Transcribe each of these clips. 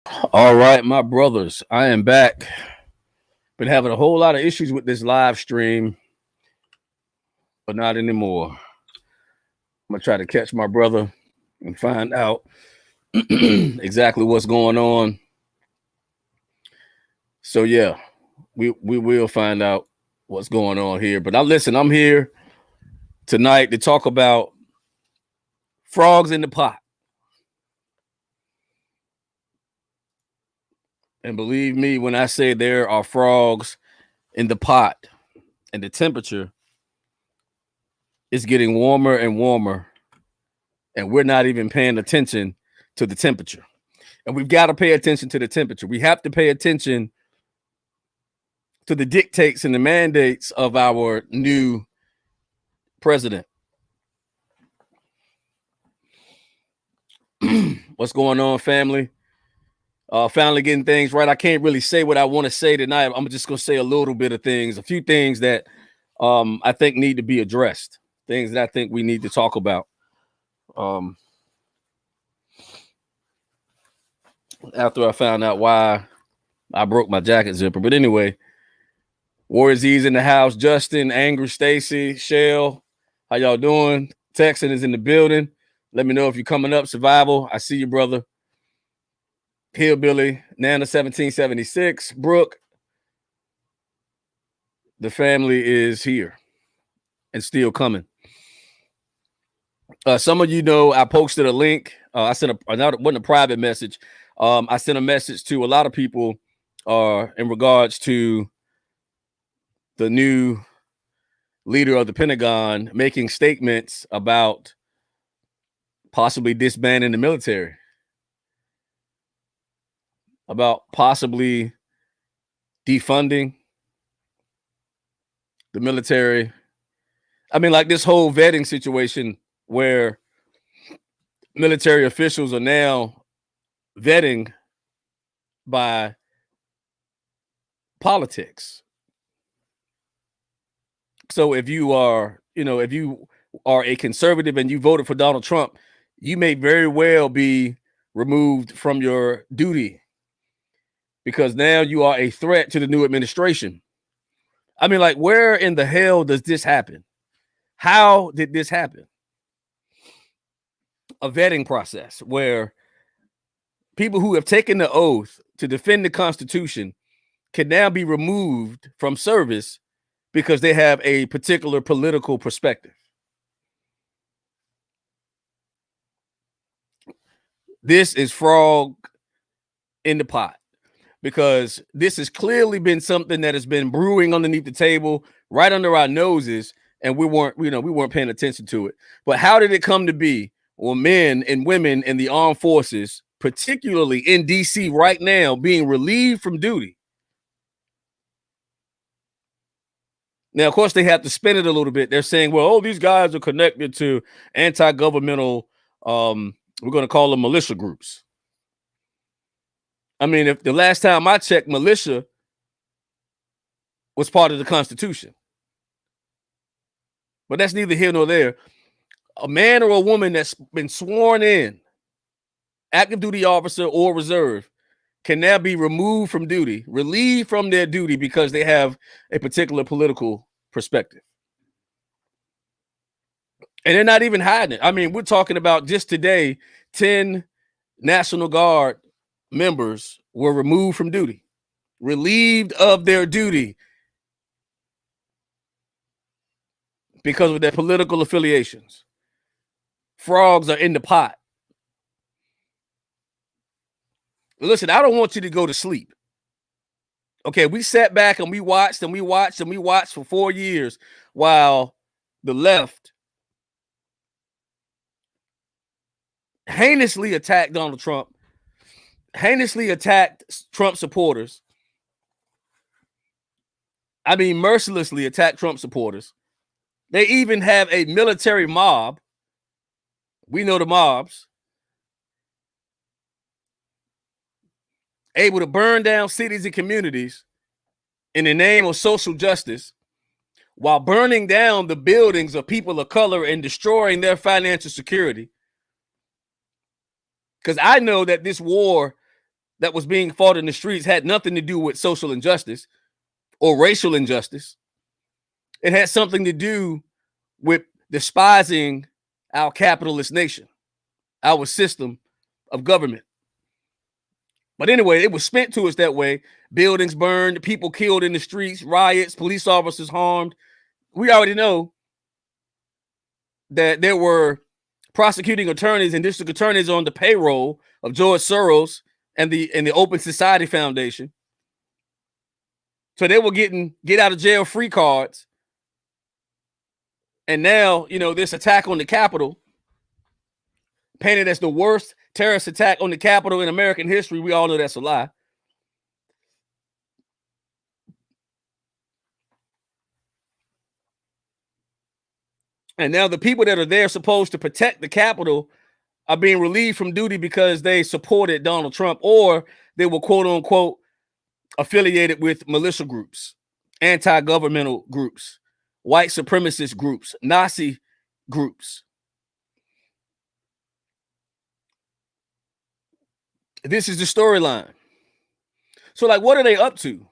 All right, my brothers, I am back. Been having a whole lot of issues with this live stream, but not anymore. I'm gonna try to catch my brother and find out exactly what's going on. So yeah, we will find out what's going on here. But I'm here tonight to talk about frogs in the pot. And believe me when I say there are frogs in the pot, and the temperature is getting warmer and warmer, and we're not even paying attention to the temperature. And we've got to pay attention to the temperature. We have to pay attention to the dictates and the mandates of our new president. What's going on, family? Finally getting things right. I can't really say what I want to say tonight. I'm just going to say a little bit of things, a few things that I think need to be addressed, things that I think we need to talk about. After I found out why I broke my jacket zipper. But anyway, Warriors Z's in the house. Justin, Angry, Stacy, Shell, how y'all doing? Texan is in the building. Let me know if you're coming up. Survival, I see you, brother. Hillbilly, Nana 1776, Brooke. The family is here and still coming. Some of you know I posted a link. I sent wasn't a private message. I sent a message to a lot of people in regards to the new leader of the Pentagon making statements about possibly disbanding the military, about possibly defunding the military. I mean, like this whole vetting situation where military officials are now vetting by politics. So if you are a conservative and you voted for Donald Trump, you may very well be removed from your duty because now you are a threat to the new administration. I mean, like, where in the hell does this happen? How did this happen? A vetting process where people who have taken the oath to defend the Constitution can now be removed from service because they have a particular political perspective. This is frog in the pot because this has clearly been something that has been brewing underneath the table, right under our noses, and we weren't paying attention to it. But how did it come to be? Well, men and women in the armed forces, particularly in DC right now, being relieved from duty. Now, of course, they have to spin it a little bit. They're saying, well, oh, these guys are connected to anti-governmental, we're going to call them militia groups. I mean, if the last time I checked, militia was part of the Constitution. But that's neither here nor there. A man or a woman that's been sworn in, active duty officer or reserve, can now be removed from duty, relieved from their duty because they have a particular political perspective. And they're not even hiding it. I mean, we're talking about just today, 10 National Guard members were removed from duty, relieved of their duty because of their political affiliations. Frogs are in the pot. Listen, I don't want you to go to sleep. Okay, we sat back and we watched for 4 years while the left heinously attacked Donald Trump, heinously attacked Trump supporters. I mean, mercilessly attacked Trump supporters. They even have a military mob. We know the mobs. Able to burn down cities and communities in the name of social justice while burning down the buildings of people of color and destroying their financial security. Because I know that this war that was being fought in the streets had nothing to do with social injustice or racial injustice. It had something to do with despising our capitalist nation, our system of government. But anyway, it was spent to us that way. Buildings burned, people killed in the streets, riots, police officers harmed. We already know that there were prosecuting attorneys and district attorneys on the payroll of George Soros and the Open Society Foundation. So they were getting get out of jail free cards. And now, this attack on the Capitol, painted as the worst terrorist attack on the Capitol in American history, we all know that's a lie. And now the people that are there supposed to protect the Capitol are being relieved from duty because they supported Donald Trump, or they were quote unquote affiliated with militia groups, anti-governmental groups, white supremacist groups, Nazi groups. This is the storyline. So, what are they up to?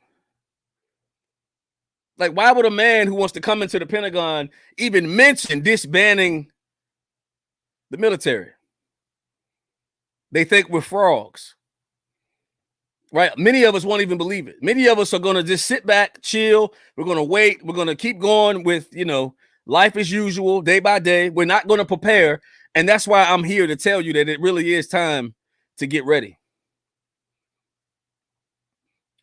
Why would a man who wants to come into the Pentagon even mention disbanding the military? They think we're frogs, right? Many of us won't even believe it. Many of us are going to just sit back, chill. We're going to wait. We're going to keep going with, life as usual, day by day. We're not going to prepare. And that's why I'm here to tell you that it really is time to get ready.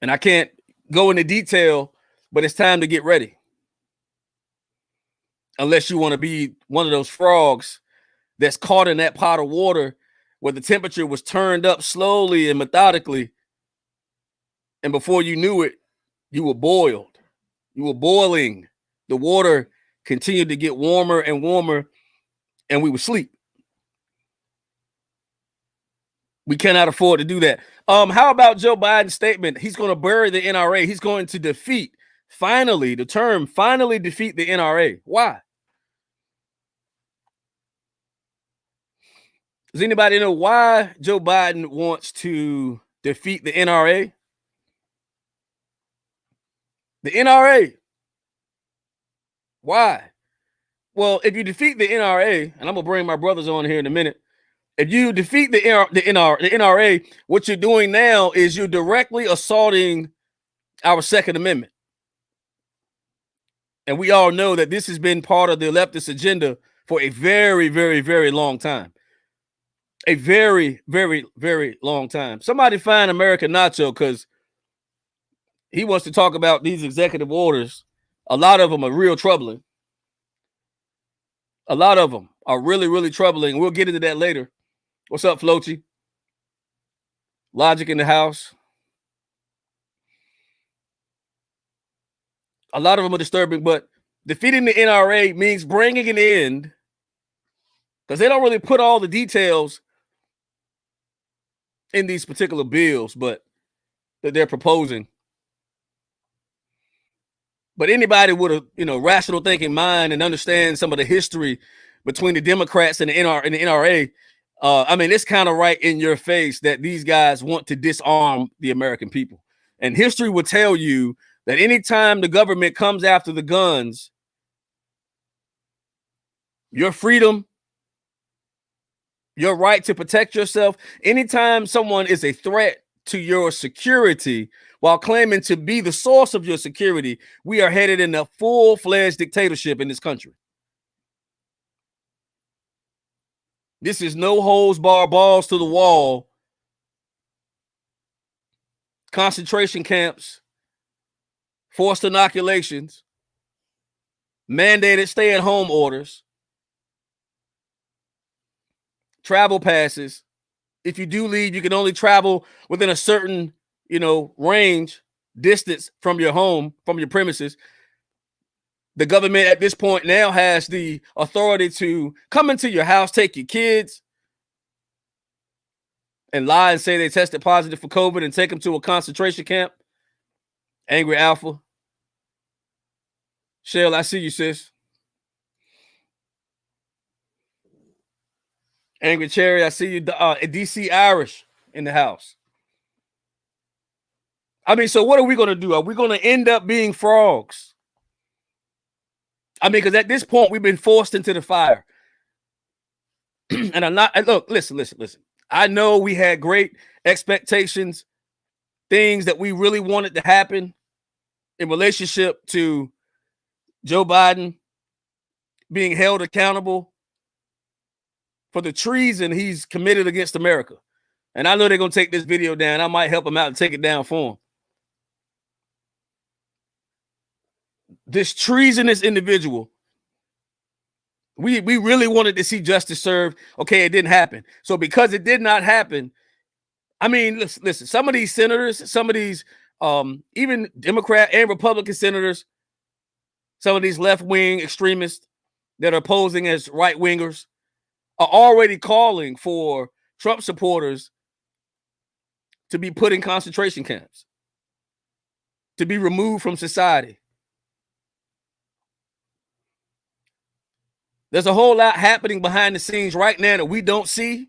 And I can't go into detail, but it's time to get ready. Unless you want to be one of those frogs that's caught in that pot of water where the temperature was turned up slowly and methodically. And before you knew it, you were boiled. You were boiling. The water continued to get warmer and warmer, and we would sleep. We cannot afford to do that. How about Joe Biden's statement? He's going to bury the NRA. He's going to defeat, finally defeat the NRA. Why? Does anybody know why Joe Biden wants to defeat the NRA? The NRA. Why? Well, if you defeat the NRA, and I'm going to bring my brothers on here in a minute. If you defeat the NRA, what you're doing now is you're directly assaulting our Second Amendment. And we all know that this has been part of the leftist agenda for a very, very, very long time. A very, very, very long time. Somebody find American Nacho, because he wants to talk about these executive orders. A lot of them are real troubling. A lot of them are really, really troubling. We'll get into that later. What's up, Flochi? Logic in the house. A lot of them are disturbing, but defeating the NRA means bringing an end, because they don't really put all the details in these particular bills, but that they're proposing. But anybody with a rational thinking mind and understand some of the history between the Democrats and the NRA, it's kind of right in your face that these guys want to disarm the American people. And history will tell you that anytime the government comes after the guns, your freedom, your right to protect yourself, anytime someone is a threat to your security while claiming to be the source of your security, we are headed in a full-fledged dictatorship in this country. This is no holds bar, balls to the wall, concentration camps, forced inoculations, mandated stay-at-home orders, travel passes. If you do leave, you can only travel within a certain, range, distance from your home, from your premises. The government at this point now has the authority to come into your house, take your kids, and lie and say they tested positive for COVID and take them to a concentration camp. Angry Alpha. Shell, I see you, sis. Angry Cherry, I see you. DC Irish in the house. I mean, so what are we going to do? Are we going to end up being frogs? I mean, because at this point, we've been forced into the fire. And I'm not, look, listen. I know we had great expectations, things that we really wanted to happen in relationship to Joe Biden being held accountable for the treason he's committed against America. And I know they're going to take this video down. I might help him out and take it down for him. This treasonous individual, we really wanted to see justice served. Okay, it didn't happen. So because it did not happen, I mean, listen, some of these senators, some of these even Democrat and Republican senators, some of these left-wing extremists that are posing as right-wingers are already calling for Trump supporters to be put in concentration camps, to be removed from society. There's a whole lot happening behind the scenes right now that we don't see,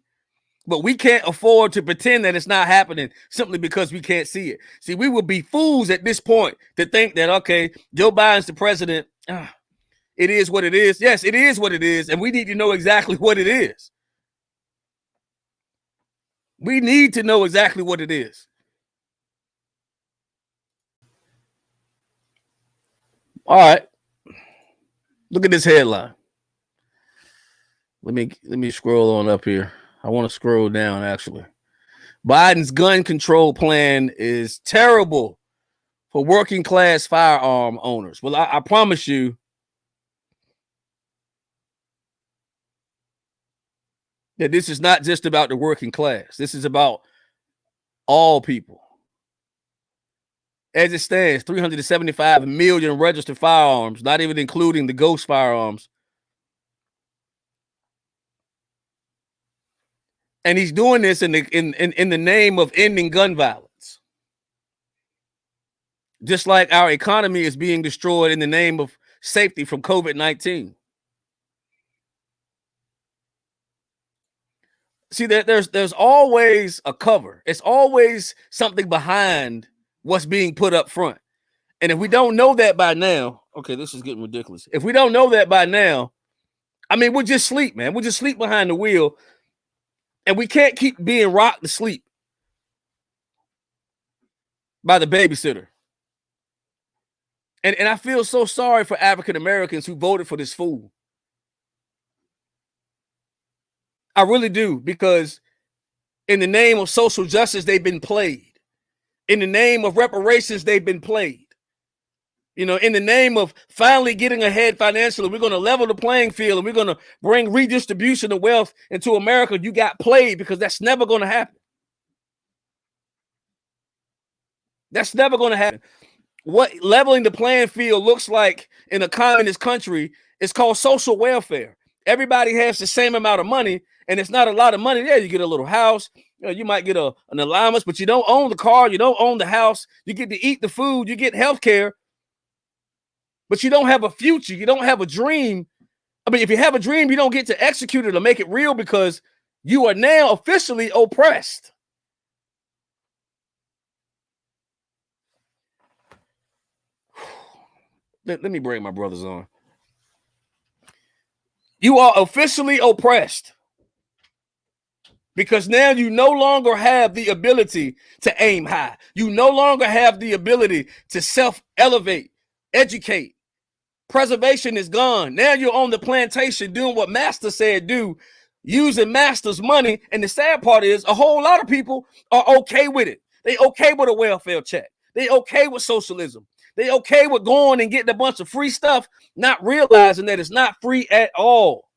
but we can't afford to pretend that it's not happening simply because we can't see it. See, we would be fools at this point to think that, okay, Joe Biden's the president. It is what it is. Yes, it is what it is, and we need to know exactly what it is. We need to know exactly what it is. All right. Look at this headline. Let me scroll on up here. I want to scroll down, actually. Biden's gun control plan is terrible for working class firearm owners. Well, I promise you that this is not just about the working class. This is about all people. As it stands, 375 million registered firearms, not even including the ghost firearms. And he's doing this in the name of ending gun violence. Just like our economy is being destroyed in the name of safety from COVID-19. See, there's always a cover. It's always something behind what's being put up front. And if we don't know that by now, okay, this is getting ridiculous. If we don't know that by now, I mean, we'll just sleep, man. We'll just sleep behind the wheel. And we can't keep being rocked to sleep by the babysitter. And I feel so sorry for African Americans who voted for this fool. I really do, because in the name of social justice, they've been played. In the name of reparations, they've been played. You know, in the name of finally getting ahead financially, we're going to level the playing field and we're going to bring redistribution of wealth into America. You got played, because that's never going to happen. That's never going to happen. What leveling the playing field looks like in a communist country is called social welfare. Everybody has the same amount of money, and it's not a lot of money. Yeah, you get a little house. You know, you might get an allowance, but you don't own the car. You don't own the house. You get to eat the food. You get health care. But you don't have a future. You don't have a dream. I mean, if you have a dream, you don't get to execute it or make it real, because you are now officially oppressed. Let me bring my brothers on. You are officially oppressed, because now you no longer have the ability to aim high. You no longer have the ability to self-elevate, educate. Preservation is gone. Now you're on the plantation doing what Master said do, using Master's money. And the sad part is a whole lot of people are okay with it. They okay with a welfare check. They okay with socialism. They okay with going and getting a bunch of free stuff, not realizing that it's not free at all.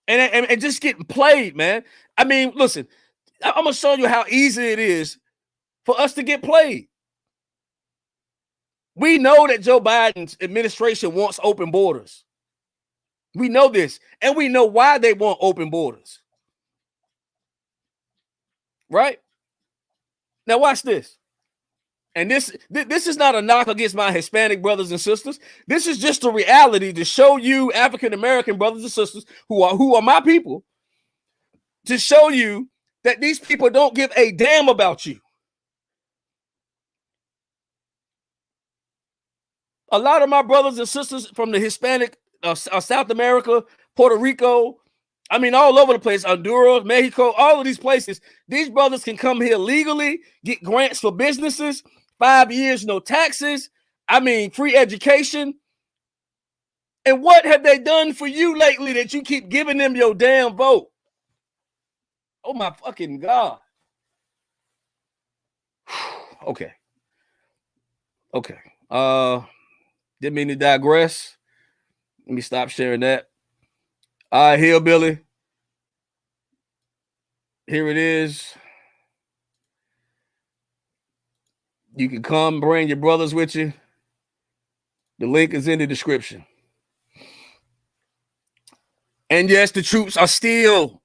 And just getting played, man. I mean, listen, I'm going to show you how easy it is for us to get played. We know that Joe Biden's administration wants open borders. We know this, and we know why they want open borders. Right? Now watch this. And this is not a knock against my Hispanic brothers and sisters. This is just a reality to show you African American brothers and sisters who are my people, to show you that these people don't give a damn about you. A lot of my brothers and sisters from the Hispanic, South America, Puerto Rico, I mean, all over the place, Honduras, Mexico, all of these places, these brothers can come here legally, get grants for businesses, 5 years, no taxes. I mean, free education. And what have they done for you lately that you keep giving them your damn vote? Oh my fucking God. Okay. Didn't mean to digress. Let me stop sharing that. All right, Hillbilly. Here it is. You can come bring your brothers with you. The link is in the description. And yes, the troops are still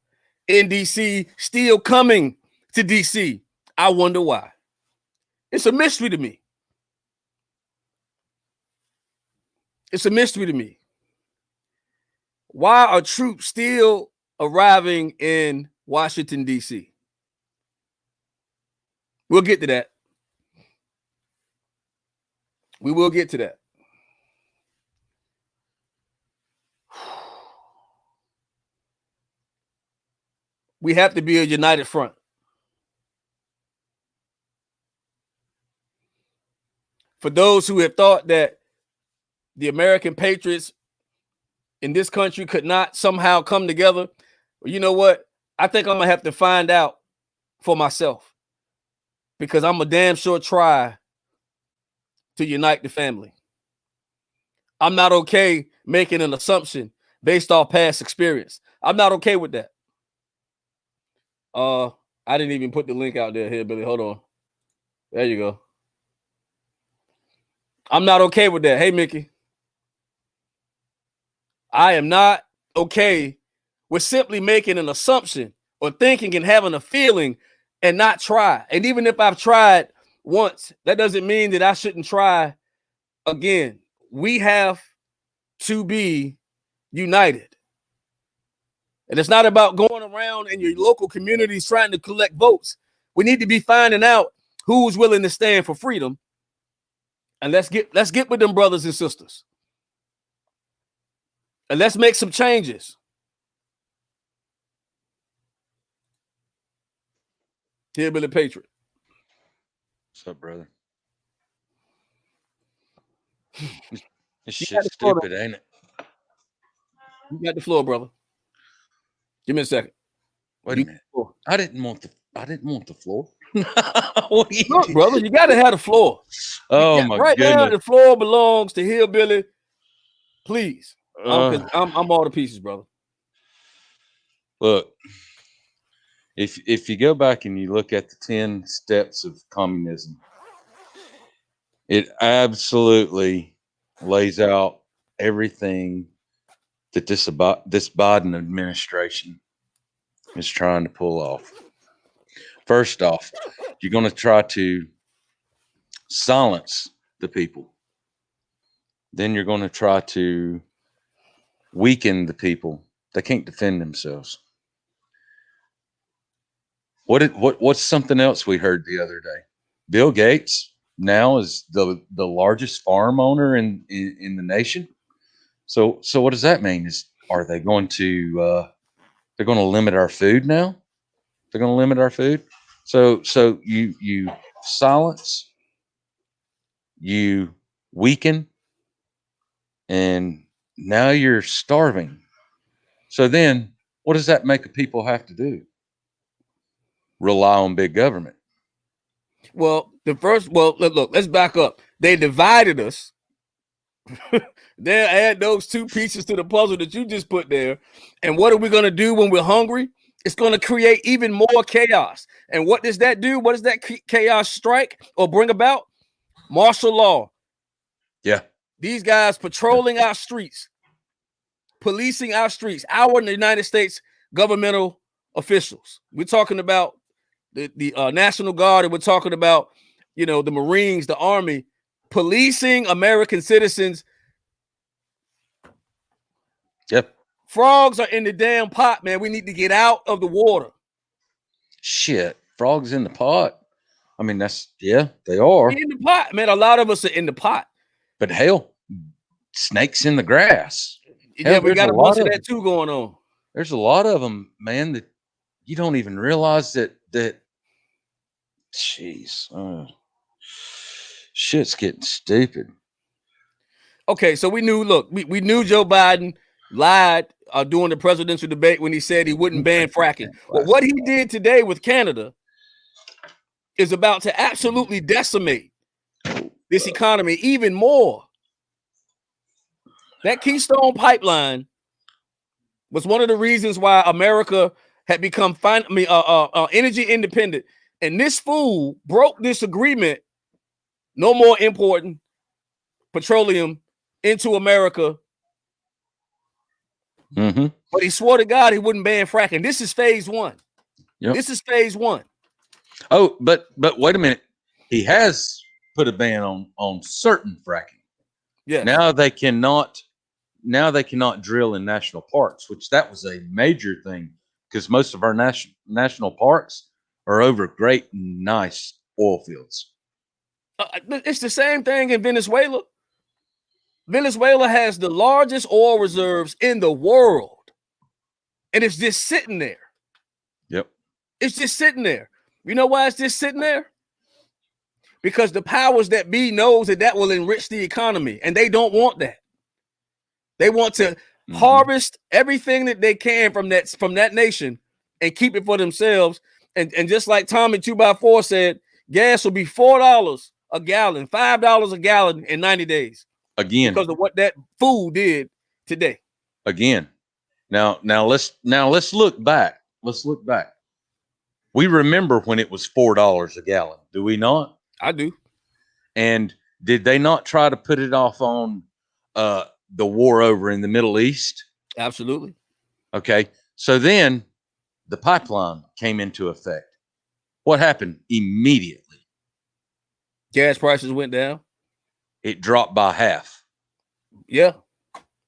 in DC, still coming to DC. I wonder why. It's a mystery to me. It's a mystery to me. Why are troops still arriving in Washington, D.C.? We'll get to that. We will get to that. We have to be a united front. For those who have thought that the American patriots in this country could not somehow come together, well, you know what? I think I'm going to have to find out for myself, because I'm a damn sure try to unite the family. I'm not okay making an assumption based off past experience. I'm not okay with that. I didn't even put the link out there here, Billy. Hold on. There you go. I'm not okay with that. Hey, Mickey. I am not okay with simply making an assumption or thinking and having a feeling and not try. And even if I've tried once, that doesn't mean that I shouldn't try again. We have to be united. And it's not about going around in your local communities trying to collect votes. We need to be finding out who's willing to stand for freedom. And let's get with them brothers and sisters. And let's make some changes. Hillbilly Patriot. What's up, brother? This shit's stupid, ain't it? You got the floor, brother. Give me a second. Wait a minute. I didn't want the floor. Look, brother, you got to have the floor. Oh my right goodness. now, the floor belongs to Hillbilly. Please, I'm all the pieces, brother. Look, if you go back and you look at the 10 steps of communism, it absolutely lays out everything that this Biden administration is trying to pull off. First off, you're going to try to silence the people. Then you're going to try to weaken the people. They can't defend themselves. What's something else we heard the other day? Bill Gates now is the largest farm owner in the nation. So what does that mean? Are they going to they're going to limit our food now? They're going to limit our food. So you silence, you weaken, and now you're starving. So then what does that make people have to do? Rely on big government. Well, look, let's back up. They divided us. Then add those two pieces to the puzzle that you just put there. And what are we going to do when we're hungry? It's going to create even more chaos. And what does that do? What does that chaos strike or bring about? Martial law. Yeah. These guys patrolling our streets, policing our streets, our United States governmental officials. We're talking about the National Guard, and we're talking about, the Marines, the Army, policing American citizens. Yep. Frogs are in the damn pot, man. We need to get out of the water. shit, frogs in the pot. I mean, they are. In the pot, man. A lot of us are in the pot. But hell, snakes in the grass. Yeah, Hell, we there's got a a bunch lot of of that too going on. there's a lot of them, man, that you don't even realize that. Jeez, shit's getting stupid. Okay, so we knew. Look, we knew Joe Biden lied during the presidential debate when he said he wouldn't ban fracking. But what he did today with Canada is about to absolutely decimate this economy even more. That Keystone Pipeline was one of the reasons why America had become energy independent. And this fool broke this agreement. No more importing petroleum into America. Mm-hmm. But he swore to God he wouldn't ban fracking. This is phase one. Yep. This is phase one. Oh, but wait a minute. He has put a ban on certain fracking. Yeah. Now they cannot drill in national parks, which that was a major thing because most of our national parks are over great nice oil fields. It's the same thing in Venezuela. Venezuela has the largest oil reserves in the world. And it's just sitting there. Yep. It's just sitting there. You know why it's just sitting there? Because the powers that be knows that will enrich the economy, and they don't want that. They want to harvest everything that they can from that nation and keep it for themselves. And just like Tommy 2x4 said, gas will be $4 a gallon, $5 a gallon in 90 days. Again, because of what that fool did today. Again, now let's look back. Let's look back. We remember when it was $4 a gallon, do we not? I do. And did they not try to put it off on the war over in the Middle East? Absolutely. Okay. So then the pipeline came into effect. What happened immediately? Gas prices went down. It dropped by half. Yeah.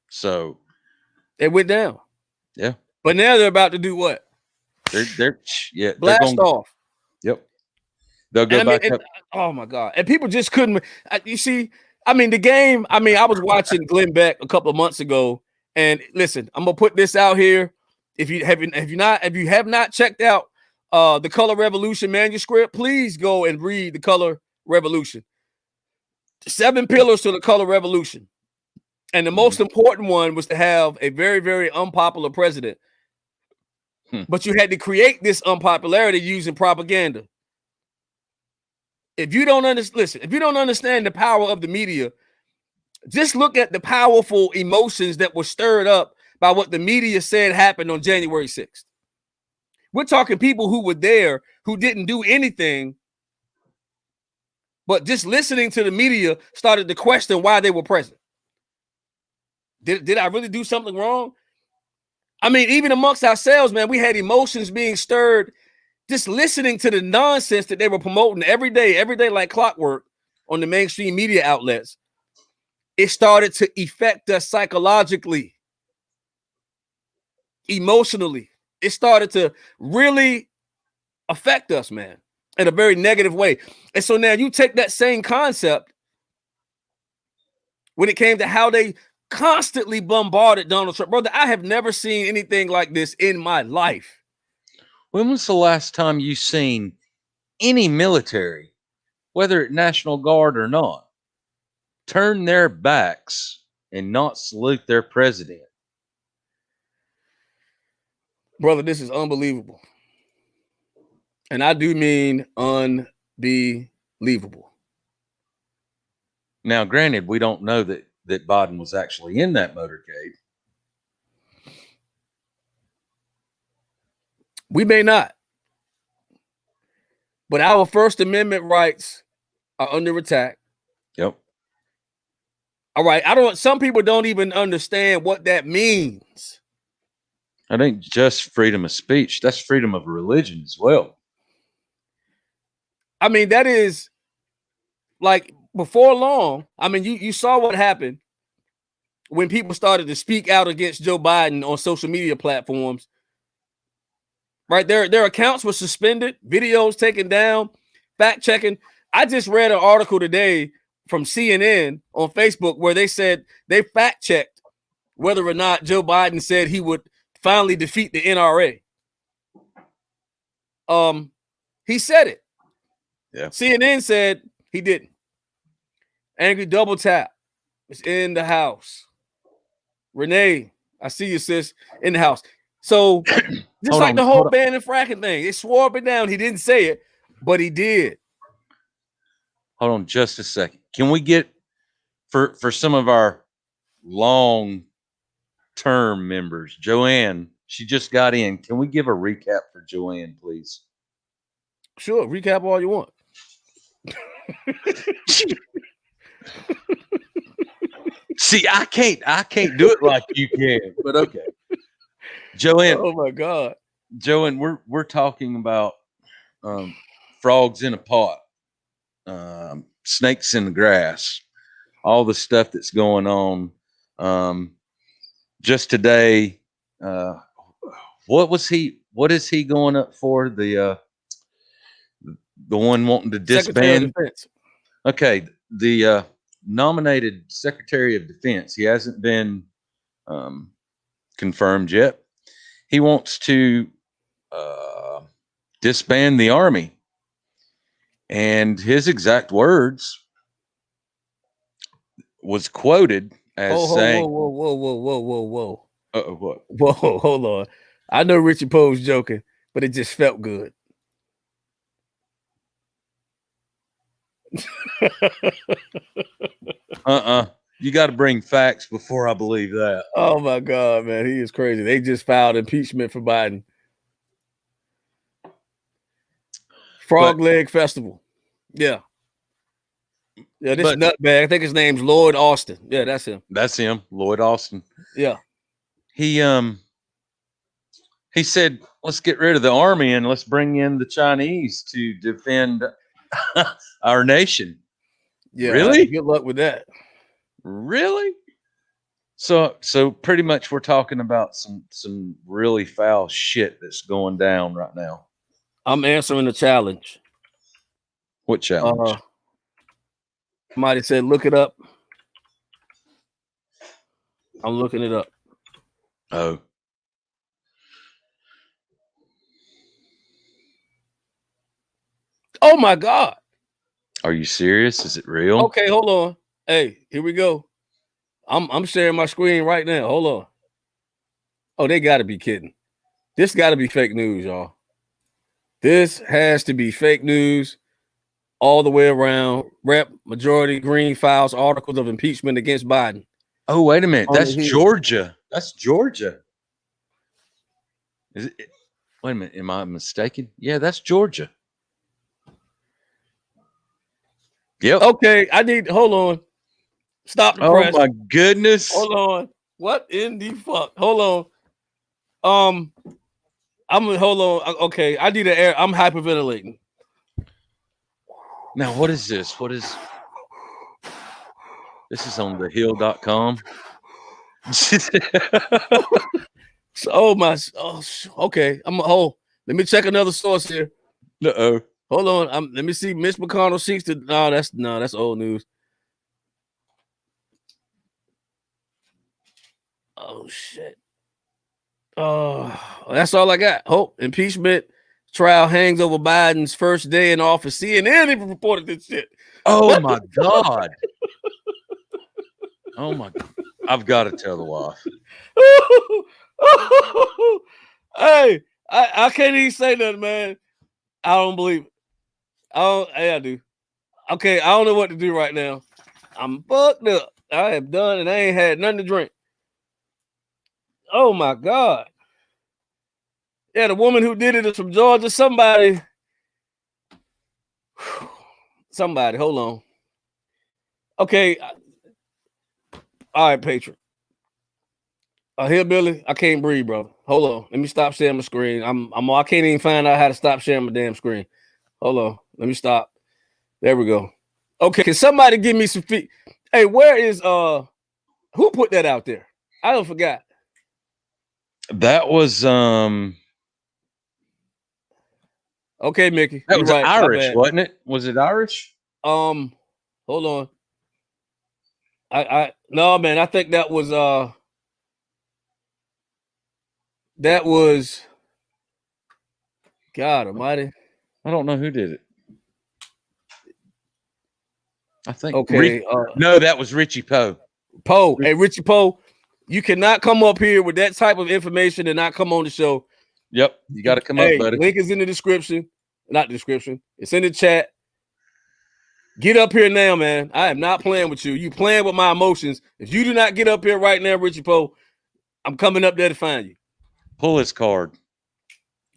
So it went down. Yeah. But now they're about to do what? They're blast off. Yep. They'll go back up. Oh my God. And people just couldn't. You see, I mean, the game. I mean, I was watching Glenn Beck a couple of months ago, and listen, I'm gonna put this out here. If you have not checked out the Color Revolution manuscript, please go and read the Color Revolution. 7 pillars to the Color Revolution. And the most important one was to have a very, very unpopular president. But you had to create this unpopularity using propaganda. If you don't understand the power of the media, just look at the powerful emotions that were stirred up by what the media said happened on January 6th. We're talking people who were there who didn't do anything, but just listening to the media started to question why they were present. Did I really do something wrong? I mean, even amongst ourselves, man, we had emotions being stirred just listening to the nonsense that they were promoting every day like clockwork on the mainstream media outlets. It started to affect us psychologically, emotionally. It started to really affect us, man, in a very negative way. And so now you take that same concept when it came to how they constantly bombarded Donald Trump. Brother, I have never seen anything like this in my life. When was the last time you seen any military, whether it National Guard or not, turn their backs and not salute their president? Brother, this is unbelievable. And I do mean unbelievable. Now, granted, we don't know that Biden was actually in that motorcade. We may not. But our First Amendment rights are under attack. Yep. All right. Some people don't even understand what that means. That ain't just freedom of speech. That's freedom of religion as well. I mean, that is like before long. I mean, you saw what happened when people started to speak out against Joe Biden on social media platforms. right? Their accounts were suspended, videos taken down, fact checking. I just read an article today from CNN on Facebook where they said they fact checked whether or not Joe Biden said he would finally defeat the NRA. He said it. Yeah. CNN said he didn't. Angry Double Tap is in the house. Renee, I see you, sis, in the house. So just like the whole ban and fracking thing, they swore up and down. He didn't say it, but he did. Hold on just a second. Can we get for some of our long term members, Joanne, she just got in. Can we give a recap for Joanne, please? Sure, recap all you want. See, I can't do it like you can, but okay. Joanne. Oh my God. Joanne, we're talking about frogs in a pot, snakes in the grass, all the stuff that's going on. Just today, what is he going up for? The one wanting to disband. Okay, the nominated Secretary of Defense. He hasn't been confirmed yet. He wants to disband the Army, and his exact words was quoted as saying, "Whoa! What? Whoa! Hold on! I know Richie Poe's joking, but it just felt good." You got to bring facts before I believe that. Oh my God, man, he is crazy. They just filed impeachment for Biden. Frog Leg Festival. Yeah. Yeah, this nutbag. I think his name's Lloyd Austin. Yeah, that's him. That's him, Lloyd Austin. Yeah. He said, let's get rid of the Army and let's bring in the Chinese to defend our nation. Yeah. Really? Good luck with that. Really? So pretty much we're talking about some really foul shit that's going down right now. I'm answering the challenge. What challenge? Somebody said, look it up. I'm looking it up. Oh. Oh my God. Are you serious? Is it real? Okay, hold on. Hey, here we go. I'm sharing my screen right now. Hold on. Oh, they got to be kidding. This got to be fake news, y'all. This has to be fake news all the way around. Rep majority Green files articles of impeachment against Biden. Oh, wait a minute. That's Georgia. That's Georgia. Is it? Wait a minute. Am I mistaken? Yeah, that's Georgia. Yep. Okay, hold on. Stop the press. Oh my goodness. Hold on. What in the fuck? Hold on. Hold on. Okay, I need an air. I'm hyperventilating. Now, what is this? This is on thehill.com. Okay. Let me check another source here. Uh-oh. Hold on. Let me see. Mitch McConnell seeks to. That's old news. Oh shit. That's all I got. Impeachment trial hangs over Biden's first day in office. CNN even reported this shit. Oh my God. Oh my God. I've got to tell the wife. Hey, I can't even say nothing, man. I don't believe it. I do. Okay, I don't know what to do right now. I'm fucked up. I am done and I ain't had nothing to drink. Oh my God. Yeah, the woman who did it is from Georgia. Somebody, hold on. Okay. All right, Patriot. Hillbilly, I can't breathe, bro. Hold on. Let me stop sharing my screen. I can't even find out how to stop sharing my damn screen. Hold on. Let me stop. There we go. Okay, can somebody give me some feet? Hey, where is who put that out there? I don't forgot. That was Okay, Mickey. That You're was right. My Irish, bad. wasn't it? Was it Irish? Hold on. I no man, I think that was God Almighty. I don't know who did it. I think Okay, no, that was Richie Poe. Poe. Hey, Richie Poe, you cannot come up here with that type of information and not come on the show. Yep, you got to come up, buddy. Link is in the description. Not the description. It's in the chat. Get up here now, man. I am not playing with you. You playing with my emotions. If you do not get up here right now, Richie Poe, I'm coming up there to find you. Pull his card.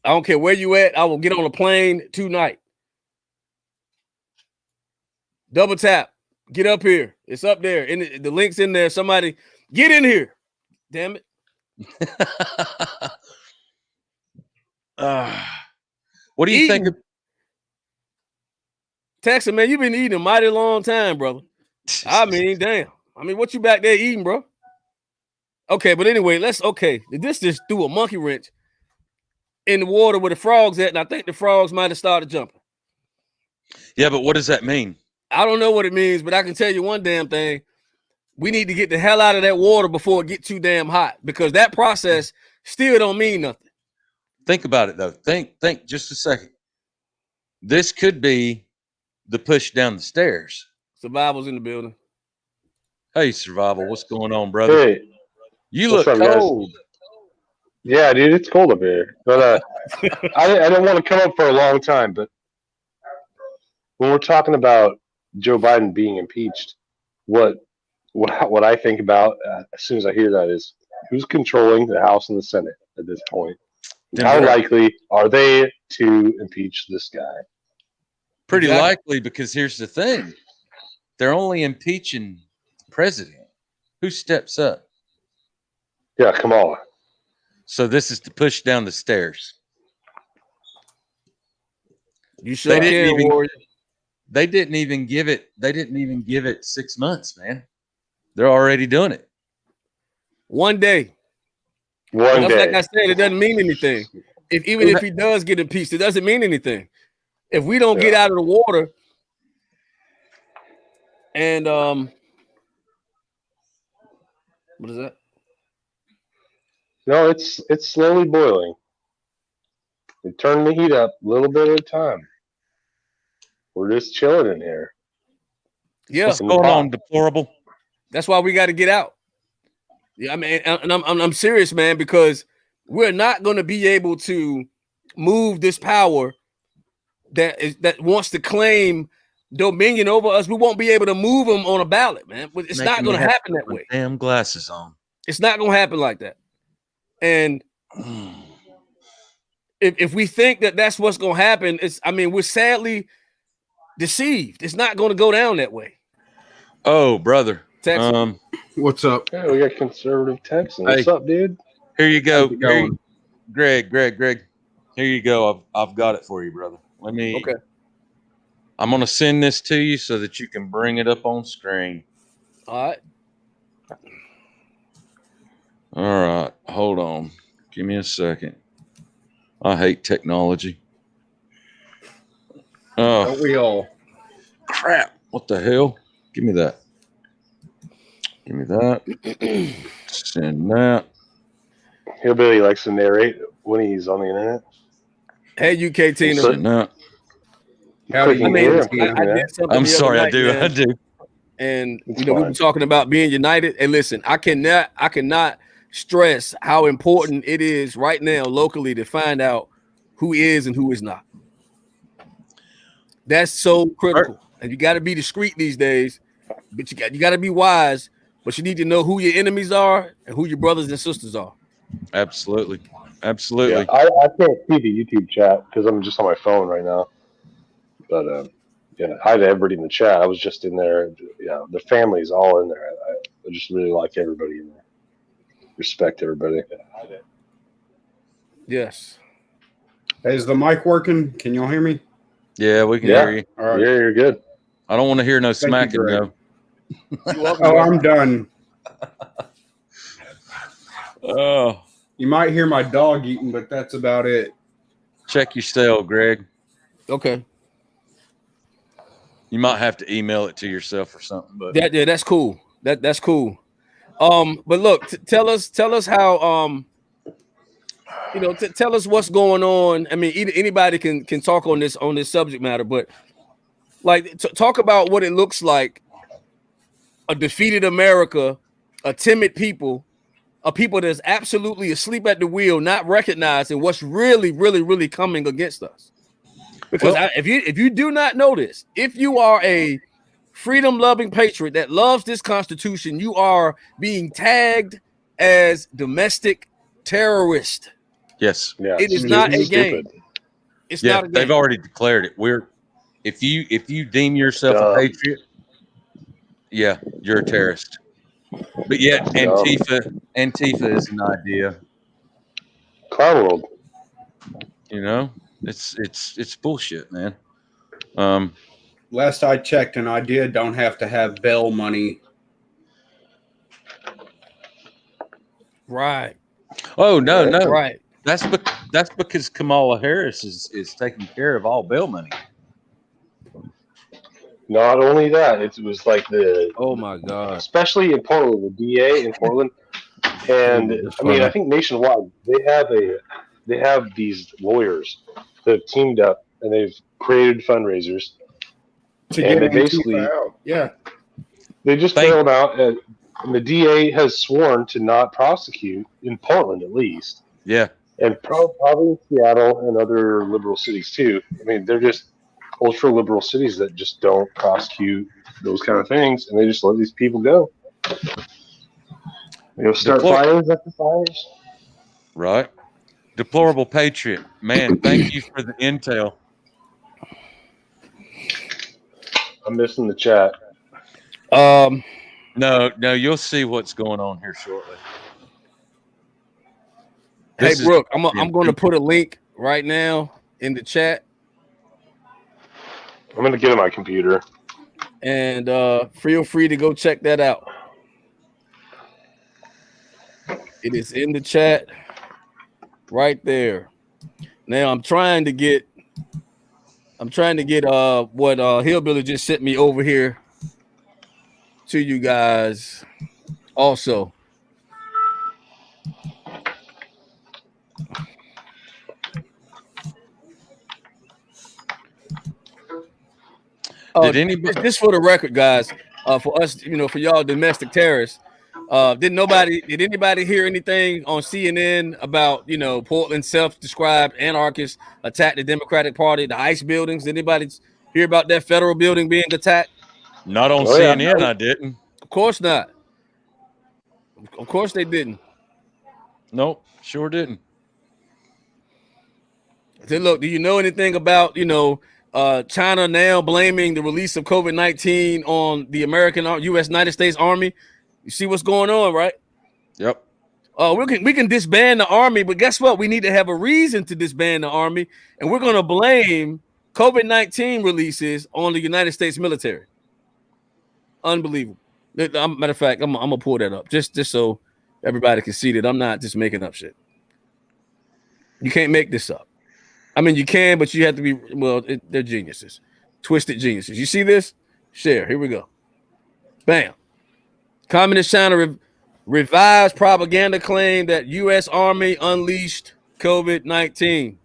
I don't care where you at. I will get on a plane tonight. Double tap. Get up here. It's up there. The link's in there. Somebody get in here. Damn it. What do you think of Texas, man? You've been eating a mighty long time, brother. I mean, damn. I mean, what you back there eating, bro? Okay, but anyway, this just threw a monkey wrench in the water where the frogs at, and I think the frogs might have started jumping. Yeah, but what does that mean? I don't know what it means, but I can tell you one damn thing. We need to get the hell out of that water before it get too damn hot, because that process still don't mean nothing. Think about it, though. Think just a second. This could be the push down the stairs. Survival's in the building. Hey, Survival, what's going on, brother? Hey, you look cold. Guys? Yeah, dude, it's cold up here. But I don't want to come up for a long time, but when we're talking about Joe Biden being impeached, what I think about as soon as I hear that is who's controlling the House and the Senate at this point? How likely are they to impeach this guy? Pretty likely, because here's the thing. They're only impeaching the president. Who steps up? Yeah, Kamala. So this is to push down the stairs. You sure can, Warrior. They didn't even give it 6 months, man. They're already doing it. One day. One day. Like I said, it doesn't mean anything. Even if he does get impeached, it doesn't mean anything. If we don't get out of the water, and what is that? No, it's slowly boiling. They turn the heat up a little bit at a time. We're just chilling in here. Yeah. What's going on, deplorable? That's why we got to get out. Yeah, I mean, and I'm serious, man, because we're not going to be able to move this power that wants to claim dominion over us. We won't be able to move them on a ballot, man. It's not going to happen that way. Damn glasses on. It's not going to happen like that. And if we think that that's what's going to happen, we're sadly deceived. It's not going to go down that way. Oh, brother. Texas. What's up? Yeah, we got conservative Texans. What's up, dude? Here you go. Greg. Here you go. I've got it for you, brother. Okay. I'm going to send this to you so that you can bring it up on screen. All right. All right. Hold on. Give me a second. I hate technology. Oh, Don't we all? Crap. What the hell? Give me that. Send that. Hillbilly likes to narrate when he's on the internet. Hey, UK Tina. Send that. I'm sorry, I do. And we were talking about being united. And listen, I cannot stress how important it is right now locally to find out who is and who is not. That's so critical. And you got to be discreet these days, but you got to be wise. But you need to know who your enemies are and who your brothers and sisters are. Absolutely. Yeah, I can't see the YouTube chat because I'm just on my phone right now. But hi to everybody in the chat. I was just in there. Yeah, the family's all in there. I just really like everybody in there. Respect everybody. Yes. Hey, is the mic working? Can y'all hear me? Yeah, we can hear you. All right. Yeah, you're good. I don't want to hear no smacking, though. Oh, I'm done. Oh. You might hear my dog eating, but that's about it. Check your cell, Greg. Okay. You might have to email it to yourself or something, but Yeah, that's cool. That's cool. But look, tell us how tell us what's going on. I mean, anybody can talk on this subject matter, but like talk about what it looks like, a defeated America, a timid people, a people that's absolutely asleep at the wheel, not recognizing what's really, really, really coming against us. Because if you do not know this, if you are a freedom-loving patriot that loves this Constitution, you are being tagged as domestic terrorist. yes, Yeah, It is not a stupid. game. It's yeah, not a game. they've already declared it. If you deem yourself a patriot, yeah, you're a terrorist. But yet Antifa is an idea. Clown World. You know, it's bullshit, man. Last I checked, an idea don't have to have bail money. Right. Oh no, Right. That's because Kamala Harris is taking care of all bail money. Not only that, it was like Oh my God. especially in Portland, the DA in Portland, and I mean, I think nationwide they have these lawyers that have teamed up and they've created fundraisers, To and get they Antifa basically out. Yeah. they just bailed out, and the DA has sworn to not prosecute in Portland at least, Yeah, and probably in Seattle and other liberal cities too. I mean, they're just ultra liberal cities that just don't prosecute those kind of things, and they just let these people go. Start fires after fires. right. Deplorable patriot, man. Thank you for the intel. I'm missing the chat. No, you'll see what's going on here shortly. Hey, Brooke, I'm going to put a link right now in the chat. I'm going to get on my computer. And feel free to go check that out. It is in the chat right there. Now I'm trying to get what Hillbilly just sent me over here to you guys also. Did anybody just for the record, guys, for us, for y'all domestic terrorists, did anybody hear anything on CNN about, Portland self-described anarchists attacked the Democratic Party, the ICE buildings? Did anybody hear about that federal building being attacked? Not on CNN, yeah. I didn't. Of course not. Of course they didn't. Nope, sure didn't. I said, look, do you know anything about, China now blaming the release of COVID-19 on the United States Army? You see what's going on, right? Yep. We can disband the army, but guess what? We need to have a reason to disband the army, and we're going to blame COVID-19 releases on the United States military. Unbelievable. Matter of fact, I'm gonna pull that up just so everybody can see that I'm not just making up shit. You can't make this up. I mean, you can, but you have to be. Well, they're geniuses, twisted geniuses. You see this? Share. Here we go. Bam. Communist China revised propaganda claim that U.S. Army unleashed COVID-19.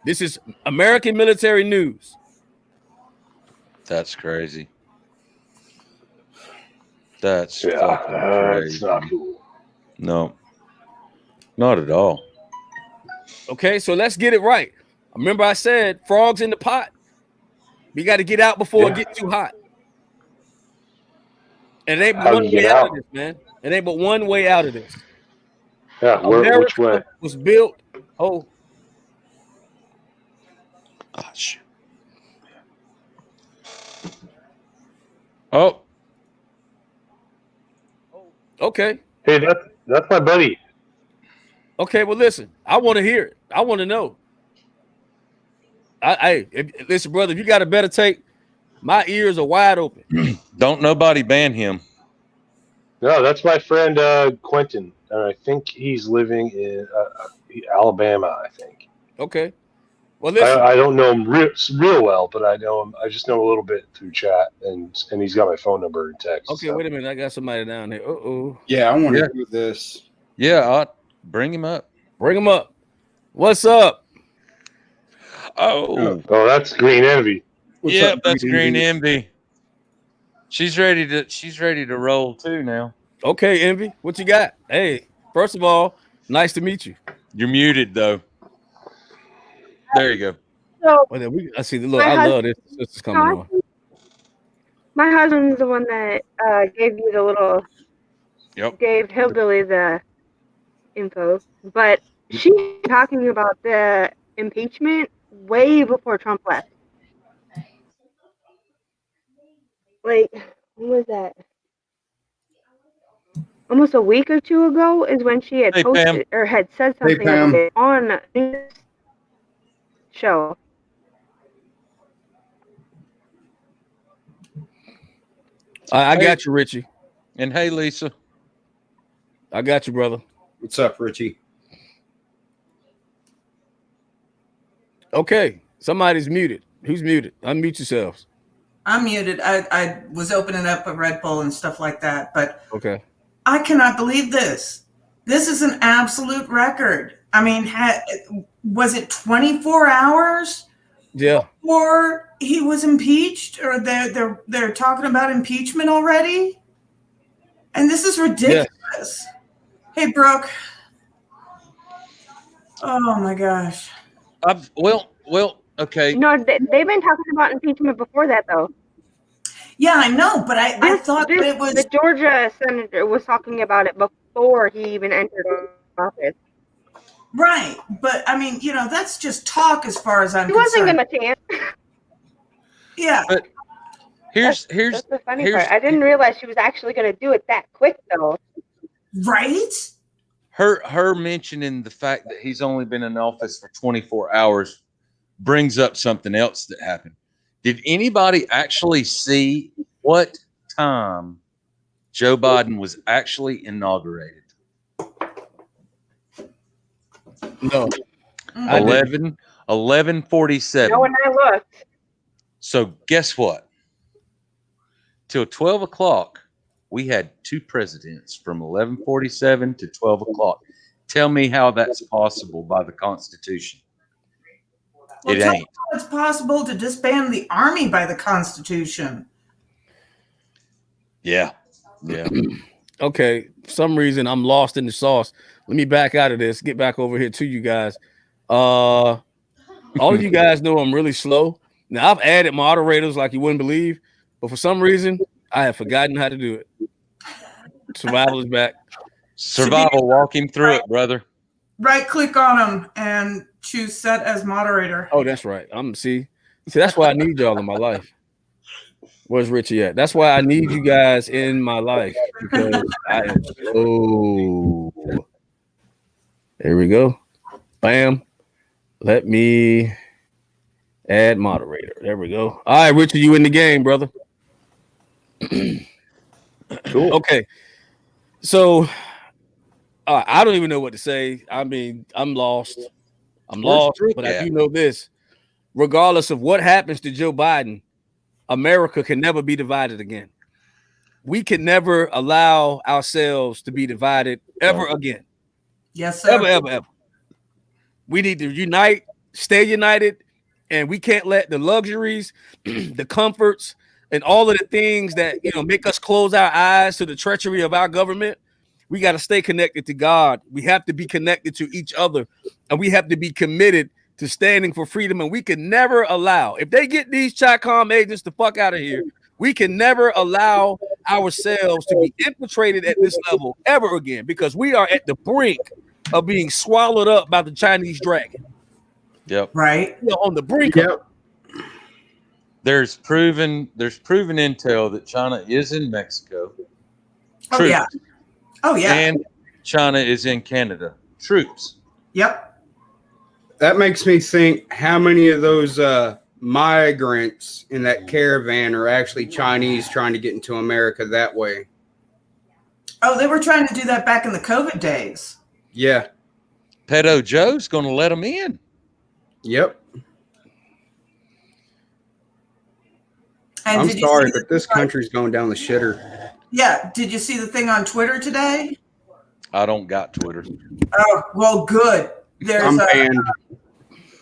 This is American military news. That's crazy. That's crazy. Not cool. No, not at all. Okay, so let's get it right. Remember I said frogs in the pot. We got to get out before it gets too hot. And it ain't but one way out of this, man. It ain't but one way out of this. Yeah, which way? Was built. Oh, shit. Oh. Okay. Hey, that's my buddy. Okay, well, listen. I want to hear it. I want to know. Listen, brother. If you got a better take, my ears are wide open. Don't nobody ban him. No, that's my friend Quentin, and I think he's living in Alabama. I think. Okay. Well, listen. I don't know him real well, but I know him. I just know a little bit through chat, and he's got my phone number and text. Okay, so. wait a minute. I got somebody down here. Uh-oh. Yeah, I want to Yeah. do this. Yeah, I'll bring him up. Bring him up. What's up? Oh, Oh, that's Green Envy. What's yeah, up, that's Green Envy? Envy. She's ready to roll too now. Okay, Envy. What you got? Hey, first of all, nice to meet you. You're muted though. There you go. So Well, then I see. Look, My I hus- love this. This is coming on. my husband's the one that gave you the little, Yep. gave Hillbilly the info. But she's talking about the impeachment way before Trump left. Like, when was that? Almost a week or two ago is when she had Hey, Pam. posted or had said something Pam. about it on this show. I got you, Richie. And hey, Lisa. I got you, brother. What's up, Richie? Okay, somebody's muted. Who's muted? Unmute yourselves. I'm muted. I was opening up a Red Bull and stuff like that, but Okay. I cannot believe this. This is an absolute record. I mean, was it 24 hours Yeah. before he was impeached, or they're talking about impeachment already? And this is ridiculous. Hey, Brooke. Oh my gosh. Well, okay. No, they've been talking about impeachment before that, though. Yeah, I know, but I thought that it was the Georgia senator was talking about it before he even entered office. right. But I mean, that's just talk as far as I'm He wasn't concerned. going to chance. Yeah. But here's That's the funny part. I didn't realize she was actually going to do it that quick, though. Right? her mentioning the fact that he's only been in office for 24 hours brings up something else that happened. Did anybody actually see what time Joe Biden was actually inaugurated? No. Mm. 11:47. No, when I looked. So guess what? Till 12 o'clock, we had two presidents from 11:47 to 12 o'clock. Tell me how that's possible by the Constitution. Well, It tell ain't. me how it's possible to disband the army by the Constitution. Yeah. Yeah. Okay. For some reason, I'm lost in the sauce. Let me back out of this. Get back over here to you guys. All of you guys know I'm really slow. Now, I've added moderators like you wouldn't believe, but for some reason, I have forgotten how to do it. Survival is back. Survival, walk him through it, brother. Right click on them and choose set as moderator. Oh, that's right. See, that's why I need y'all in my life. Where's Richie at? That's why I need you guys in my life, because I am slow. There we go. Bam. Let me add moderator. There we go. All right, Richie, you in the game, brother. Cool. Okay. So I don't even know what to say. I mean, I'm lost. I'm lost, Brooke but I at? do know this. Regardless of what happens to Joe Biden, America can never be divided again. We can never allow ourselves to be divided ever again. Yes, sir. Ever. We need to unite, stay united, and we can't let the luxuries, the comforts, and all of the things that make us close our eyes to the treachery of our government. We got to stay connected to God. We have to be connected to each other, and we have to be committed to standing for freedom. And we can never allow, if they get these Chi-Com agents the fuck out of here, we can never allow ourselves to be infiltrated at this level ever again, because we are at the brink of being swallowed up by the Chinese dragon. Yep. Right. We are on the brink of it. There's proven intel that China is in Mexico. Oh, Troops. yeah. Oh, yeah. And China is in Canada. Troops. Yep. That makes me think how many of those migrants in that caravan are actually Chinese trying to get into America that way. Oh, they were trying to do that back in the COVID days. Yeah. Pedo Joe's going to let them in. Yep. And I'm did you sorry, see but this country's going down the shitter. Yeah. Did you see the thing on Twitter today? I don't got Twitter. Oh, well, good. There's I'm banned.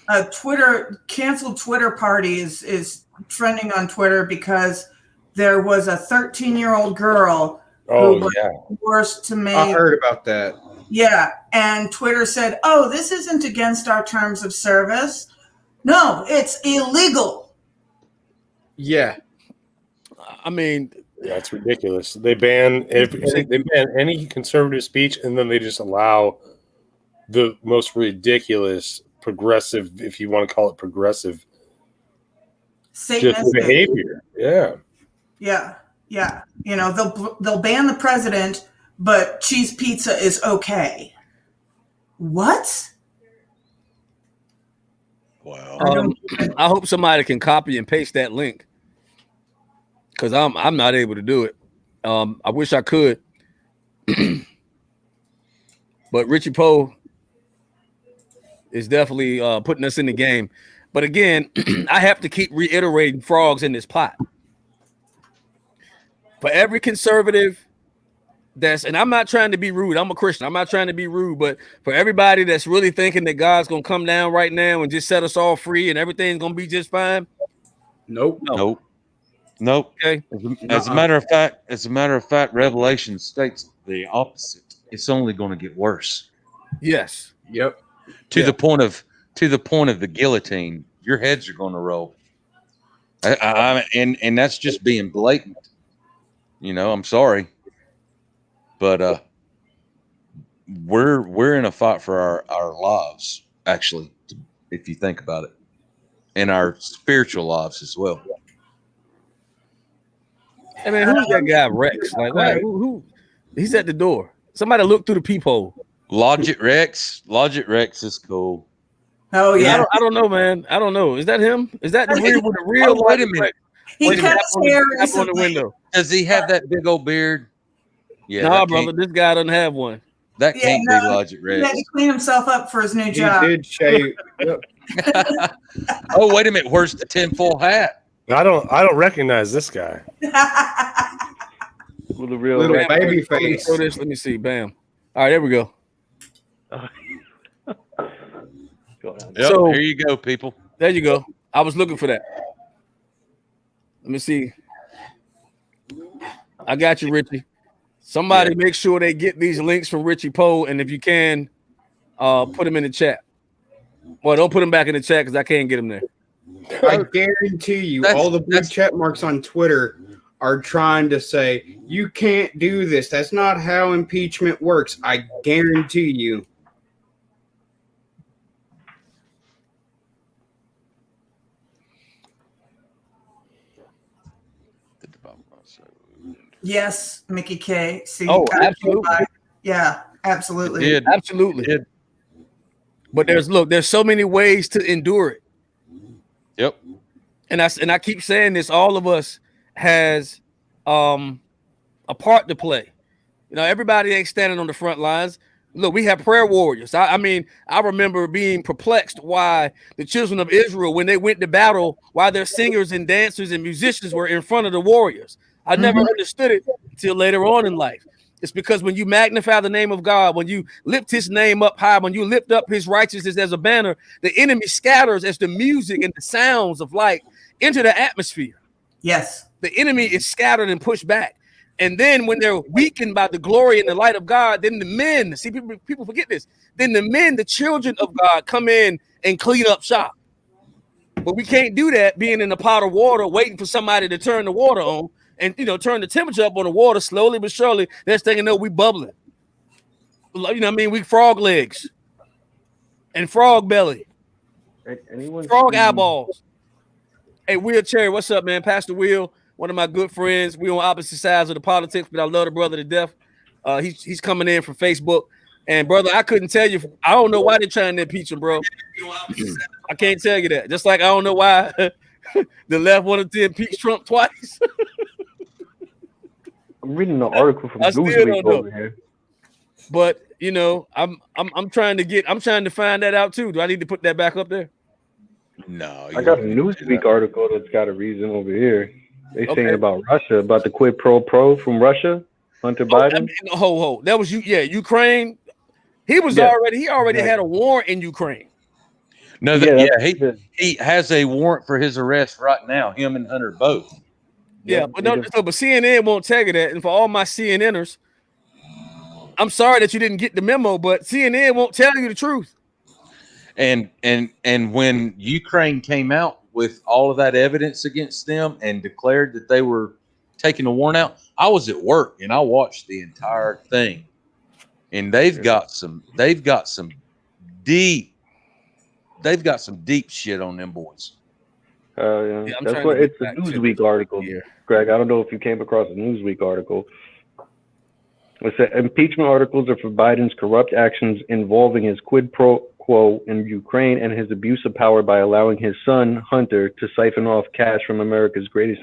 a Twitter canceled Twitter party is trending on Twitter because there was a 13-year-old girl who was forced to make. I heard about that. Yeah, and Twitter said, "Oh, this isn't against our terms of service. No, it's illegal." Yeah. I mean, That's ridiculous. They ban any conservative speech, and then they just allow the most ridiculous progressive, if you want to call it progressive, just Satanistic. behavior. Yeah. Yeah. You know, they'll ban the president, but cheese pizza is okay. What? Wow. I hope somebody can copy and paste that link because I'm not able to do it. I wish I could, but Richie Poe is definitely putting us in the game. But again, I have to keep reiterating frogs in this pot. For every conservative and I'm not trying to be rude. I'm a Christian. I'm not trying to be rude, but for everybody that's really thinking that God's going to come down right now and just set us all free and everything's going to be just fine. Nope. Nope. Okay. As a matter of fact, Revelation states the opposite. It's only going to get worse. Yes. Yep. To the point of the guillotine, your heads are going to roll. And that's just being blatant. You know, I'm sorry, but we're in a fight for our lives, actually, if you think about it, and our spiritual lives as well. I mean, who's that guy Rex? Like, who? He's at the door. Somebody look through the peephole. Logic Rex is cool. Oh yeah. I don't know, man. I don't know. Is that him? Is that the real? Oh, wait a minute. He cut his hair on the recently. window. Does he have that big old beard? Yeah, Nah, brother, this guy doesn't have one. That can't be Logic He had Rex. to clean himself up for his new He job. did shave. Yep. Oh, wait a minute. Where's the tinfoil hat? I don't recognize this guy. With a real Little Bam, baby let me face. show this. Let me see. Bam. All right, there we go. Yep, So- here you go, people. There you go. I was looking for that. Let me see. I got you, Richie. Somebody make sure they get these links from Richie Poe, and if you can, put them in the chat. Well, don't put them back in the chat because I can't get them there. I guarantee you, all the blue check marks on Twitter are trying to say, you can't do this. That's not how impeachment works. I guarantee you. Yes, Mickey K. See, Oh, absolutely. Yeah, absolutely. Did. Absolutely. Did. But there's so many ways to endure it. Yep. And I keep saying this, all of us has a part to play. You know, everybody ain't standing on the front lines. Look, we have prayer warriors. I mean, I remember being perplexed why the children of Israel, when they went to battle, why their singers and dancers and musicians were in front of the warriors. I never understood it until later on in life. It's because when you magnify the name of God, when you lift his name up high, when you lift up his righteousness as a banner, the enemy scatters as the music and the sounds of light enter the atmosphere. Yes. The enemy is scattered and pushed back. And then when they're weakened by the glory and the light of God, then the men, see, people forget this. Then the men, the children of God, come in and clean up shop. But we can't do that being in a pot of water, waiting for somebody to turn the water on and, you know, turn the temperature up on the water slowly but surely. Next thing you know, we bubbling. You know what I mean? We frog legs and frog belly, frog eyeballs. Hey, Will Cherry, what's up, man? Pastor Will, one of my good friends. We on opposite sides of the politics, but I love the brother to death. He's coming in from Facebook. And brother, I couldn't tell you. I don't know why they're trying to impeach him, bro. I can't tell you that. Just like I don't know why the left wanted to impeach Trump twice. I'm reading an article from I still Newsweek don't know. over here. But you know, I'm trying to find that out too. Do I need to put that back up there? No. I got a Newsweek article that's got a reason over here. They saying about Russia, about the quid pro from Russia, Hunter Biden. That was you. Yeah, Ukraine. He already had a warrant in Ukraine. No, he has a warrant for his arrest right now. Him and Hunter both. Yeah, but CNN won't tell you that. And for all my CNNers, I'm sorry that you didn't get the memo, but CNN won't tell you the truth. And when Ukraine came out with all of that evidence against them and declared that they were taking the warrant out, I was at work and I watched the entire thing. And they've got some deep shit on them boys. Yeah. That's what it's a Newsweek article. Greg, I don't know if you came across a Newsweek article. It said impeachment articles are for Biden's corrupt actions involving his quid pro quo in Ukraine and his abuse of power by allowing his son, Hunter, to siphon off cash from America's greatest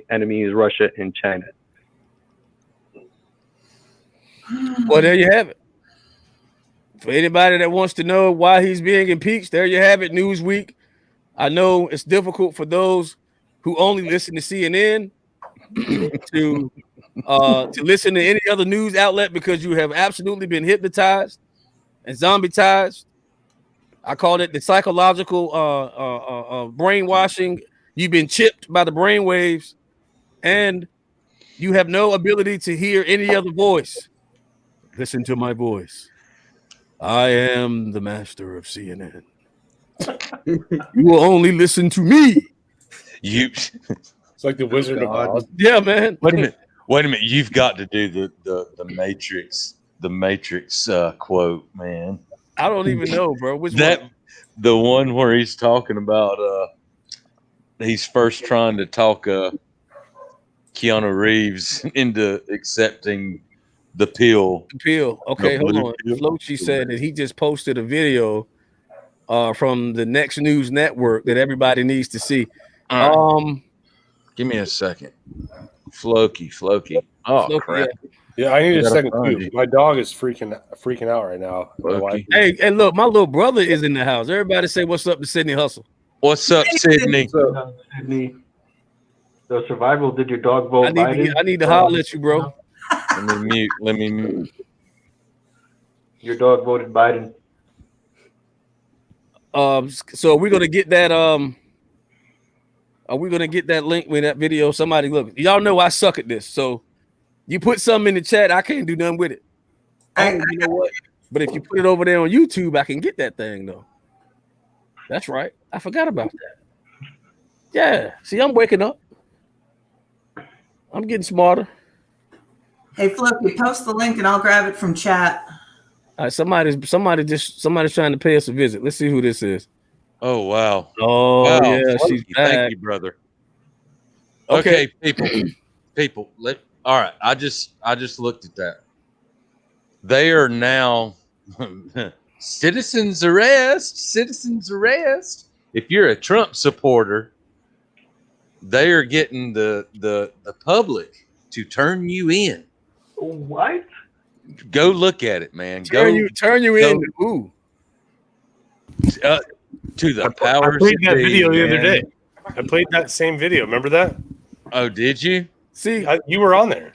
enemies, Russia and China. Well, there you have it. For anybody that wants to know why he's being impeached, there you have it, Newsweek. I know it's difficult for those who only listen to CNN to listen to any other news outlet because you have absolutely been hypnotized and zombie-tized. I call it the psychological brainwashing. You've been chipped by the brain waves, and you have no ability to hear any other voice. Listen to my voice. I am the master of CNN. You will only listen to me. It's like the Wizard of Oz. Yeah, man. Wait a minute. You've got to do the Matrix quote, man. I don't even know, bro. Which one? The one where he's talking about he's first trying to talk Keanu Reeves into accepting the pill. Okay, hold on. Flochi said that he just posted a video from the Next News Network that everybody needs to see. Give me a second. Floki. Oh, Floki, crap. Yeah, I need a second too. My dog is freaking out right now. Hey, look, my little brother is in the house. Everybody say what's up to Sydney Hustle. What's up, Sydney? Sydney. So survival, did your dog vote Biden? I need to holler at you, bro. Let me mute. Your dog voted Biden. So we're gonna get that. Are we gonna get that link with that video? Somebody look. Y'all know I suck at this, so you put something in the chat, I can't do nothing with it. You know what? But if you put it over there on YouTube, I can get that thing though. That's right. I forgot about that. Yeah. See, I'm waking up. I'm getting smarter. Hey, Flip, you post the link and I'll grab it from chat. All right, somebody's trying to pay us a visit. Let's see who this is. Oh wow. Oh wow. Yeah, she's back. Thank you, brother. Okay, people. All right. I just looked at that. They are now citizens arrest. If you're a Trump supporter, they are getting the public to turn you in. What? Go look at it, man. Turn you in. Ooh. To the powers. I played that video the man. other day. I played that same video. Remember that? Oh, did you? See, you were on there.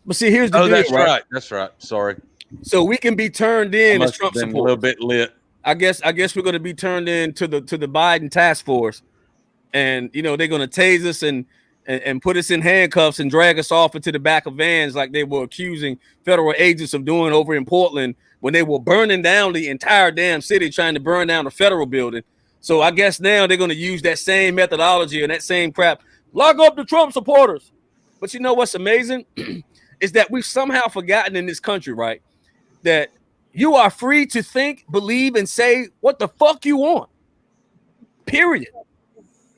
But see, here's the deal. That's right. That's right. Sorry. So we can be turned in as Trump supporters. A little bit lit. I guess we're going to be turned in to the Biden task force, and they're going to tase us and put us in handcuffs and drag us off into the back of vans like they were accusing federal agents of doing over in Portland when they were burning down the entire damn city, trying to burn down the federal building. So I guess now they're going to use that same methodology and that same crap. Lock up the Trump supporters. But you know what's amazing is that we've somehow forgotten in this country, right, that you are free to think, believe, and say what the fuck you want. Period.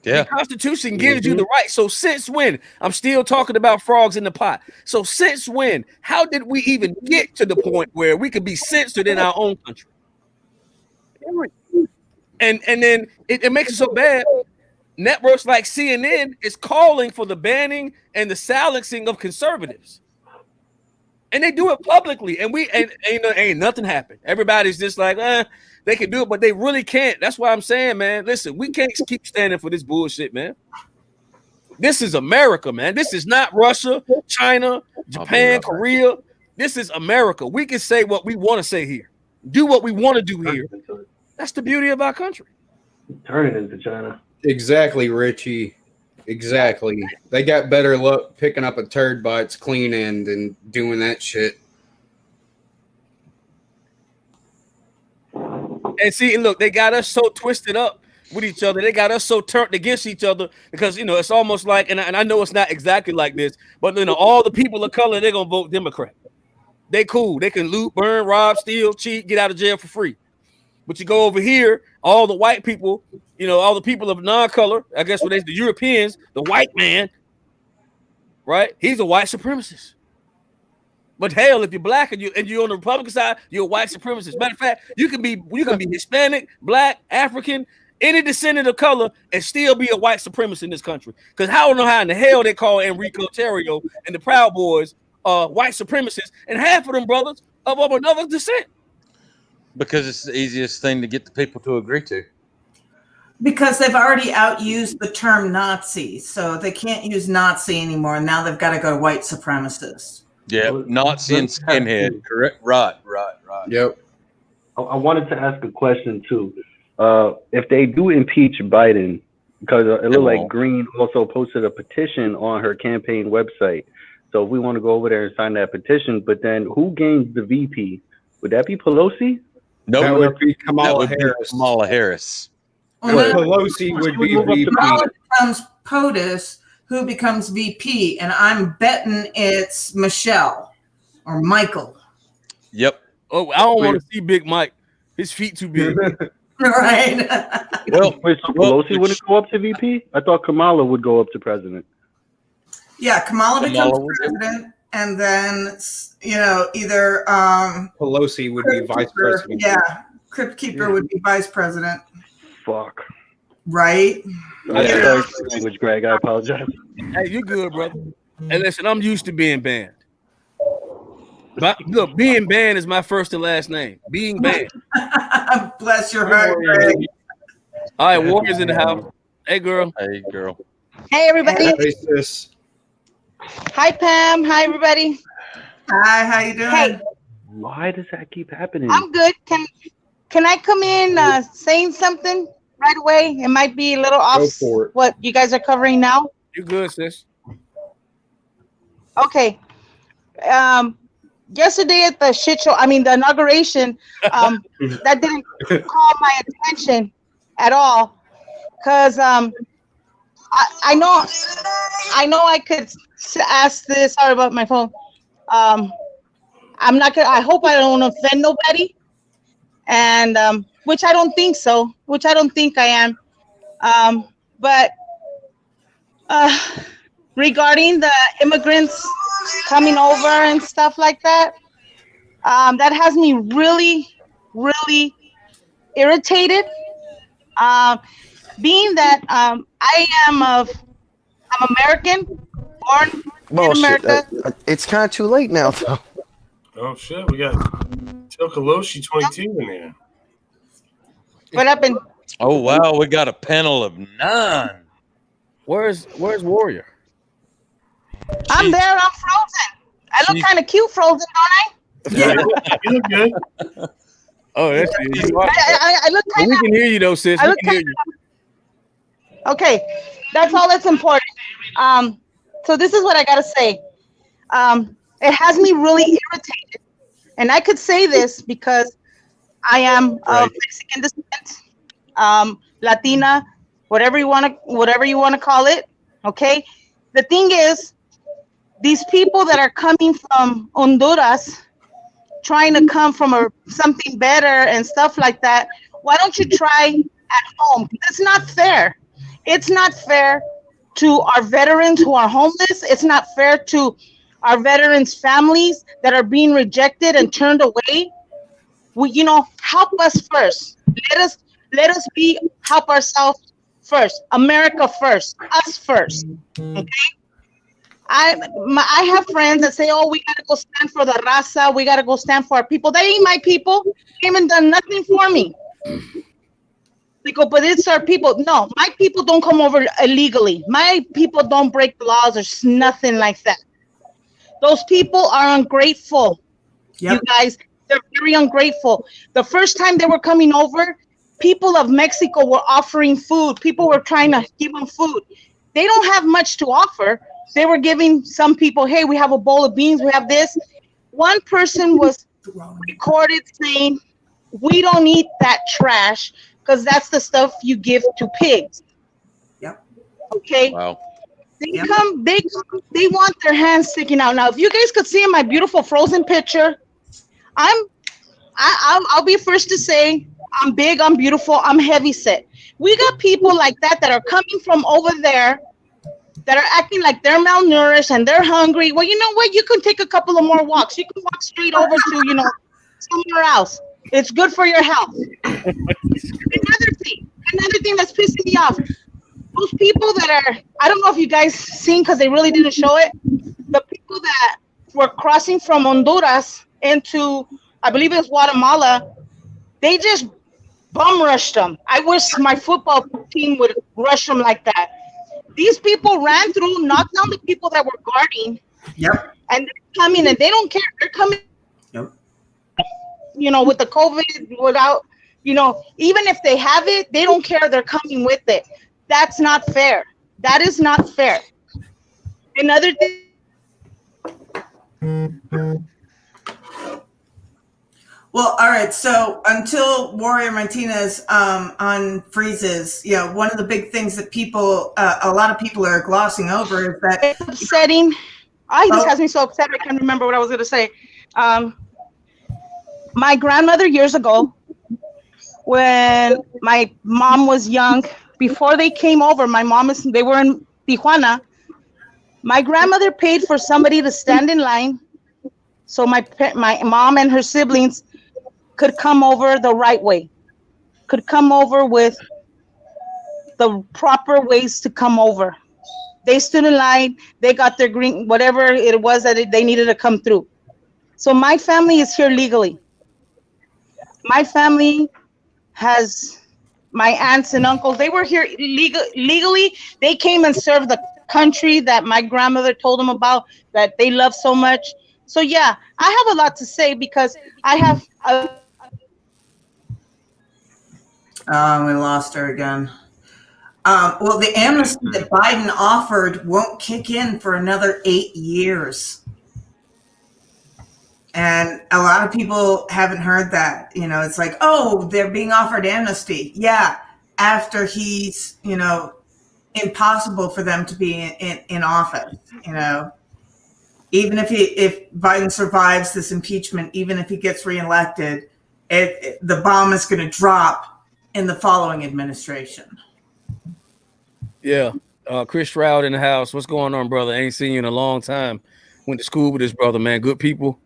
Yeah. The Constitution gives you the right. So since when? I'm still talking about frogs in the pot. So since when? How did we even get to the point where we could be censored in our own country? And then it makes it so bad. Networks like CNN is calling for the banning and the silencing of conservatives. And they do it publicly. And ain't nothing happened. Everybody's just like, they can do it, but they really can't. That's why I'm saying, man, listen, we can't keep standing for this bullshit, man. This is America, man. This is not Russia, China, Japan, Korea. This is America. We can say what we want to say here. Do what we want to do here. That's the beauty of our country. Turn it into China. Exactly, Richie. Exactly. They got better luck picking up a turd by its clean end than doing that shit. And see, look, they got us so twisted up with each other. They got us so turned against each other because, you know, it's almost like, and I know it's not exactly like this, but, you know, all the people of color, they're going to vote Democrat. They cool. They can loot, burn, rob, steal, cheat, get out of jail for free. But you go over here, all the white people, you know, all the people of non-color, I guess what they the Europeans, the white man, right? He's a white supremacist. But hell, if you're black and you're on the Republican side, you're a white supremacist. Matter of fact, you can be Hispanic, black, African, any descendant of color, and still be a white supremacist in this country. Because I don't know how in the hell they call Enrico Tarrio and the Proud Boys white supremacists, and half of them brothers of another descent. Because it's the easiest thing to get the people to agree to. Because they've already outused the term Nazi, so they can't use Nazi anymore. And now they've got to go to white supremacist. Yeah, Nazi and skinhead. Correct. Right. Yep. I wanted to ask a question too. If they do impeach Biden, because it looked like Green also posted a petition on her campaign website. So if we want to go over there and sign that petition, but then who gains the VP? Would that be Pelosi? No, that would be Kamala Harris. Kamala Harris. Pelosi would be VP. Kamala becomes POTUS, who becomes VP, and I'm betting it's Michelle or Michael. Yep. Oh, I don't want to see Big Mike. His feet too big. Right. Well, so Pelosi wouldn't go up to VP? I thought Kamala would go up to president. Yeah, Kamala becomes president, and then, you know, either Pelosi would be vice president. Yeah, Crypt Keeper would be vice president. Fuck. Right? Language, Greg. I apologize. Hey, you good, brother. Hey, listen, I'm used to being banned. But look, being banned is my first and last name. Being banned. Bless your heart, Greg. All right, Warriors in the house. Hey, girl. Hey, girl. Hey, everybody. Hey, sis. Hi, Pam. Hi, everybody. Hi, how you doing? Hey, Why does that keep happening? I'm good. Can I come in saying something right away? It might be a little off what you guys are covering now. You good, sis? Okay. Yesterday at the shit show, the inauguration, that didn't call my attention at all, because I know I could ask this. Sorry about my phone. I'm not gonna. I hope I don't offend nobody, and which I don't think so. Which I don't think I am. But regarding the immigrants coming over and stuff like that, that has me really, really irritated. Being that I'm American, born in America. It's kind of too late now, though. Oh shit, we got Tokoloshi 22 in there. What happened? Oh wow, we got a panel of 9. Where's Warrior? I'm there. I'm frozen. I look kind of cute frozen, don't I? Yeah, you look good. Oh, that's you. I look kind of. We can hear you though, sis. We can hear you. Okay, that's all that's important. So this is what I gotta say. It has me really irritated, and I could say this because I am of Mexican descent, Latina, whatever you want to call it. Okay, the thing is, these people that are coming from Honduras, trying to come from something better and stuff like that. Why don't you try at home? It's not fair. It's not fair to our veterans who are homeless. It's not fair to our veterans' families that are being rejected and turned away. Help us first. Let us help ourselves first. America first. Us first. Okay. I have friends that say, "Oh, we gotta go stand for the raza. We gotta go stand for our people." They ain't my people. They haven't done nothing for me. They go, but it's our people. No, my people don't come over illegally. My people don't break the laws or nothing like that. Those people are ungrateful. Yep. You guys, they're very ungrateful. The first time they were coming over, people of Mexico were offering food. People were trying to give them food. They don't have much to offer. They were giving some people, hey, we have a bowl of beans, we have this. One person was recorded saying, we don't eat that trash because that's the stuff you give to pigs. Yep. Okay. Wow. They come, they want their hands sticking out. Now, if you guys could see in my beautiful frozen picture, I'll be first to say I'm big, I'm beautiful, I'm heavy set. We got people like that are coming from over there that are acting like they're malnourished and they're hungry. Well, you know what? You can take a couple of more walks. You can walk straight over to, somewhere else. It's good for your health. Another thing that's pissing me off. Those people that are, I don't know if you guys seen because they really didn't show it. The people that were crossing from Honduras into, I believe it was Guatemala, they just bum rushed them. I wish my football team would rush them like that. These people ran through, knocked down the people that were guarding. Yep. And they're coming, and they don't care. They're coming. Yep. With the COVID, without, even if they have it, they don't care. They're coming with it. That's not fair. That is not fair. Another thing. Well, all right. So until Warrior Martinez unfreezes, one of the big things that a lot of people are glossing over is that it's upsetting. This has me so upset. I can't remember what I was going to say. My grandmother years ago, when my mom was young, before they came over, they were in Tijuana. My grandmother paid for somebody to stand in line so my mom and her siblings could come over the right way, could come over with the proper ways to come over. They stood in line, they got their green, whatever it was that they needed to come through. So my family is here legally. My family has my aunts and uncles. They were here legally. They came and served the country that my grandmother told them about, that they love so much. So yeah, I have a lot to say because I have we lost her again. Well, the amnesty that Biden offered won't kick in for another 8 years. And a lot of people haven't heard that. It's like, oh, they're being offered amnesty. Yeah, after he's, impossible for them to be in office. Even if Biden survives this impeachment, even if he gets reelected, the bomb is going to drop in the following administration. Yeah. Chris Stroud in the house. What's going on, brother? Ain't seen you in a long time. Went to school with this brother, man. Good people.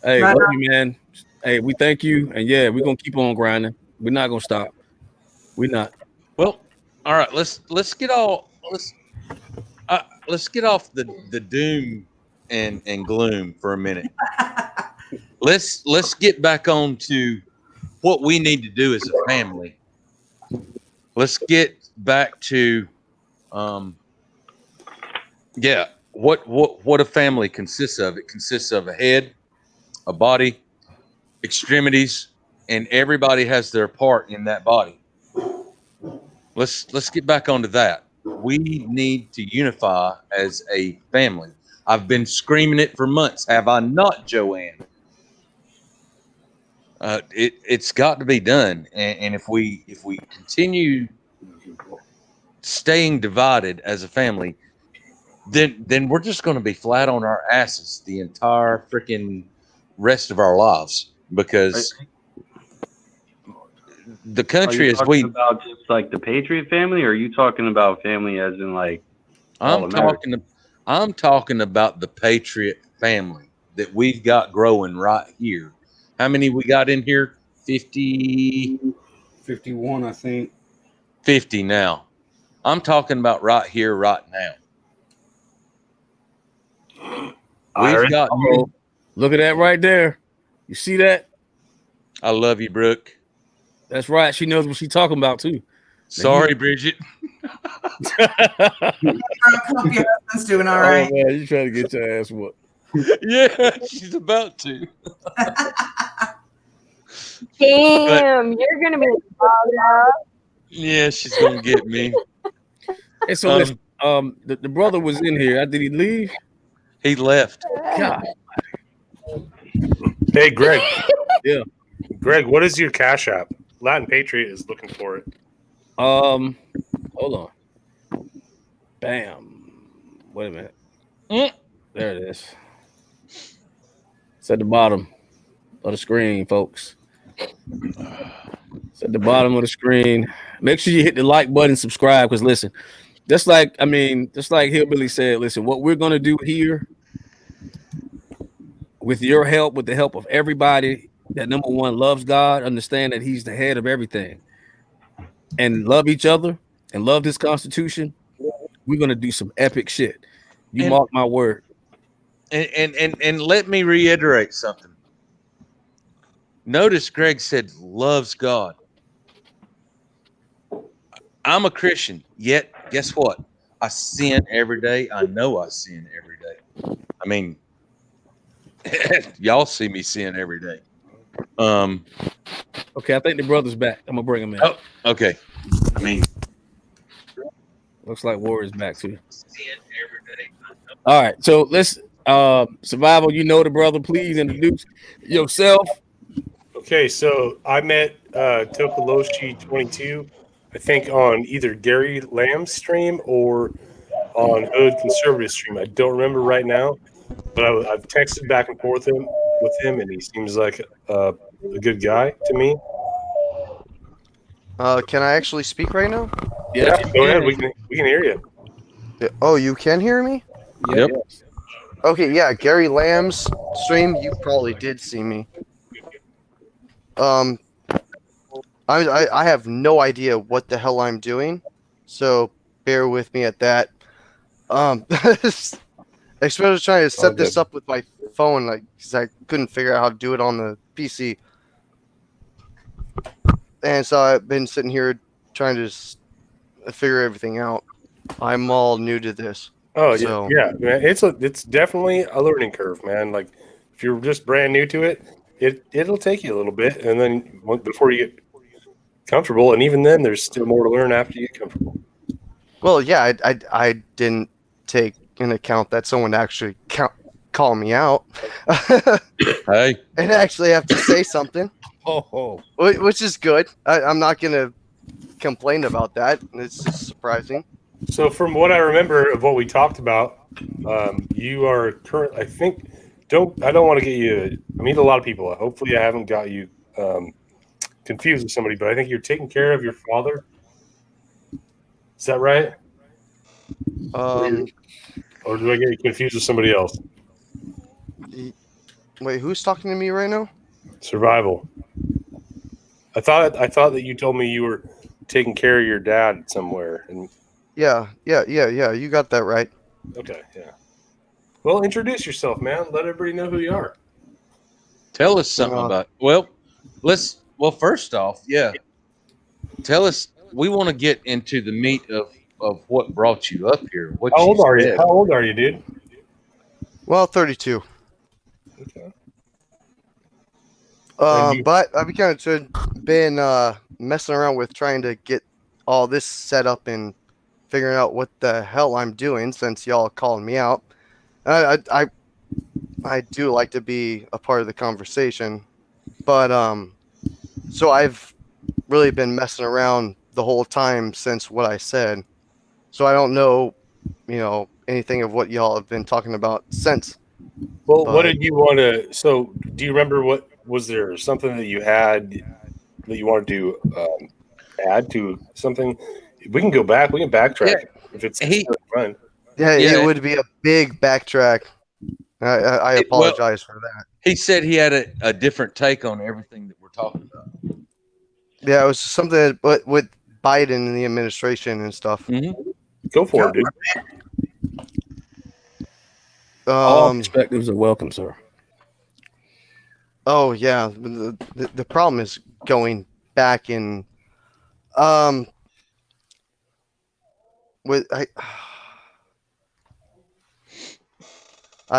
Hey, love you, man. Hey, we thank you. And yeah, we're going to keep on grinding. We're not going to stop. We're not. Well, all right. Let's get off the doom and gloom for a minute. Let's get back on to what we need to do as a family. Let's get back to what a family consists of. It consists of a head, a body, extremities, and everybody has their part in that body. Let's get back onto that. We need to unify as a family. I've been screaming it for months, have I not, Joanne? It's got to be done, and if we continue staying divided as a family, then we're just going to be flat on our asses the entire freaking rest of our lives, because the country is about just like the Patriot family, or are you talking about family as in like I'm talking about the Patriot family that we've got growing right here. How many we got in here? 51, I think. 50 now. I'm talking about right here, right now. We've got. Look at that right there. You see that? I love you, Brooke. That's right. She knows what she's talking about too. Sorry, Bridget. Hope your husband's doing all right. Oh, man, you trying to get your ass whooped. Yeah, she's about to. Damn, you're gonna be Yeah, she's gonna get me. Hey, so listen, the brother was in here. Did he leave? He left. God. Hey, Greg. Yeah. Greg, what is your Cash App? Latin Patriot is looking for it. Hold on. Bam. Wait a minute. There it is. It's at the bottom of the screen, folks. It's at the bottom of the screen. Make sure you hit the like button, subscribe, because listen, just like Hillbilly said, listen, what we're gonna do here with your help, with the help of everybody that number one loves God, understand that He's the head of everything, and love each other and love this Constitution. We're gonna do some epic shit. You mark my word. And let me reiterate something. Notice Greg said loves God. I'm a Christian, yet guess what? I sin every day. I know I sin every day. I mean, y'all see me sin every day. Okay, I think the brother's back. I'm gonna bring him in. Oh, okay. I mean, looks like Warrior's back too. All right, so let's Survival. You know the brother. Please introduce yourself. Okay, so I met Tokoloshi22, I think, on either Gary Lamb's stream or on Hood Conservative stream. I don't remember right now, but I've texted back and forth with him, and he seems like a good guy to me. Can I actually speak right now? Yeah, go ahead. We can hear you. Oh, you can hear me? Yep. Okay, yeah, Gary Lamb's stream, you probably did see me. I have no idea what the hell I'm doing, so bear with me at that. Especially trying to set this up with my phone, like, because I couldn't figure out how to do it on the PC. And so I've been sitting here trying to figure everything out. I'm all new to this. Oh, so. yeah, man. It's definitely a learning curve, man. Like, if you're just brand new to it, it'll take you a little bit, and then before you get comfortable, and even then, there's still more to learn after you get comfortable. Well, yeah, I didn't take in account that someone actually call me out. Hey, and actually have to say something. Which is good. I'm not gonna complain about that. It's just surprising. So, from what I remember of what we talked about, you are current. I think. I don't want to get you. I meet a lot of people. Hopefully, I haven't got you confused with somebody, but I think you're taking care of your father. Is that right? Or do I get you confused with somebody else? Wait, who's talking to me right now? Survival. I thought that you told me you were taking care of your dad somewhere. And Yeah. You got that right. okay, yeah. Well, introduce yourself, man. Let everybody know who you are. Tell us something about. Well, first off, yeah. Tell us. We want to get into the meat of what brought you up here. How old are you? How old are you, dude? Well, 32. Okay. But I've kind of been messing around with trying to get all this set up and figuring out what the hell I'm doing since y'all calling me out. I do like to be a part of the conversation, but so I've really been messing around the whole time since what I said. So I don't know, anything of what y'all have been talking about since. Well, what did you want to? So, do you remember what was there something that you had that you wanted to add to something? We can go back. We can backtrack if it's fun. Yeah, it would be a big backtrack. I apologize for that. He said he had a different take on everything that we're talking about. Yeah, it was something with Biden and the administration and stuff. Mm-hmm. Go for it, dude. All perspectives are welcome, sir. Oh yeah, the problem is going back in I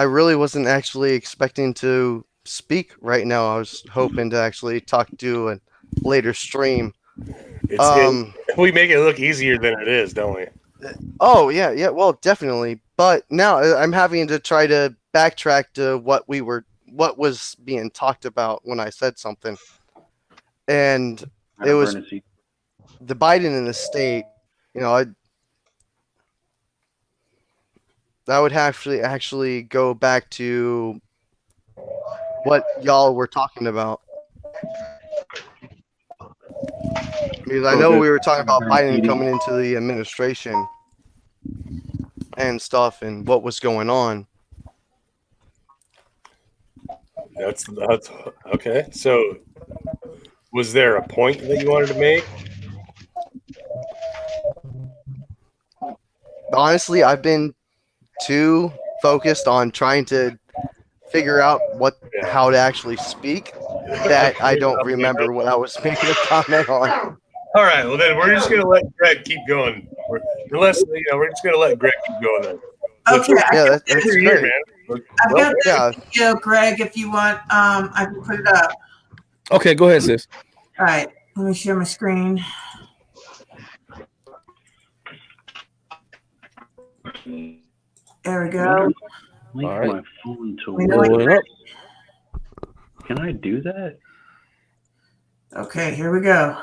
really wasn't actually expecting to speak right now. I was hoping to actually talk to a later stream. We make it look easier than it is, don't we? Oh yeah, well, definitely. But now I'm having to try to backtrack to what was being talked about when I said something, and it was the Biden in the state. You know, I would actually go back to what y'all were talking about. Because I know we were talking about Biden coming into the administration and stuff and what was going on. That's okay. So was there a point that you wanted to make? Honestly, I've been too focused on trying to figure out how to actually speak that I don't remember what I was making a comment on. All right, well then we're just gonna let Greg keep going. We're just gonna let Greg keep going then. Okay, yeah, that's great. Man. I've got that video, Greg. If you want, I can put it up. Okay, go ahead, sis. All right, let me share my screen. There we go. Link right. my phone to Rolling up. Can I do that? Okay, here we go.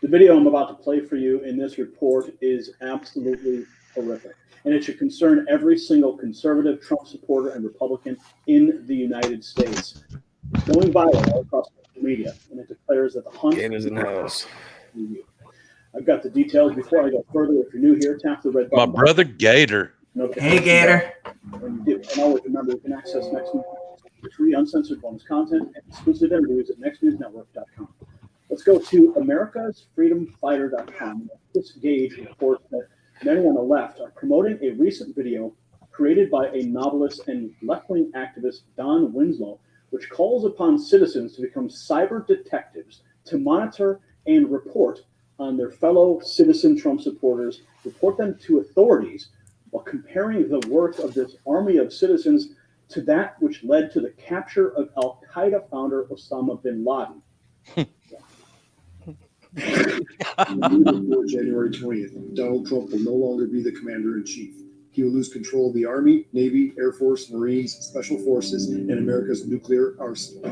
The video I'm about to play for you in this report is absolutely horrific, and it should concern every single conservative, Trump supporter, and Republican in the United States. It's going viral all across social media, and it declares that the hunt Gators in the house. I've got the details. Before I go further, if you're new here, tap the red button. My brother Gator. Hey, Gator. When you do, and always remember, you can access Next News free, uncensored bonus content and exclusive interviews at nextnewsnetwork.com. Let's go to americasfreedomfighter.com. This Gage reports that many on the left are promoting a recent video created by a novelist and left-wing activist, Don Winslow, which calls upon citizens to become cyber detectives to monitor and report on their fellow citizen Trump supporters, report them to authorities, while comparing the work of this army of citizens to that which led to the capture of Al-Qaeda founder Osama bin Laden. Before January 20th, Donald Trump will no longer be the commander-in-chief. He will lose control of the Army, Navy, Air Force, Marines, Special Forces, and America's nuclear arsenal.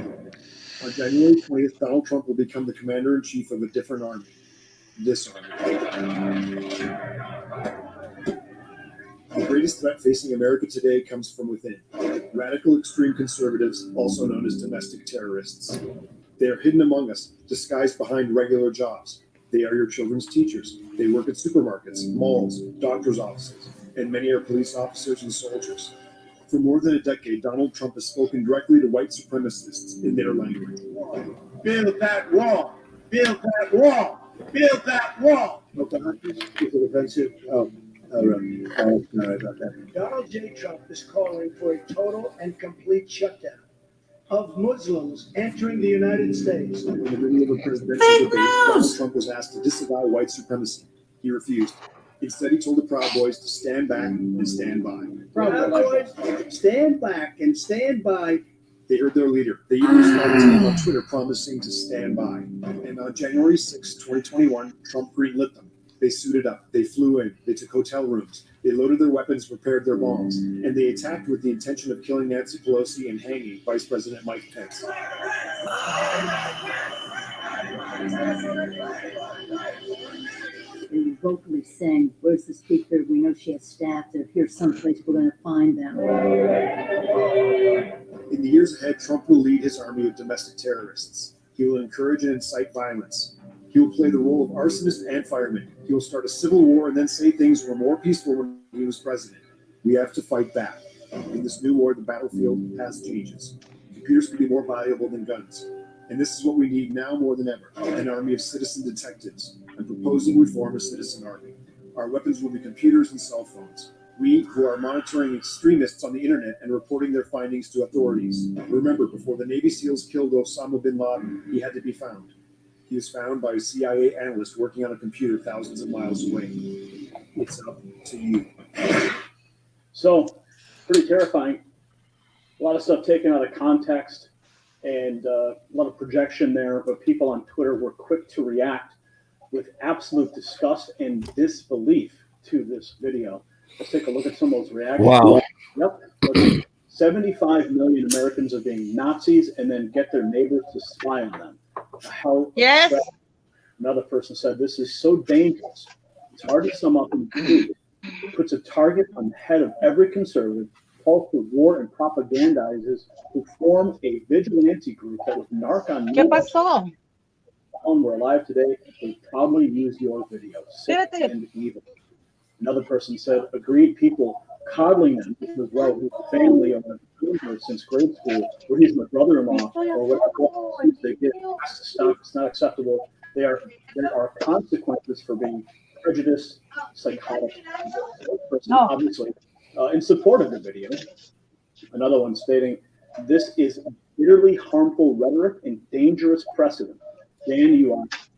On January 20th, Donald Trump will become the commander-in-chief of a different army. This army. The greatest threat facing America today comes from within. Radical extreme conservatives, also known as domestic terrorists. They are hidden among us, disguised behind regular jobs. They are your children's teachers. They work at supermarkets, malls, doctors' offices, and many are police officers and soldiers. For more than a decade, Donald Trump has spoken directly to white supremacists in their language. Build that wall! Build that wall! Build that wall! Donald J. Trump is calling for a total and complete shutdown of Muslims entering the United States. In the middle of a presidential debate, Donald Trump was asked to disavow white supremacy. He refused. Instead, he told the Proud Boys to stand back and stand by. Proud Boys, stand back and stand by. They heard their leader. They even started to him on Twitter promising to stand by. And on January 6, 2021, Trump greenlit them. They suited up. They flew in. They took hotel rooms. They loaded their weapons, prepared their bombs, and they attacked with the intention of killing Nancy Pelosi and hanging Vice President Mike Pence. They were vocally saying, "Where's the speaker? We know she has staff. They're here someplace. We're going to find them." In the years ahead, Trump will lead his army of domestic terrorists. He will encourage and incite violence. He will play the role of arsonist and fireman. He will start a civil war and then say things were more peaceful when he was president. We have to fight back. In this new war, the battlefield has changes. Computers can be more valuable than guns. And this is what we need now more than ever, an army of citizen detectives. I'm proposing we form a citizen army. Our weapons will be computers and cell phones. We, who are monitoring extremists on the internet and reporting their findings to authorities. Remember, before the Navy SEALs killed Osama bin Laden, he had to be found. He was found by a CIA analyst working on a computer thousands of miles away. It's up to you. So, pretty terrifying. A lot of stuff taken out of context and a lot of projection there, but people on Twitter were quick to react with absolute disgust and disbelief to this video. Let's take a look at some of those reactions. Wow. Yep. 75 million Americans are being Nazis and then get their neighbors to spy on them. How Yes. upset. Another person said, this is so dangerous. It's hard to sum up in conclude. It puts a target on the head of every conservative, calls for war and propagandizes who form a vigilante group that would narc on ¿Qué pasó? we're alive today, they probably use your video. Sick Espérate. and evil. Another person said, agreed, people coddling them as well, whose family or since grade school, or he's my brother-in-law, or whatever they get has to stop. It's not acceptable. There are consequences for being prejudiced, psychotic. Person, obviously, in support of the video. Another one stating, this is bitterly harmful rhetoric and dangerous precedent. Dan,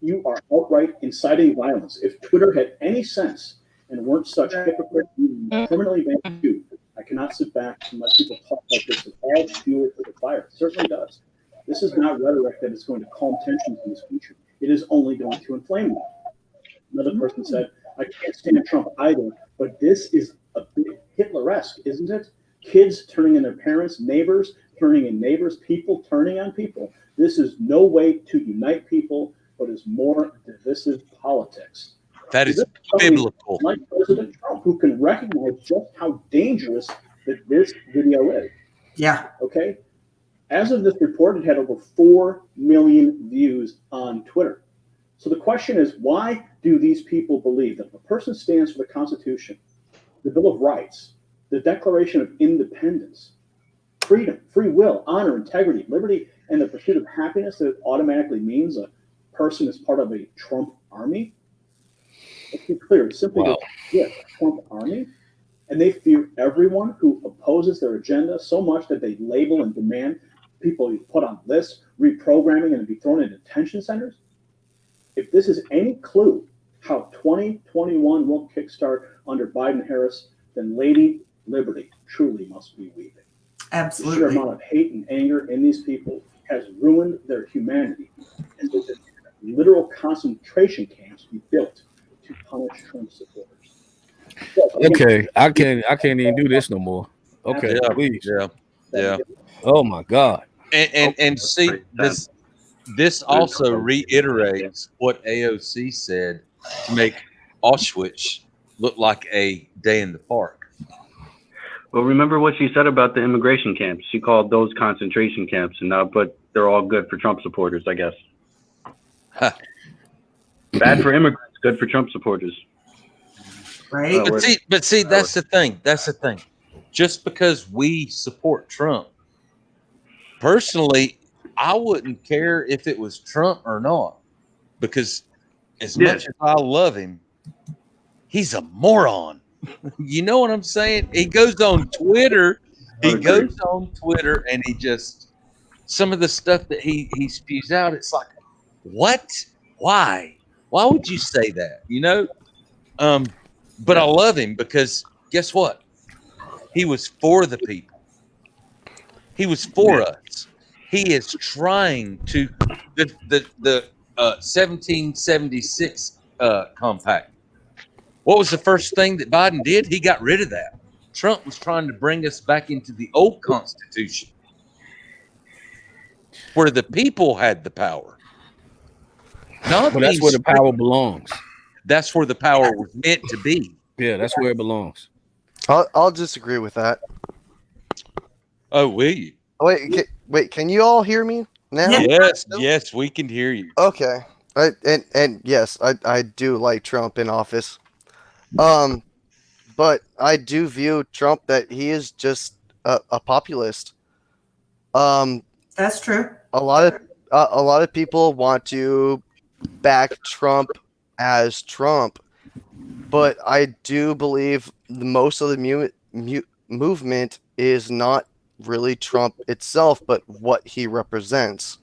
you are outright inciting violence. If Twitter had any sense and weren't such hypocrites, you would permanently ban you. I cannot sit back and let people talk like this. It adds fuel to the fire. It certainly does. This is not rhetoric that is going to calm tensions in this future. It is only going to inflame them. Another person said, I can't stand Trump either, but this is a bit Hitler-esque, isn't it? Kids turning on their parents, neighbors turning in neighbors, people turning on people. This is no way to unite people, but is more divisive politics. That is biblical. Like President Trump, who can recognize just how dangerous that this video is. Yeah. Okay. As of this report, it had over 4 million views on Twitter. So the question is, why do these people believe that if a person stands for the Constitution, the Bill of Rights, the Declaration of Independence, freedom, free will, honor, integrity, liberty, and the pursuit of happiness, that it automatically means a person is part of a Trump army? Let's be clear. It's simply a Trump army, and they fear everyone who opposes their agenda so much that they label and demand people be put on lists, reprogramming, and be thrown in detention centers. If this is any clue how 2021 will kickstart under Biden-Harris, then Lady Liberty truly must be weeping. Absolutely. The sheer amount of hate and anger in these people has ruined their humanity, and that literal concentration camps be built to punish Trump supporters. Okay, I can't even do this no more. Okay, please. Yeah. Oh my God. And see, this also reiterates what AOC said to make Auschwitz look like a day in the park. Well, remember what she said about the immigration camps. She called those concentration camps, and now, but they're all good for Trump supporters, I guess. Bad for immigrants, good for Trump supporters. Right. But see, that's the thing. That's the thing. Just because we support Trump, personally, I wouldn't care if it was Trump or not, because as much as I love him, he's a moron. You know what I'm saying? He goes on Twitter. And he just, some of the stuff that he spews out, it's like, what? Why would you say that? You know? But I love him because guess what? He was for the people. He was for us. He is trying to the 1776 compact. What was the first thing that Biden did? He got rid of that. Trump was trying to bring us back into the old Constitution, where the people had the power. Well, that's where the power belongs. That's where the power was meant to be. Yeah, that's where it belongs. I'll disagree with that. Oh, will you? Wait, can you all hear me now? Yes, we can hear you. Okay. And yes, I do like Trump in office. But I do view Trump that he is just a populist. That's true. A lot of people want to back Trump as Trump, but I do believe most of the movement is not really Trump itself, but what he represents.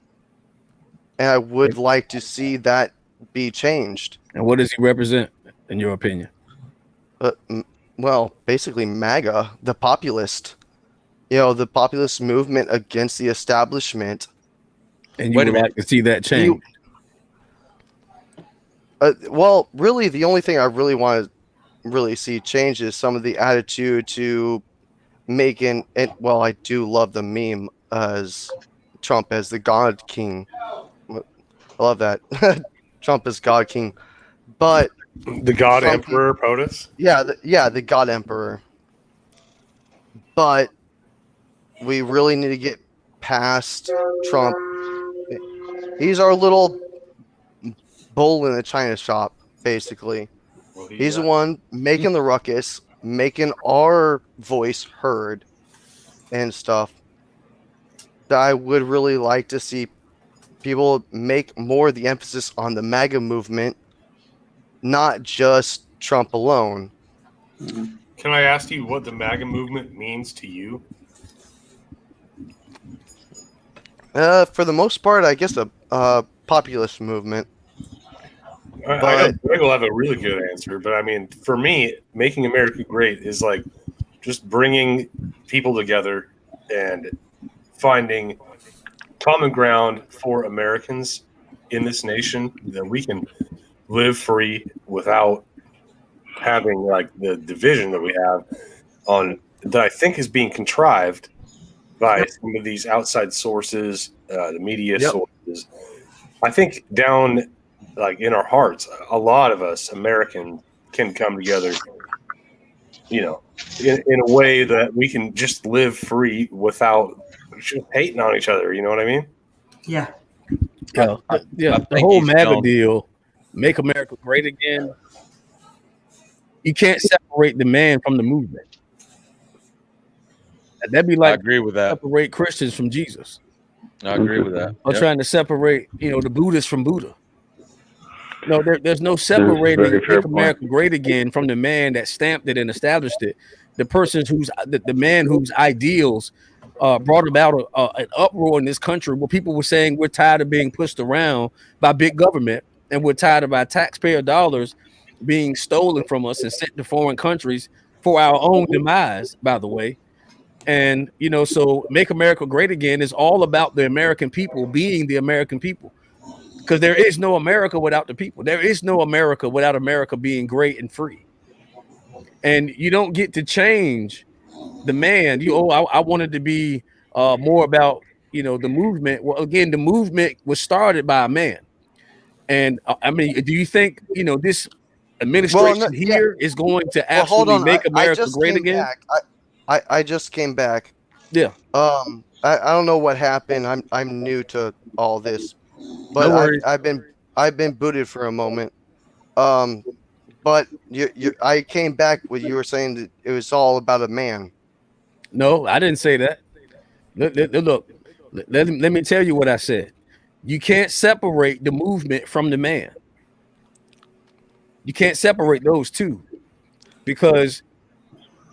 and I would like to see that be changed. And what does he represent, in your opinion? Well, basically MAGA, the populist. The populist movement against the establishment. And you would like to see that change? Well, really, the only thing I really want to really see change is some of the attitude to making it. Well, I do love the meme as Trump as the God King. I love that. Trump as God King. But the God Emperor POTUS? Yeah, the God Emperor. But we really need to get past Trump. He's our little bull in the china shop, basically. Well, he's the one making the ruckus, making our voice heard and stuff. That I would really like to see people make more of the emphasis on the MAGA movement, not just Trump alone. Can I ask you what the MAGA movement means to you? For the most part, I guess a populist movement. I will have a really good answer, but I mean, for me, making America great is like just bringing people together and finding common ground for Americans in this nation that we can live free without having like the division that we have on that I think is being contrived by some of these outside sources, the media sources. I think down like in our hearts, a lot of us Americans can come together, in a way that we can just live free without just hating on each other. You know what I mean? Yeah. The whole MAGA deal, make America great again. You can't separate the man from the movement. That'd be like I agree with that. Separate Christians from Jesus. I agree with that. Or trying to separate, the Buddhists from Buddha. No, there's no separating Make America Great Again from the man that stamped it and established it. The person the man whose ideals brought about an uproar in this country where people were saying we're tired of being pushed around by big government and we're tired of our taxpayer dollars being stolen from us and sent to foreign countries for our own demise, by the way. And, so Make America Great Again is all about the American people being the American people. Because there is no America without the people. There is no America without America being great and free. And you don't get to change the man. I wanted to be more about, the movement. Well, again, the movement was started by a man. And I mean, do you think, this administration is going to absolutely make America great again? I just came back. Yeah. I don't know what happened. I'm new to all this. But I've been booted for a moment. But I came back when you were saying that it was all about a man. No, I didn't say that. Look, let me tell you what I said. You can't separate the movement from the man. You can't separate those two, because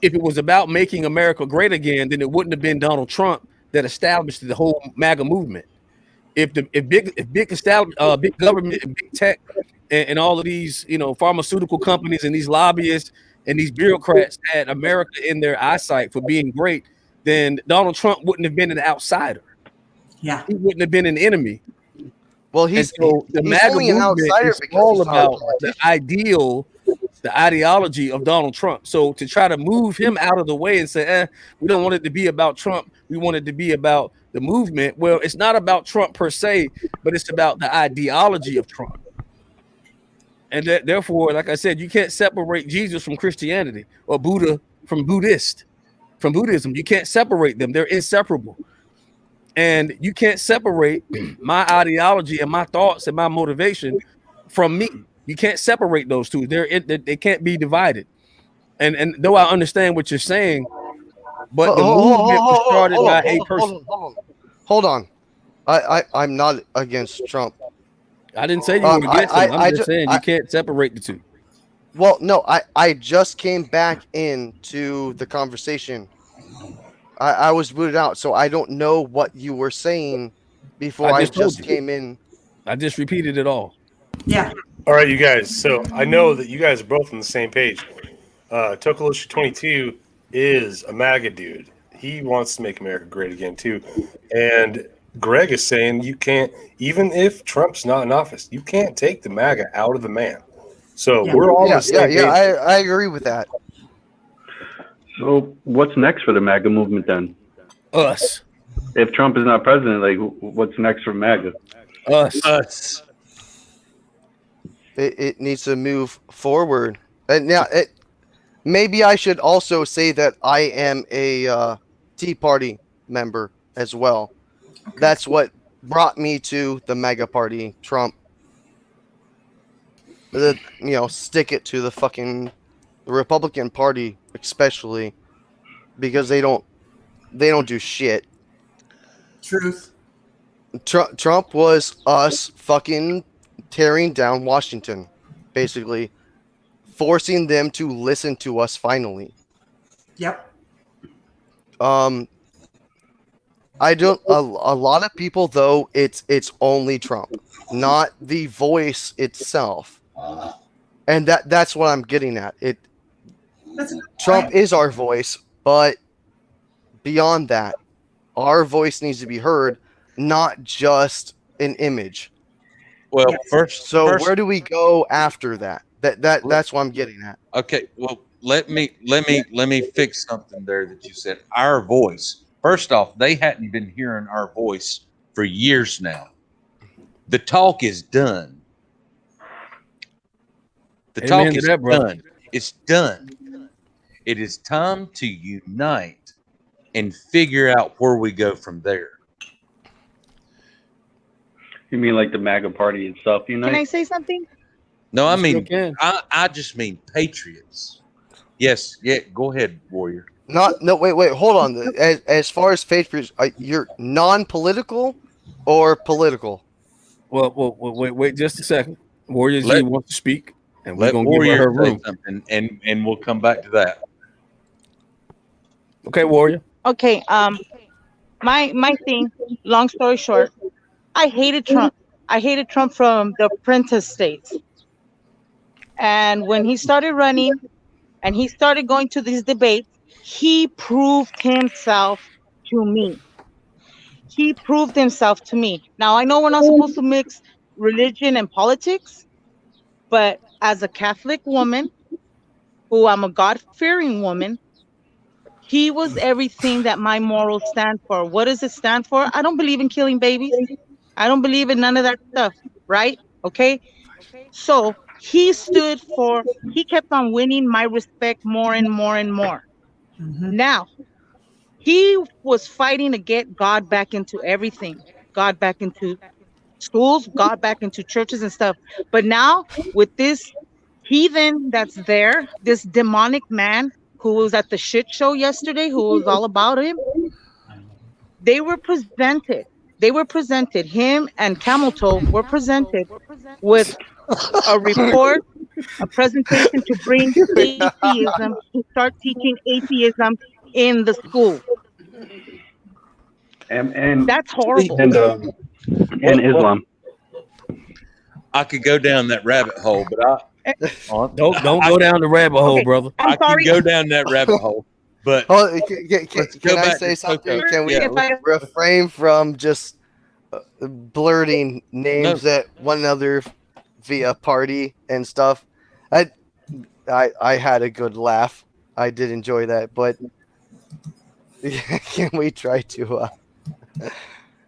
if it was about making America great again, then it wouldn't have been Donald Trump that established the whole MAGA movement. If big government and big tech and all of these, pharmaceutical companies and these lobbyists and these bureaucrats had America in their eyesight for being great, then Donald Trump wouldn't have been an outsider. Yeah, he wouldn't have been an enemy. Well, the MAGA movement is all about the ideology of Donald Trump. So to try to move him out of the way and say, we don't want it to be about Trump, we want it to be about the movement. Well, it's not about Trump per se, but it's about the ideology of Trump. And therefore, like I said, you can't separate Jesus from Christianity or Buddha from Buddhism. You can't separate them. They're inseparable. And you can't separate my ideology and my thoughts and my motivation from me. You can't separate those two. They can't be divided. And though I understand what you're saying, but the movement was started by a person. Hold on. I'm not against Trump. I didn't say you were against him. I'm just saying you can't separate the two. Well, no, I just came back into the conversation. I was booted out, so I don't know what you were saying before I just came in. I just repeated it all. Yeah. All right, you guys. So I know that you guys are both on the same page. Tokalosha22 is a MAGA dude. He wants to make America great again too. And Greg is saying you can't, even if Trump's not in office, you can't take the MAGA out of the man. So we're all on the same page. I agree with that. So what's next for the MAGA movement then? Us. If Trump is not president, like what's next for MAGA? Us. It needs to move forward. And now, maybe I should also say that I am a Tea Party member as well. That's what brought me to the MAGA party, Trump. Stick it to the fucking Republican Party, especially because they don't do shit. Truth. Trump was us fucking tearing down Washington, basically forcing them to listen to us finally. Yep. I don't. A lot of people though, it's only Trump, not the voice itself, and that's what I'm getting at. Trump is our voice, but beyond that, our voice needs to be heard, not just an image. Well, first, where do we go after that? That's what I'm getting at. Okay, well, let me fix something there that you said. Our voice. First off, they hadn't been hearing our voice for years now. The talk is done. The talk is done. It's done. It is time to unite and figure out where we go from there. You mean like the MAGA party itself unite? Can I say something? No, I mean, I just mean patriots. Yes, yeah, go ahead, Warrior. Wait, hold on. As far as patriots, you're non-political or political? Well, wait just a second. Warrior Z wants to speak, and we're gonna Warrior give her room. Something, and we'll come back to that. Okay, Warrior. Okay. My thing. Long story short, I hated Trump. I hated Trump from the Apprentice states, and when he started running, and he started going to these debates, he proved himself to me. Now, I know we're not supposed to mix religion and politics, but as a Catholic woman, who I'm a God-fearing woman, he was everything that my morals stand for. What does it stand for? I don't believe in killing babies. I don't believe in none of that stuff, right? Okay? So he kept on winning my respect more and more and more. Mm-hmm. Now, he was fighting to get God back into everything. God back into schools, God back into churches and stuff. But now, with this heathen that's there, this demonic man who was at the shit show yesterday, who was all about him, they were presented, him and Camel Toe were presented with a report, a presentation to bring atheism, to start teaching atheism in the school. And that's horrible. And Islam. I could go down that rabbit hole, but don't go down the rabbit hole, brother. I can go down that rabbit hole, but can I say something? Can we refrain from just blurting names at one another via party and stuff? I had a good laugh. I did enjoy that, but can we try to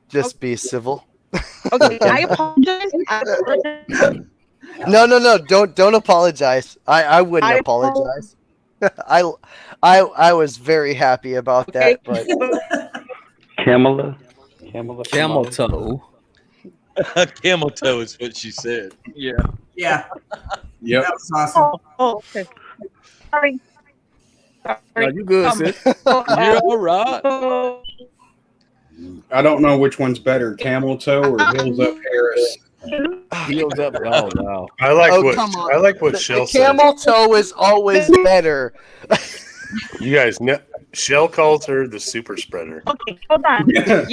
just be civil? Okay, I apologize. No, don't apologize. I wouldn't apologize. I was very happy about that, but Camel toe. Camel toe is what she said. Yeah. Yep. That was awesome. Oh, okay. Sorry. No, you good, sis. You're all right. I don't know which one's better, Camel Toe or Hills Up Harris. Heels up. Oh wow! I like what Shell said. Camel Toe is always better. You guys know Shell calls her the super spreader. Okay, hold on. Yeah.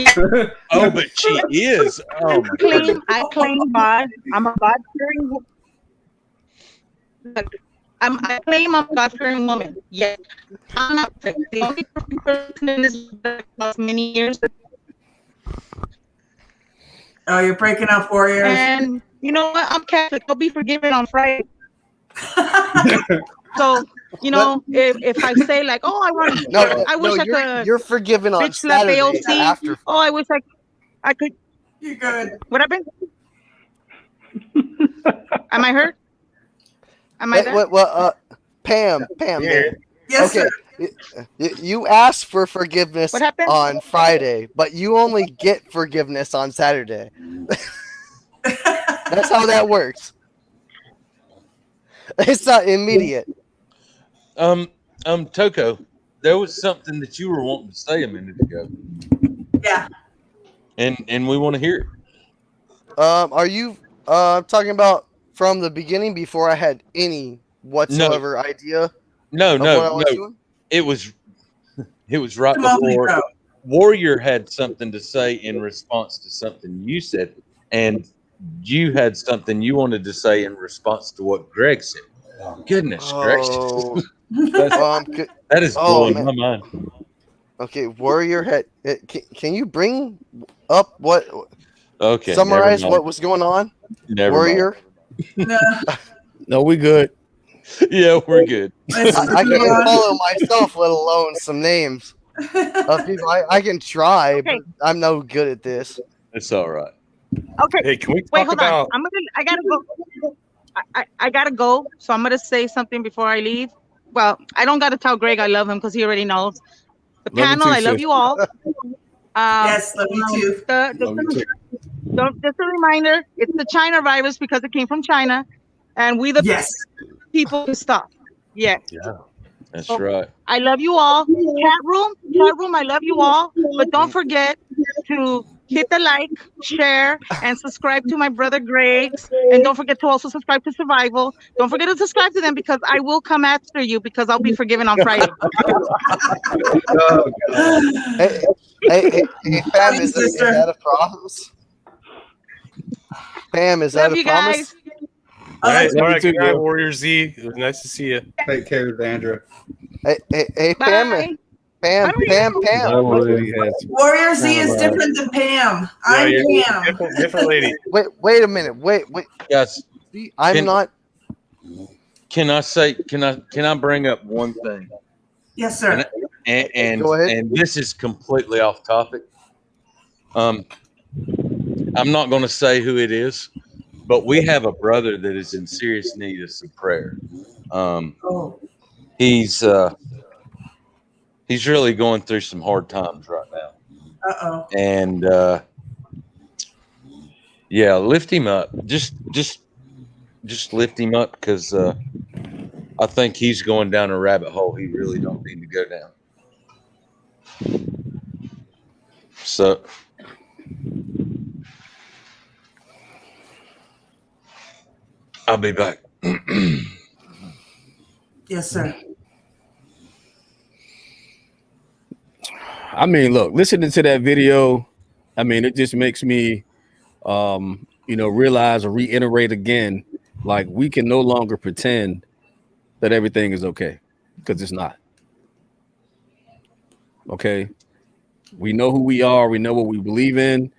Oh, but she is. Oh, my goodness. I claim God. I'm a God-fearing woman. I claim I'm a God-fearing woman. Yet I'm not the only person in this last many years. Oh, you're breaking up, Warriors. And you know what? I'm Catholic. I'll be forgiven on Friday. So, you know, if I say like, oh, I want to, I wish I could. You're forgiven on bitch slap Saturday AOC. after. Oh, I wish I could. You're good. What happened? Am I hurt? Am I there? Well, Pam. Yes, okay. sir. You asked for forgiveness What happened? on Friday, but you only get forgiveness on Saturday. That's how that works. It's not immediate. Toko, there was something that you were wanting to say a minute ago. Yeah. And we want to hear it. Are you talking about from the beginning before I had any whatsoever idea? No. Doing? It was right Come on, before Nico. Warrior had something to say in response to something you said, and you had something you wanted to say in response to what Greg said. Goodness gracious. That is blowing my mind. Okay, Warrior had. Can you bring up what? Okay. Summarize what was going on. Warrior. No, we good. Yeah, we're good. I can't follow myself, let alone some names of people. I can try, but I'm no good at this. It's all right. Okay. Hey, can we Wait, talk hold about? on. I gotta go. I gotta go. So I'm gonna say something before I leave. Well, I don't gotta tell Greg I love him because he already knows. The panel, I love you all. Yes, love you too. Just a reminder, it's the China virus because it came from China, and we the people to stop. Yes. Yeah, that's right. I love you all. Chat room, I love you all. But don't forget to hit the like, share, and subscribe to my brother Greg's. And don't forget to also subscribe to Survival. Don't forget to subscribe to them because I will come after you because I'll be forgiven on Friday. Hey, Pam, is that a promise? Pam, is that a promise? All right, good night, Warrior Z. It was nice to see you. Take care, Vandra. Hey, Pam. Pam. Warrior Z is different than Pam. I'm Pam. Different lady. Wait a minute. Wait. Yes. I'm not. Can I bring up one thing? Yes, sir. And Go ahead. And this is completely off topic. I'm not going to say who it is, but we have a brother that is in serious need of some prayer. He's really going through some hard times right now. And yeah, lift him up. Just lift him up because I think he's going down a rabbit hole he really don't need to go down. So I'll be back. Yes, sir. I mean, look, listening to that video, I mean, it just makes me, realize or reiterate again, like we can no longer pretend that everything is okay because it's not. Okay. We know who we are. We know what we believe in.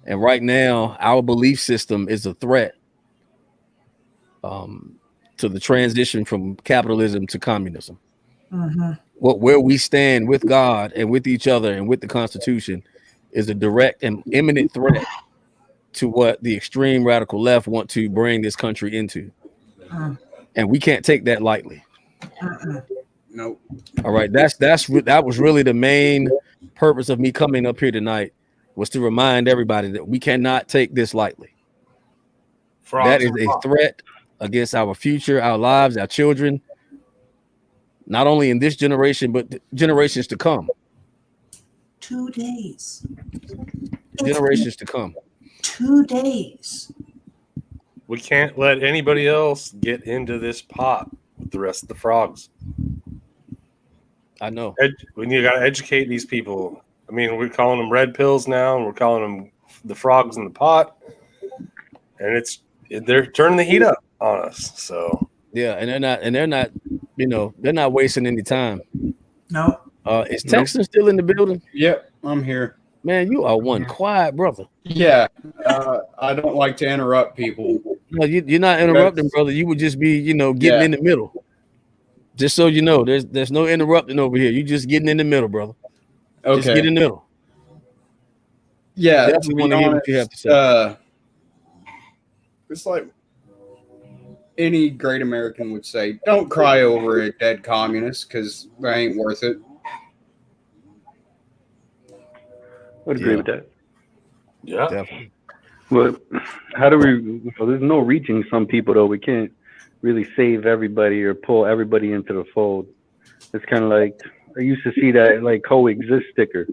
And right now, our belief system is a threat to the transition from capitalism to communism. Where we stand with God and with each other and with the Constitution is a direct and imminent threat to what the extreme radical left want to bring this country into. And we can't take that lightly. Nope. All right. That was really the main purpose of me coming up here tonight, was to remind everybody that we cannot take this lightly. That is a threat against our future, our lives, our children, not only in this generation, but generations to come. 2 days. Generations to come. 2 days. We can't let anybody else get into this pot with the rest of the frogs. I know. When you got to educate these people. I mean, we're calling them red pills now, and we're calling them the frogs in the pot, and they're turning the heat up on us. So yeah, and they're not, they're not wasting any time. No. Is Texan still in the building? Yep, I'm here. Man, you are one quiet brother. Yeah, I don't like to interrupt people. No, you're not interrupting, brother. You would just be, getting in the middle. Just so you know, there's no interrupting over here. You just getting in the middle, brother. Okay. Just get in the middle. Yeah, definitely want to hear what you have to say. It's like any great American would say, don't cry over a dead communist because that ain't worth it. I would agree with that. Yeah. Definitely. Well, how do we? Well, there's no reaching some people though. We can't really save everybody or pull everybody into the fold. It's kind of like I used to see that like coexist sticker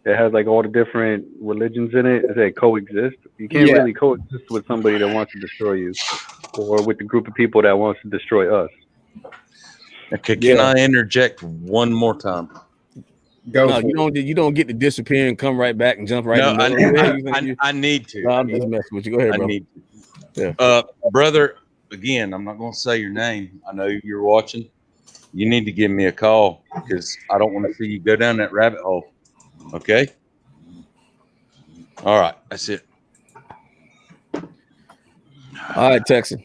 that has like all the different religions in it. It said coexist. You can't really coexist with somebody that wants to destroy you, or with the group of people that wants to destroy us. Okay, can I interject one more time? No, you don't get to disappear and come right back and jump right in. I need to. No, I'm just messing with you. Go ahead, bro. I need to. Yeah. Brother, again, I'm not going to say your name. I know you're watching. You need to give me a call because I don't want to see you go down that rabbit hole. Okay? All right. That's it. All right, Texan.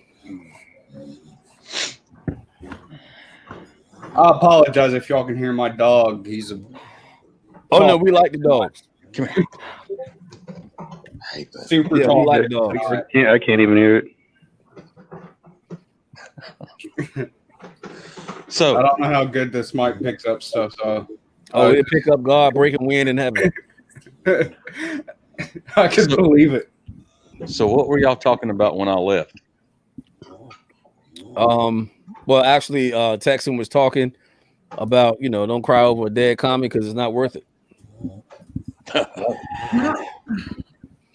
I apologize if y'all can hear my dog. He's a... Oh, no, we like the dogs. Come here. Hey, super we tall. like dogs. I can't even hear it. So I don't know how good this mic picks up stuff. So it pick up God breaking wind in heaven. I can believe it. So what were y'all talking about when I left? Well, actually, Texan was talking about, don't cry over a dead comic because it's not worth it.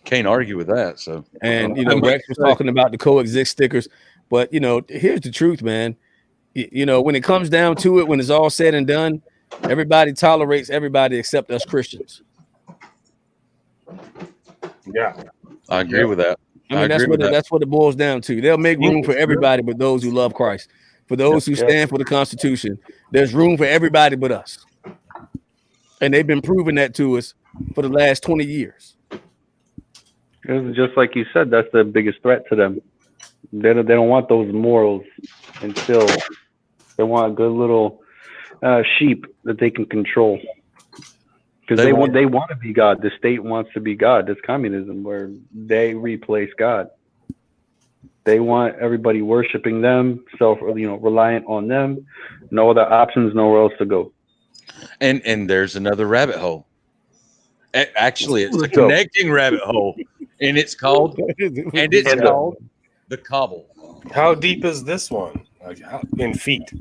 Can't argue with that. So, and Rex was talking about the coexist stickers, but here's the truth, man. When it comes down to it, when it's all said and done, everybody tolerates everybody except us Christians. Yeah, I agree with that. I mean, that's what it boils down to. They'll make room for everybody but those who love Christ. For those who stand for the Constitution, there's room for everybody but us. And they've been proving that to us for the last 20 years. It's just like you said, that's the biggest threat to them. They don't want those morals instilled. They want good little sheep that they can control. Because they want to be God. The state wants to be God. That's communism, where they replace God. They want everybody worshiping them, reliant on them. No other options, nowhere else to go. And there's another rabbit hole. Actually, it's a connecting rabbit hole, and it's called the cobble. How deep is this one? Like in feet?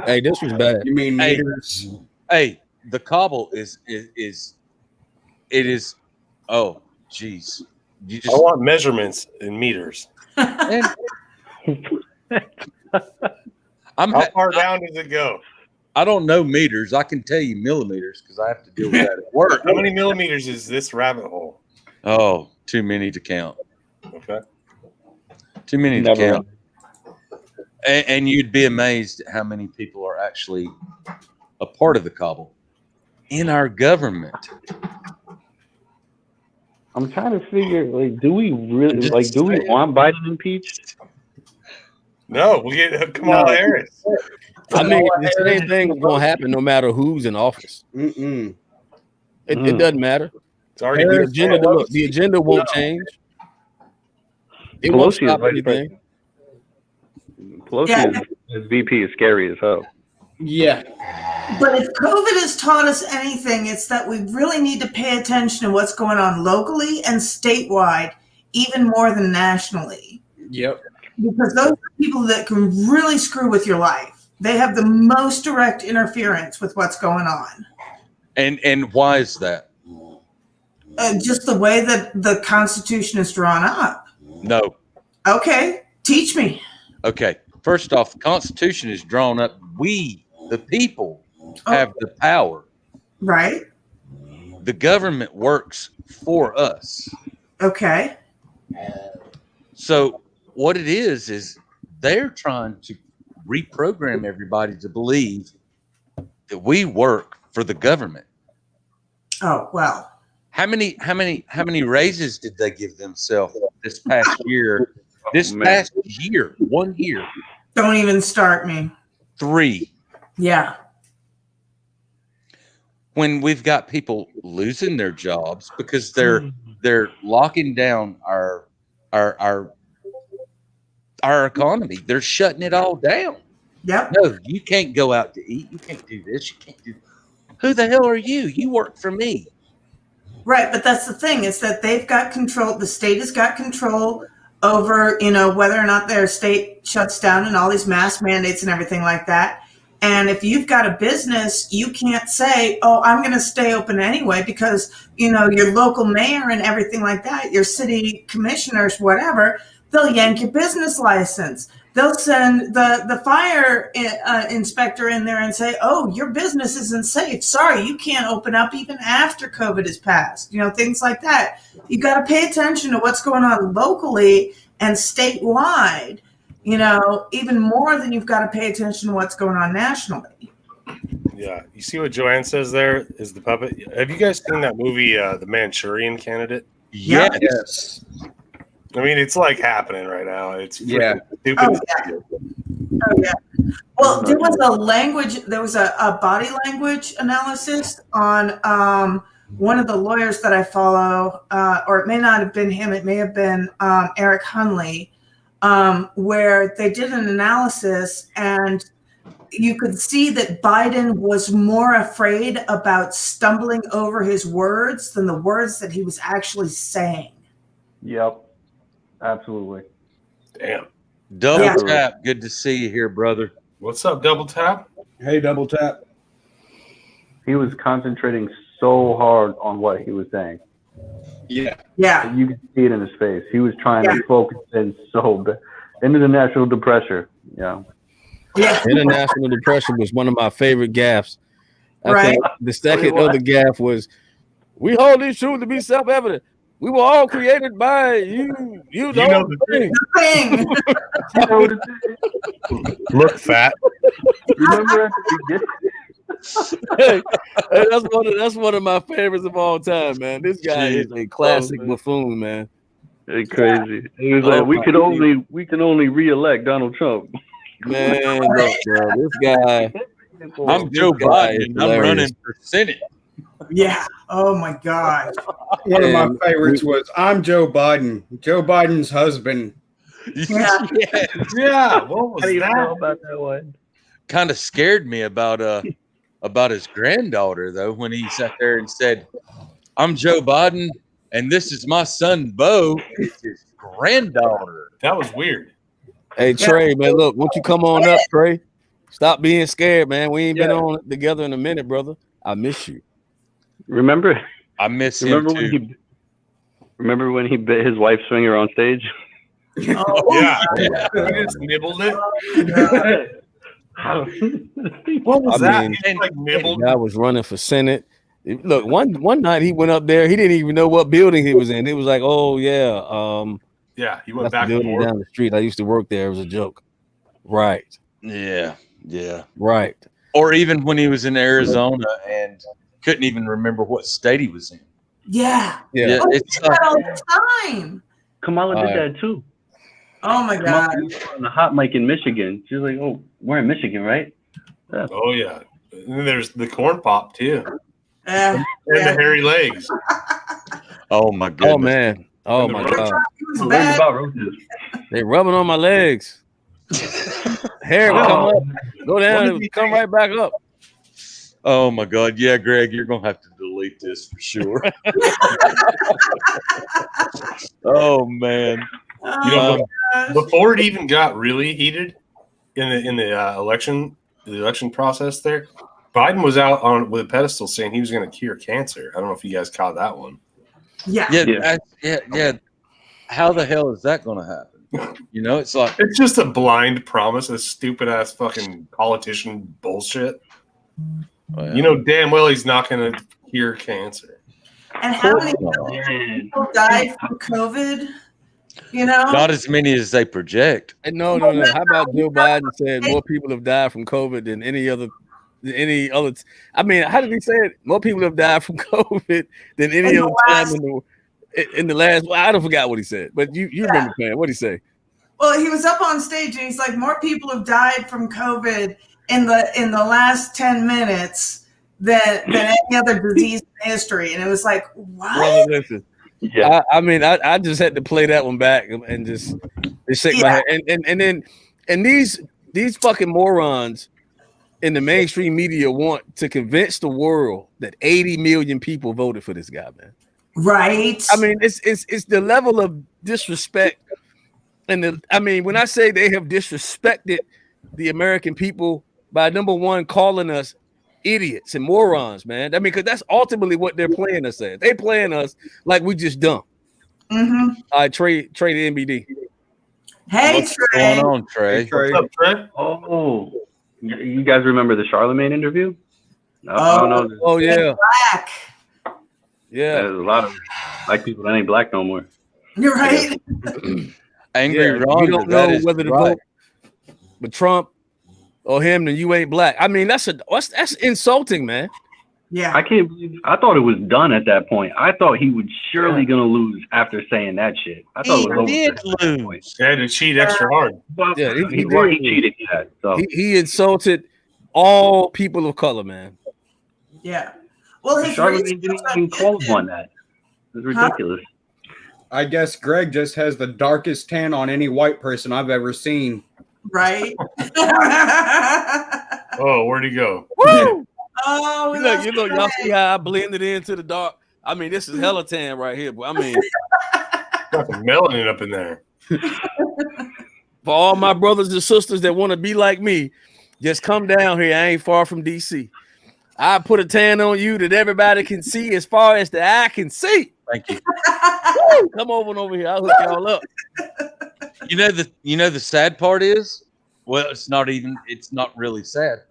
Hey, this was bad. You mean meters? Hey, the cobble is. Oh, geez. I want measurements in meters. How far down does it go? I don't know meters. I can tell you millimeters because I have to deal with that at work. How many millimeters is this rabbit hole? Oh, too many to count. Okay. Too many to count. And you'd be amazed at how many people are actually a part of the cobble in our government. I'm trying to figure, do we really, do we want Biden impeached? No, we get Kamala Harris. I mean, the same thing is going to happen no matter who's in office. It doesn't matter. It's already the agenda won't change. It won't stop anything. Pelosi as VP is scary as hell. Yeah. But if COVID has taught us anything, it's that we really need to pay attention to what's going on locally and statewide, even more than nationally. Yep. Because those are people that can really screw with your life. They have the most direct interference with what's going on. And why is that? Just the way that the Constitution is drawn up. No. Okay, teach me. Okay. First off, the Constitution is drawn up. We, the people, have the power. Right. The government works for us. Okay. So what it is they're trying to reprogram everybody to believe that we work for the government. Oh, well. How many raises did they give themselves this past year? Past year, 1 year. Don't even start me. 3. Yeah. When we've got people losing their jobs because they're locking down our economy. They're shutting it all down. Yep. No, you can't go out to eat. You can't do this. You can't do. Who the hell are you? You work for me. Right, but that's the thing, is that they've got control. The state has got control over, whether or not their state shuts down and all these mask mandates and everything like that. And if you've got a business, you can't say, oh, I'm going to stay open anyway because, your local mayor and everything like that, your city commissioners, whatever, they'll yank your business license. They'll send the fire inspector in there and say, oh, your business isn't safe. Sorry, you can't open up even after COVID is passed. Things like that. You got to pay attention to what's going on locally and statewide, even more than you've got to pay attention to what's going on nationally. Yeah. You see what Joanne says there is the puppet. Have you guys seen that movie, The Manchurian Candidate? Yes. I mean, it's like happening right now. It's stupid. Oh, yeah. Well, there was a body language analysis on one of the lawyers that I follow, or it may not have been him. It may have been Eric Hunley, where they did an analysis and you could see that Biden was more afraid about stumbling over his words than the words that he was actually saying. Yep. Absolutely. Damn. Double Tap. Good to see you here, brother. What's up, Double Tap? Hey, Double Tap. He was concentrating so hard on what he was saying. Yeah. Yeah. You could see it in his face. He was trying to focus in so bad. International depression. Yeah. Yeah. International depression was one of my favorite gaffes. I think the second other gaff was, we hold these truths to be self-evident. We were all created by you. You know the thing. Look fat. Remember at the beginning? hey, that's one of my favorites of all time, man. This guy is a classic buffoon, man. It's crazy. He was like, we can only reelect Donald Trump. Man, look, bro, this guy. I'm Joe Biden. I'm running for Senate. Yeah. Oh my God. One of my favorites was, I'm Joe Biden, Joe Biden's husband. Yeah. Yeah. What was How do you that? know about that one? Kind of scared me about his granddaughter though when he sat there and said, "I'm Joe Biden, and this is my son Bo. It's his granddaughter." That was weird. Hey Trey, man, look, won't you come on up, Trey? Stop being scared, man. We ain't been on together in a minute, brother. I miss you. Remember? I miss him too. Remember when he bit his wife's finger on stage? Oh, Yeah. He just nibbled it. What was that? mean, He like nibbled. The guy was running for Senate. Look, one night he went up there. He didn't even know what building he was in. He was like, "Oh yeah, Yeah, he went that's back the and building forth. down the street. I used to work there. It was a joke." Right. Yeah. Right. Or even when he was in Arizona and couldn't even remember what state he was in. yeah. Yeah. Oh, he It's did that all the time. Kamala did that too. Oh my God. Kamala was on the hot mic in Michigan. She was like, "Oh, we're in Michigan, right?" Yeah. Oh yeah. And then there's the corn pop too. Yeah. And the hairy legs. Oh my goodness. Oh man. Oh And the my roach. God. He was Learned bad. about roaches. They rubbing on my legs. Hair would come up, go down, What and did come right back up. Oh my God. Yeah, Greg, you're gonna have to delete this for sure. Oh man. You know, gosh. before it even got really heated in the election process, there, Biden was out on with a pedestal saying he was going to cure cancer. I don't know if you guys caught that one. Yeah. Yeah. How the hell is that gonna happen? You know, it's like It's just a blind promise, a stupid ass fucking politician bullshit. You know damn well he's not going to cure cancer. And how many people died from COVID? You know, not as many as they project. And no. How about Joe Biden said more people have died from COVID than any other? I mean, how did he say it? More people have died from COVID than any other time in the last. Well, I don't forgot what he said, but you remember, Pam? What did he say? Well, he was up on stage and he's like, more people have died from COVID in the last 10 minutes than any other disease in history. And it was like, what? Well, listen. Yeah, I mean, I just had to play that one back and just shake my head. And these fucking morons in the mainstream media want to convince the world that 80 million people voted for this guy, man. Right. I mean, it's the level of disrespect, and when I say they have disrespected the American people by number one calling us idiots and morons, man. I mean, because that's ultimately what they're playing us as. They playing us like we just dumb. Mm-hmm. All right, Trey the NBD. Hey, What's going on, Trey? What's up, Trey? Oh, you guys remember the Charlemagne interview? I don't know. Oh yeah. Black. Yeah. There's a lot of black people that ain't black no more. You're right. Angry Ron. You don't know whether to vote with Trump or him, then you ain't black. I mean, that's insulting, man. Yeah. I can't believe. I thought it was done at that point. I thought he was surely gonna lose after saying that shit. I thought it was over. Did lose. He had to cheat extra hard. Yeah, he cheated. Yeah, so. He insulted all people of color, man. Yeah. Well, his Charlemagne didn't even call him on that. It was ridiculous. I guess Greg just has the darkest tan on any white person I've ever seen. Right. Oh, where'd he go? Oh, we lost you look, y'all see how I blended into the dark. I mean, this is hella tan right here, but I mean, Got some melanin up in there. for all my brothers and sisters that want to be like me, just come down here. I ain't far from DC. I put a tan on you that everybody can see as far as the eye can see. Thank you. Woo! Come over here. I'll hook y'all up. You know the sad part is, well, it's not really sad.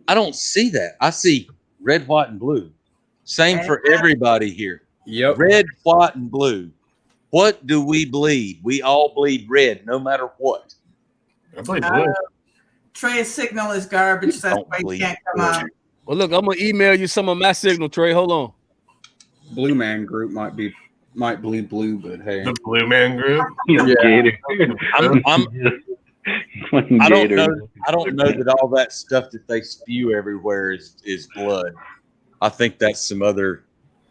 I don't see that. I see red, white, and blue. Same for everybody here. Yep. Red, white, and blue. What do we bleed? We all bleed red, no matter what. I bleed blue. Trey's signal is garbage. That's why he can't come out. Well, look, I'm gonna email you some of my signal, Trey. Hold on. Blue Man Group might bleed blue, but hey, the Blue Man Group. Yeah. I don't know that all that stuff that they spew everywhere is blood. I think that's some other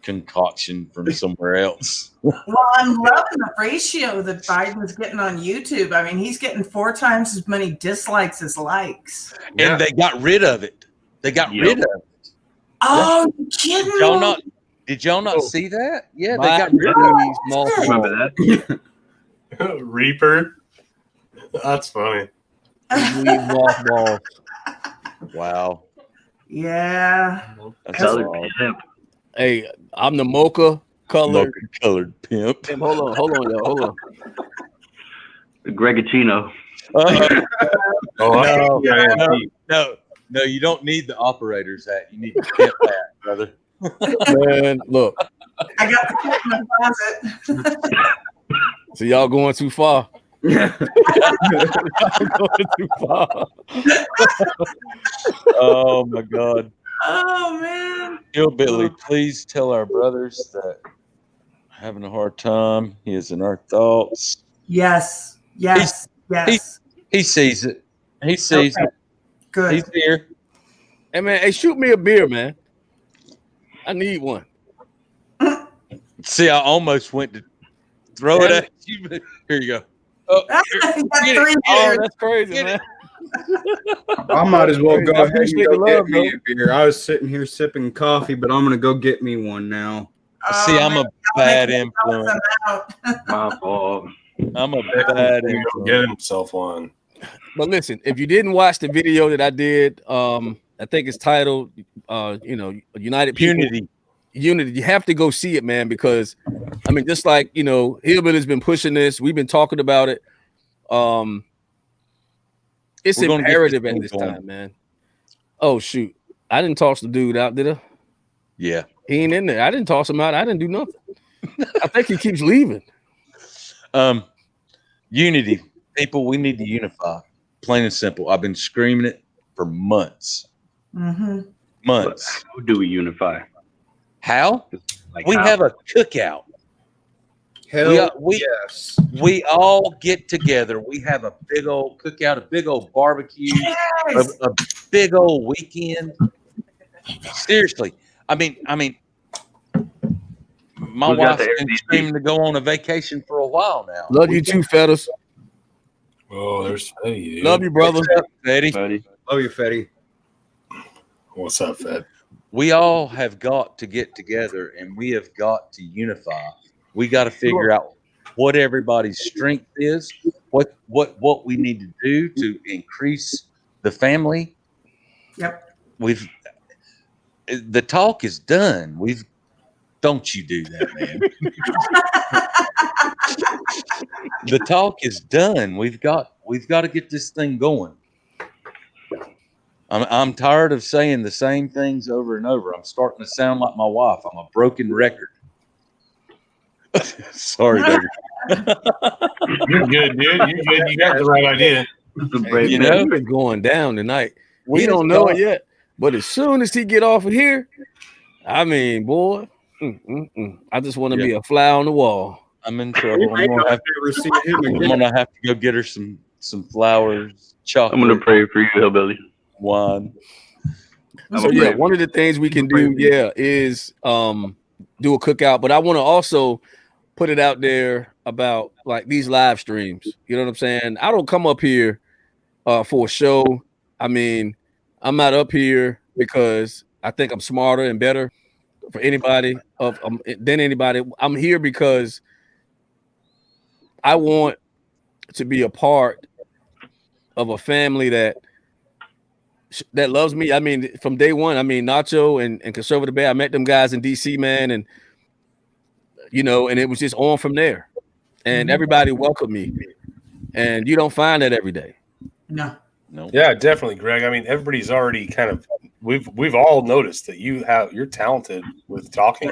concoction from somewhere else. Well, I'm loving the ratio that Biden's getting on YouTube. I mean, he's getting 4 times as many dislikes as likes. And they got rid of it. They got rid of it. Oh, you kidding me? Did y'all not see that? Yeah, they got rid of these. Remember that? Reaper. That's funny. Wow. Yeah. That's Colored all. pimp. Hey, I'm the mocha colored pimp. Hold on, y'all. Hold on. The Gregachino. No, you don't need the operator's hat. You need the pimp hat, brother. Man, look. I got the kit in the closet. So y'all going too far. Y'all going too far. Oh my God. Oh man. Hillbilly, please tell our brothers that having a hard time. He is in our thoughts. Yes. Yes. Yes. He sees it. He sees it. Good. He's here. Hey man, hey, shoot me a beer, man. I need one. See, I almost went to throw it at you. But here you go. Oh, That's crazy, man. I might as well go I ahead and appreciate go the get love, me a beer. I was sitting here sipping coffee, but I'm gonna go get me one now. See, I'm a bad influence. My fault. I'm a bad influence. Get himself one. But listen, if you didn't watch the video that I did, I think it's titled, United People. Unity. You have to go see it, man, because I mean, just like Hillbilly's been pushing this, we've been talking about it. It's imperative at this time, man. Oh shoot, I didn't toss the dude out, did I? Yeah. He ain't in there. I didn't toss him out. I didn't do nothing. I think he keeps leaving. Unity. People, we need to unify. Plain and simple. I've been screaming it for months. Mm-hmm. Months. How do we unify? How? Like we how? have a cookout. Yes. We all get together. We have a big old cookout, a big old barbecue, a big old weekend. Seriously. I mean, my Who's got wife's the been Airbnb? screaming to go on a vacation for a while now. Love you too, Fettus. Oh, there's Fetty. Dude. Love you, brother. What's up, Fetty? Love you, Fetty. What's up, Fed? We all have got to get together and we have got to unify. We got to figure out what everybody's strength is, what we need to do to increase the family. Yep. The talk is done. Don't you do that, man. The talk is done. We've got to get this thing going. I'm tired of saying the same things over and over. I'm starting to sound like my wife. I'm a broken record. Sorry, baby. You're good, dude. You're good. You got the right idea. You know, it's going down tonight. We don't know it yet, but as soon as he get off of here, I mean, boy, I just want to be a fly on the wall. I'm in trouble. I'm gonna have to go get her some flowers, chocolate. I'm gonna pray for you, hillbilly. Wine. So yeah, one of the things we can do, is do a cookout. But I want to also put it out there about like these live streams. You know what I'm saying? I don't come up here for a show. I mean, I'm not up here because I think I'm smarter and better for anybody than anybody. I'm here because I want to be a part of a family that loves me. I mean, from day one, I mean, Nacho and Conservative Bay, I met them guys in DC, man. And, you know, and it was just on from there. And everybody welcomed me. And you don't find that every day. No. Yeah, definitely, Greg. I mean, everybody's already kind of we've all noticed that you're talented with talking.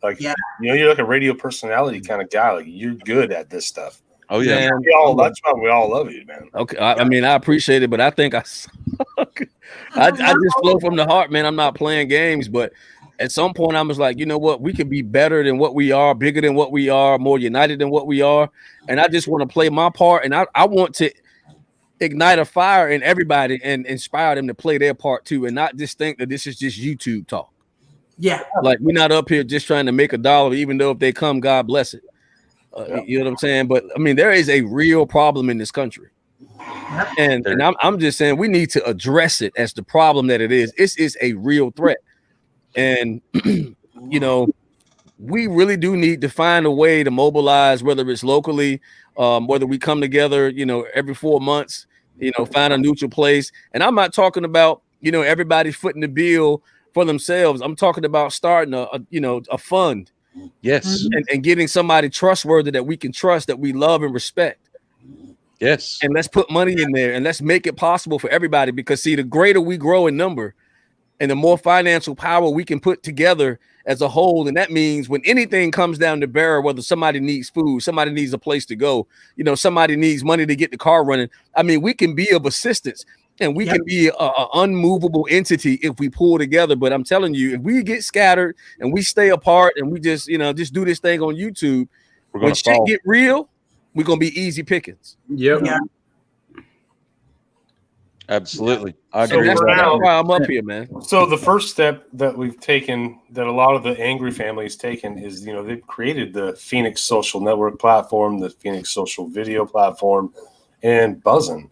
Like, you know, you're like a radio personality kind of guy. Like, you're good at this stuff. Oh yeah, man. That's why we all love you, man. Okay, I mean, I appreciate it, but I think I suck. I just flow from the heart, man. I'm not playing games, but at some point, I was like, you know what? We could be better than what we are, bigger than what we are, more united than what we are, and I just want to play my part, and I want to ignite a fire in everybody and inspire them to play their part too, and not just think that this is just YouTube talk. Yeah, like we're not up here just trying to make a dollar, even though if they come, God bless it. You know what I'm saying? But I mean, there is a real problem in this country, and I'm just saying we need to address it as the problem that it is. This is a real threat, and you know, we really do need to find a way to mobilize, whether it's locally, whether we come together, you know, every 4 months, you know, find a neutral place. And I'm not talking about, you know, everybody footing the bill for themselves. I'm talking about starting a fund. Yes. And getting somebody trustworthy that we can trust, that we love and respect. Yes. And let's put money in there and let's make it possible for everybody, because see, the greater we grow in number and the more financial power we can put together as a whole. And that means when anything comes down to bear, whether somebody needs food, somebody needs a place to go, you know, somebody needs money to get the car running. I mean, we can be of assistance. And we can be an unmovable entity if we pull together. But I'm telling you, if we get scattered and we stay apart and we just, you know, just do this thing on YouTube, when shit get real, we're going to be easy pickings. Yep. Yeah. Absolutely. I agree. That's why I'm up here, man. So the first step that we've taken, that a lot of the angry families taken, is, you know, they've created the Phoenix Social Network platform, the Phoenix Social Video platform, and Buzzin',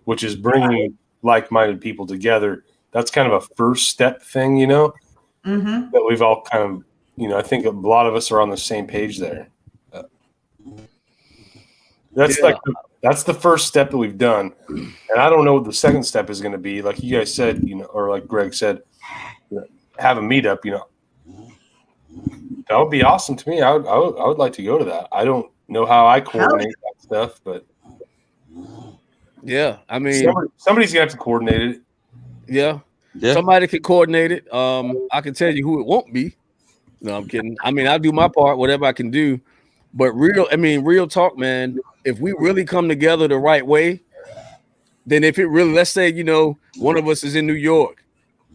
which is bringing like-minded people together. That's kind of a first step thing, you know, that we've all kind of, you know, I think a lot of us are on the same page there. That's the first step that we've done. And I don't know what the second step is going to be. Like you guys said, you know, or like Greg said, you know, have a meetup, you know, that would be awesome to me. I would like to go to that. I don't know how I coordinate that stuff, but yeah, I mean, somebody's gonna have to coordinate it. Yeah, Yeah. Somebody can coordinate it. I can tell you who it won't be. No, I'm kidding. I mean, I'll do my part, whatever I can do. But real talk, man. If we really come together the right way, then if it really, let's say, one of us is in New York,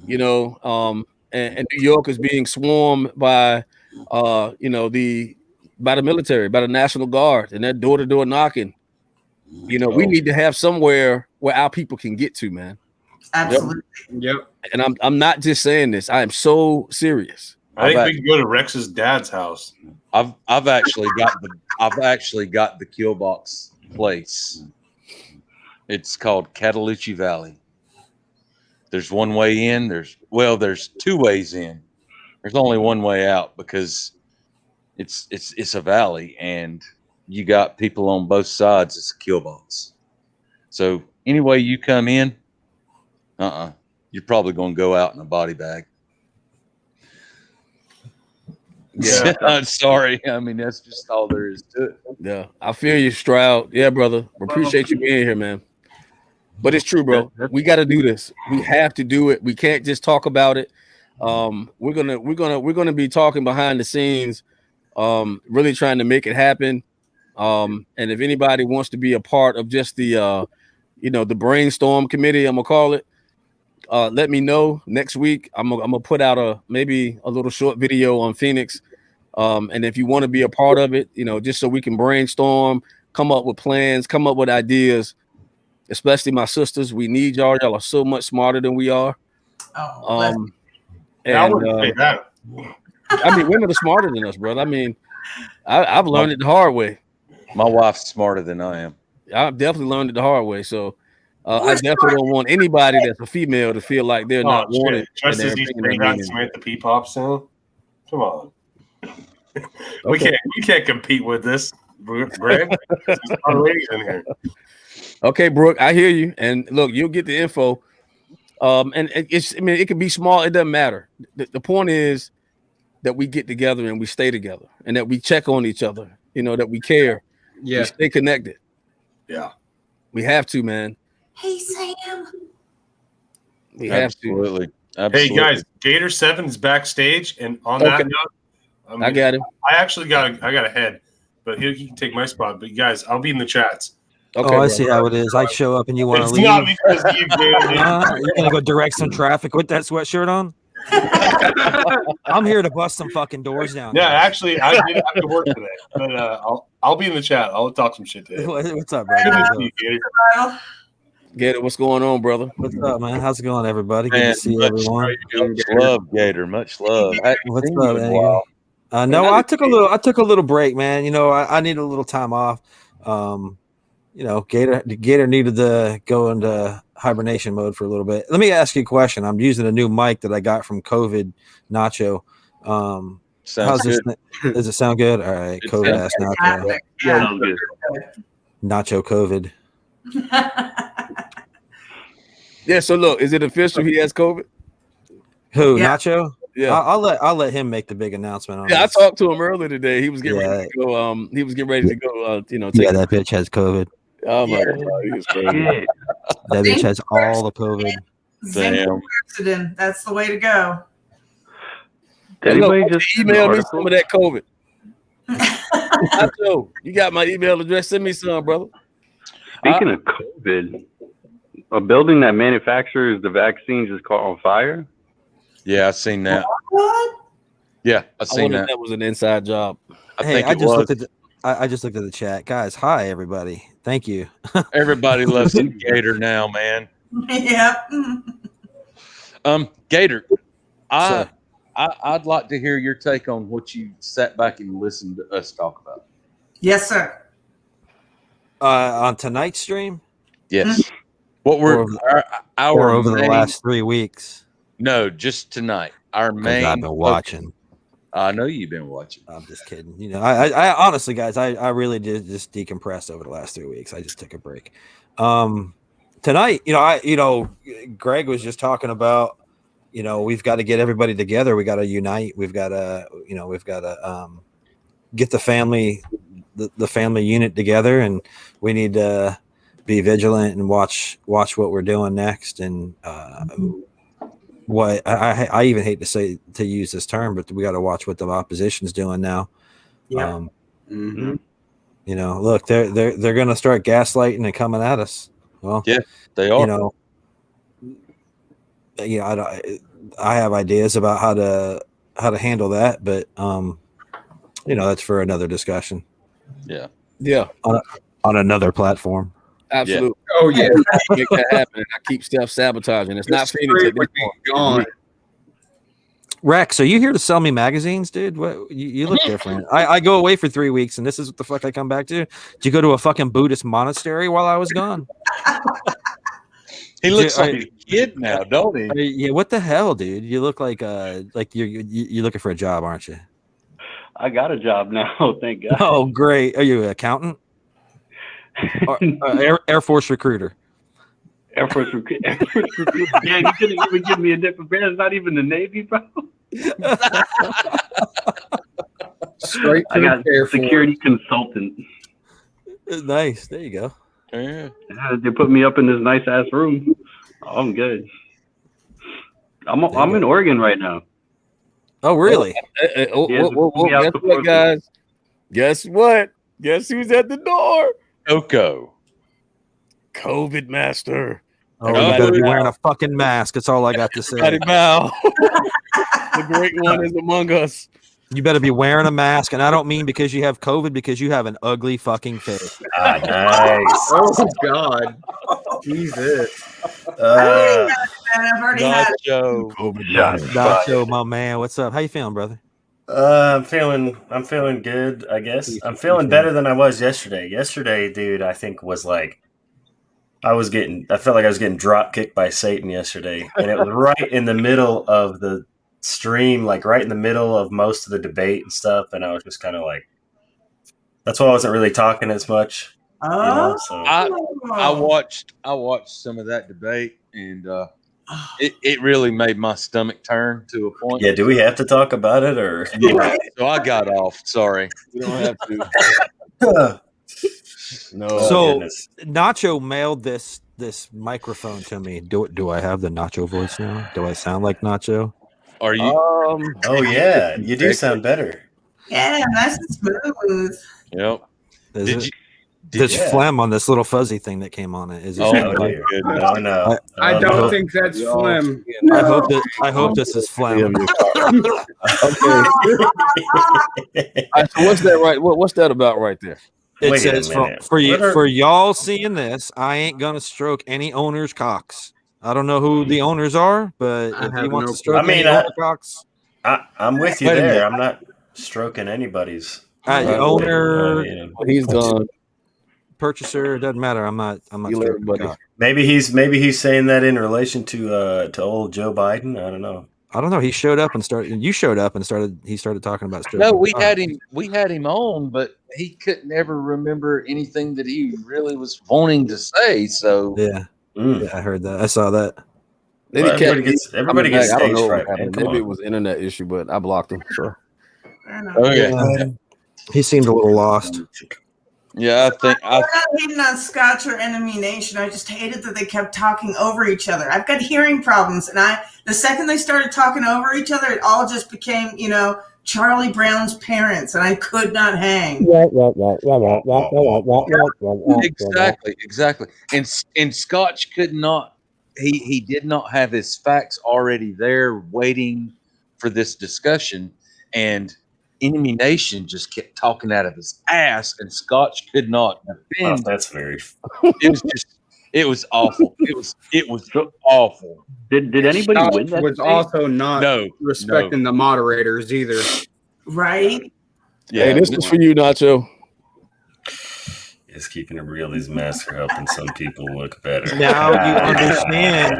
and New York is being swarmed by, by the military, by the National Guard, and they're door to door knocking. We need to have somewhere where our people can get to, man. Absolutely. Yep. And I'm not just saying this. I am so serious. I think we can go to Rex's dad's house. I've actually got the kill box place. It's called Cataloochee Valley. There's one way in. There's two ways in. There's only one way out because it's a valley and you got people on both sides. It's a kill box. So any way you come in, you're probably going to go out in a body bag. Yeah, I'm sorry. I mean, that's just all there is to it. Yeah, I feel you, Stroud. Yeah, brother. Appreciate you being here, man. But it's true, bro. We got to do this. We have to do it. We can't just talk about it. We're gonna be talking behind the scenes, really trying to make it happen. And if anybody wants to be a part of just the the brainstorm committee, I'm gonna call it. Let me know next week. I'm gonna put out maybe a little short video on Phoenix. And if you want to be a part of it, just so we can brainstorm, come up with plans, come up with ideas, especially my sisters. We need y'all. Y'all are so much smarter than we are. I wouldn't say that. I mean, women are smarter than us, brother. I mean, I've learned it the hard way. My wife's smarter than I am. I've definitely learned it the hard way. So I definitely don't want anybody that's a female to feel like they're not wanted. Just as he's bringing out Samantha P-Pop sound. Come on. We can't compete with this, Greg. There's our ladies in here. Okay, Brooke, I hear you. And look, you'll get the info. And it can be small. It doesn't matter. The point is that we get together and we stay together and that we check on each other, that we care. Yeah. We stay connected. Yeah. We have to, man. Hey, Sam. We have Absolutely. Hey, guys, Gator 7 is backstage. And on that note, I got him. I actually got a head, but he can take my spot. But guys, I'll be in the chats. Okay, I see how it is. I show up and you want to It's leave. not because of you, Gator. You're gonna go direct some traffic with that sweatshirt on. I'm here to bust some fucking doors down. Yeah, actually, I did have to work today, but I'll be in the chat. I'll talk some shit today. What's up, Good brother? to see you, Gator. Gator, what's going on, brother? What's up, man? How's it going, everybody? Good Man, to see much everyone. love, Gator. Much love. What's up, man? No, I took a little break, man. I needed a little time off. Gator needed to go into hibernation mode for a little bit. Let me ask you a question. I'm using a new mic that I got from COVID Nacho. Sounds good. Does it sound good? All right, COVID ass Nacho. Sounds good. Nacho COVID. Yeah. So look, is it official? He has COVID. Who? Nacho? Yeah. I'll let him make the big announcement on Yeah, this. I talked to him earlier today. He was getting ready to go. He was getting ready to go. Yeah, that bitch has COVID. Oh my god, he was crazy. That bitch has all the COVID. Damn. Quercetin, that's the way to go. Hey, look, just email me some of that COVID. Nacho, you got my email address. Send me some, brother. Speaking of COVID, a building that manufactures the vaccines is caught on fire. Yeah, I seen that. What? Yeah, I seen wonder if that. that was an inside job. I just looked at the chat, guys. Hi, everybody. Thank you. Everybody loves Gator now, man. Yeah. Gator, I'd like to hear your take on what you sat back and listened to us talk about. Yes, sir. On tonight's stream? Yes. What were or over the last 3 weeks? No, just tonight. Our main. I've been watching. I know you've been watching. I'm just kidding. I honestly, guys, I really did just decompress over the last 3 weeks. I just took a break. Tonight, Greg was just talking about, we've got to get everybody together. We got to unite. We've got to, get the family unit together, and we need to be vigilant and watch what we're doing next. And what I even hate to use this term, but we got to watch what the opposition's doing now. Yeah. You know, look, they're going to start gaslighting and coming at us. Well, yeah, they are. You know, I have ideas about how to handle that, but you know, that's for another discussion. Yeah. On another platform. Absolutely. Yeah. Oh yeah. Make that happen. And I keep self-sabotaging. It's not Phoenix at this point. Gone. Rex, are you here to sell me magazines, dude? What you look different. I go away for 3 weeks, and this is what the fuck I come back to. Did you go to a fucking Buddhist monastery while I was gone? He looks like a kid now, don't he? Yeah. What the hell, dude? You look like you're looking for a job, aren't you? I got a job now, thank God. Oh, great. Are you an accountant? Or, Air Force recruiter. Air Force recruiter. Yeah, you couldn't even give me a different brand. It's not even the Navy, bro. Straight I got security consultant. Nice. There you go. Yeah. They put me up in this nice ass room. Oh, I'm good. I'm in Oregon right now. Oh, really? Guess what, guys? Guess what? Guess who's at the door? Coco. COVID master. Oh, you better be wearing a fucking mask. That's all I got to say. Bow. The great one is among us. You better be wearing a mask, and I don't mean because you have COVID, because you have an ugly fucking face. Ah, nice. Oh God, Jesus. I've already had Nacho, my man, what's up? How you feeling, brother? I'm feeling good, I guess. I'm feeling better than I was yesterday. Yesterday, dude, I think was like I felt like I was getting drop kicked by Satan yesterday. And it was right in the middle of the stream, like right in the middle of most of the debate and stuff. And I was just kind of like, that's why I wasn't really talking as much. I watched some of that debate, and it really made my stomach turn to a point. Yeah, do we have to talk about it, or? Yeah, so I got off. Sorry, we don't have to. No. So Nacho mailed this microphone to me. Do I have the Nacho voice now? Do I sound like Nacho? Are you? Oh yeah, you do sound better. Yeah, nice and smooth. Yep. There's phlegm on this little fuzzy thing that came on it. Is it? Oh, no. I don't think that's phlegm. I hope this is phlegm. Okay. So what's that right? What's that about right there? It says for y'all seeing this, I ain't gonna stroke any owners' cocks. I don't know who the owners are, but if he wants to stroke any owner cocks, I'm with you there. I'm not stroking anybody's. Owner, he's gone. Purchaser, it doesn't matter. I'm not stroking cock. Maybe he's saying that in relation to old Joe Biden. I don't know. He showed up and started. You showed up and started. He started talking about stroking. No, we had him on, but he couldn't ever remember anything that he really was wanting to say. So yeah, I heard that. I saw that. Everybody gets I don't know stage what fright. happened. Maybe it was an internet issue, but I blocked him. So. Okay. He seemed a little lost. Yeah, I'm not hating on Scotch or Enemy Nation. I just hated that they kept talking over each other. I've got hearing problems, and the second they started talking over each other, it all just became, Charlie Brown's parents, and I could not hang. Exactly. And Scotch could not. He did not have his facts already there, waiting for this discussion, and Enemy Nation just kept talking out of his ass, and Scotch could not defend. Oh, that's very. It was awful. It was awful. Did anybody Scotch win that? was also not respecting the moderators either. Right? Yeah. Hey, this is for you, Nacho. It's keeping it real. These masks are helping some people look better. Now you understand.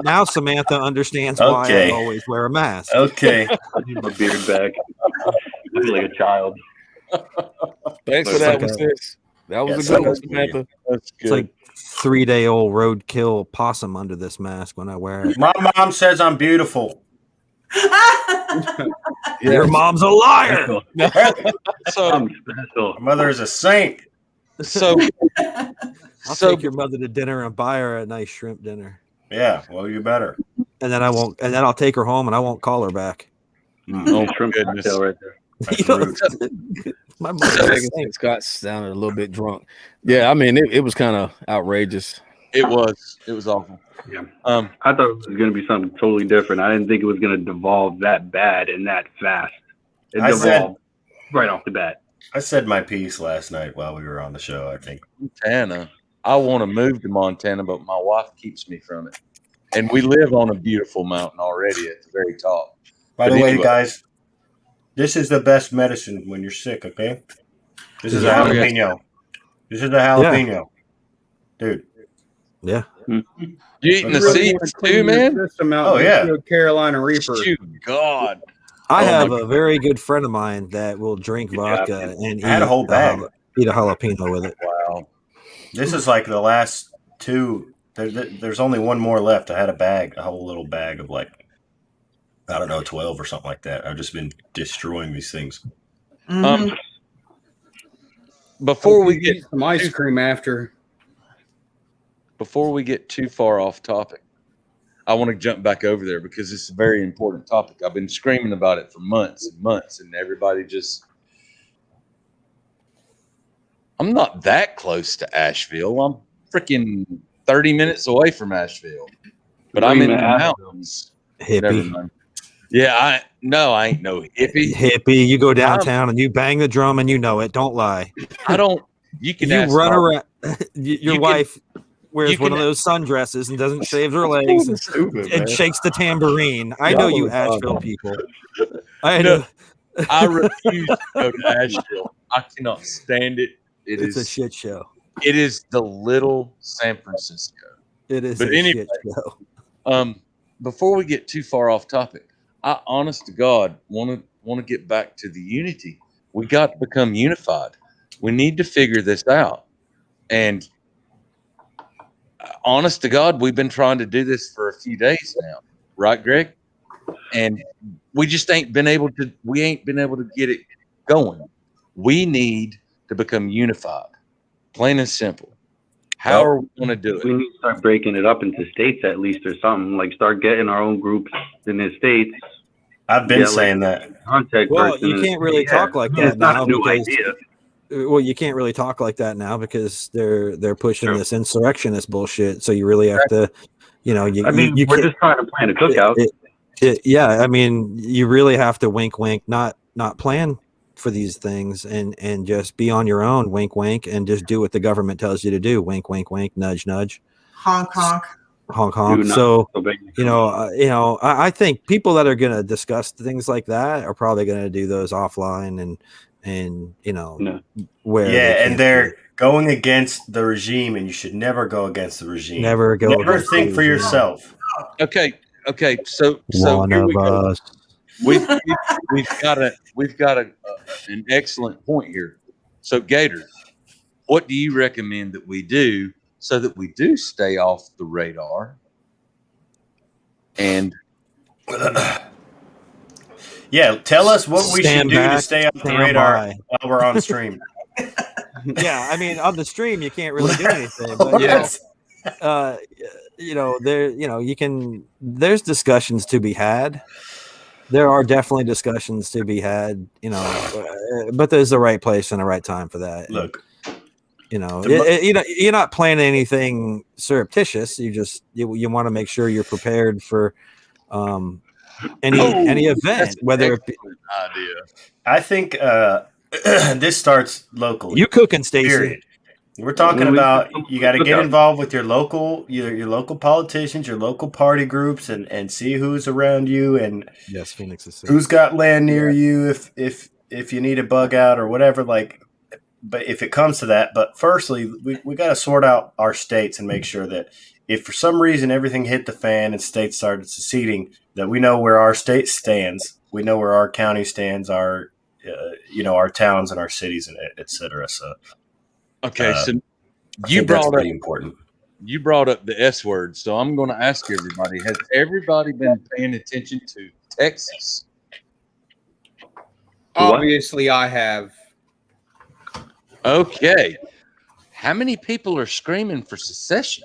Now Samantha understands why I always wear a mask. Okay. I need my beard back. I feel like a child. Thanks for that, sis. That was a good one, Samantha. That's good. It's like 3-day-old roadkill possum under this mask when I wear it. My mom says I'm beautiful. Your mom's a liar. So I'm special. My mother is a saint. So I'll take your mother to dinner and buy her a nice shrimp dinner. Yeah, well, you better. and then I'll take her home and I won't call her back. Oh my goodness! Right there. My mother. Scott sounded a little bit drunk. Yeah, I mean, it was kind of outrageous. It was awful. Yeah. I thought it was going to be something totally different. I didn't think it was going to devolve that bad and that fast. It devolved right off the bat. I said my piece last night while we were on the show, I think. Montana. I want to move to Montana, but my wife keeps me from it. And we live on a beautiful mountain already at the very top. By the way, guys, this is the best medicine when you're sick, okay? This is a jalapeno. This is a jalapeno. Dude. Yeah. You eating the seeds too, man? Oh, yeah. Carolina Reaper. God. I have a very good friend of mine that will drink vodka and eat a whole bag. Eat a jalapeno with it. Wow. This is like the last two. There's only one more left. I had a whole little bag of like, I don't know, 12 or something like that. I've just been destroying these things. Before we get some ice cream after. Before we get too far off topic, I want to jump back over there because it's a very important topic. I've been screaming about it for months and months, and everybody just... I'm not that close to Asheville. I'm freaking 30 minutes away from Asheville. But I'm in the mountains. Hippie. Yeah, I ain't no hippie. Hippie, you go downtown and you bang the drum and you know it. Don't lie. I don't. You can run around. Your wife wears one of those sundresses and doesn't shave her legs and shakes the tambourine. I know you Asheville people. I know. I refuse to go to Asheville. I cannot stand it. It's a shit show. It is the little San Francisco. It is shit show. Before we get too far off topic, I honest to God want to get back to the unity. We got to become unified. We need to figure this out. And honest to God, we've been trying to do this for a few days now, right, Greg? And we just ain't been able to get it going. We need to become unified, plain and simple. How are we going to do it? We need to start breaking it up into states at least or something. Like start getting our own groups in the states. I've been saying that. Well, you can't really talk like that now. Not a new idea. Well, you can't really talk like that now because they're pushing this insurrectionist bullshit. So you really have to, we're just trying to plan a cookout. Yeah, I mean, you really have to wink, not plan for these things and just be on your own, wink, and just do what the government tells you to do. Wink, wink, nudge, nudge. Honk, honk. Honk, honk. So, I think people that are going to discuss things like that are probably going to do those offline and where. Yeah, and they're going against the regime, and you should never go against the regime. Never think for yourself. Okay. So here we go. We've got an excellent point here. So Gator, what do you recommend that we do so that we do stay off the radar? And yeah, tell us what we should do to stay off the radar while we're on stream. Yeah, I mean, on the stream you can't really do anything. But there's discussions to be had. There are definitely discussions to be had, but there's the right place and the right time for that. Look, you're not planning anything surreptitious. You want to make sure you're prepared for any event, whether it be. Idea. I think this starts locally. You cooking, Stacey? Period. We're talking about you got to get involved with your local politicians, your local party groups, and see who's around you and yes, Phoenix is who's got land near you if you need a bug out or whatever. But if it comes to that, but firstly, we got to sort out our states and make sure that if for some reason everything hit the fan and states started seceding, that we know where our state stands, we know where our county stands, our towns and our cities and et cetera. So. Okay, so you brought up the S word, so I'm going to ask everybody: has everybody been paying attention to Texas? Obviously, I have. Okay, how many people are screaming for secession?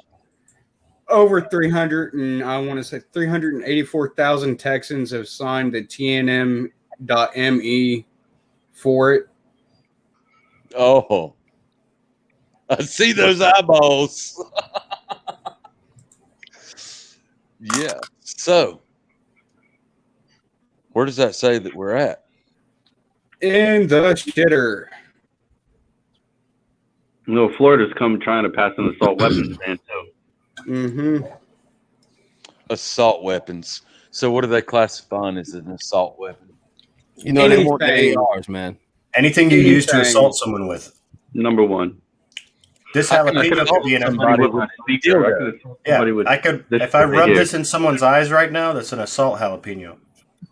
over 300 and I want to say 384,000 Texans have signed the TNM.ME for it. Oh, I see those eyeballs. Yeah. So, where does that say that we're at? In the shitter. No, Florida's come trying to pass an assault weapons ban too. Mm-hmm. Assault weapons. So, what are they classifying as an assault weapon? You know, they want the ARs, man. Anything you use to assault someone with. Number one. This jalapeno could be in everybody. Yeah, I could. If I rub this in someone's eyes right now, that's an assault jalapeno.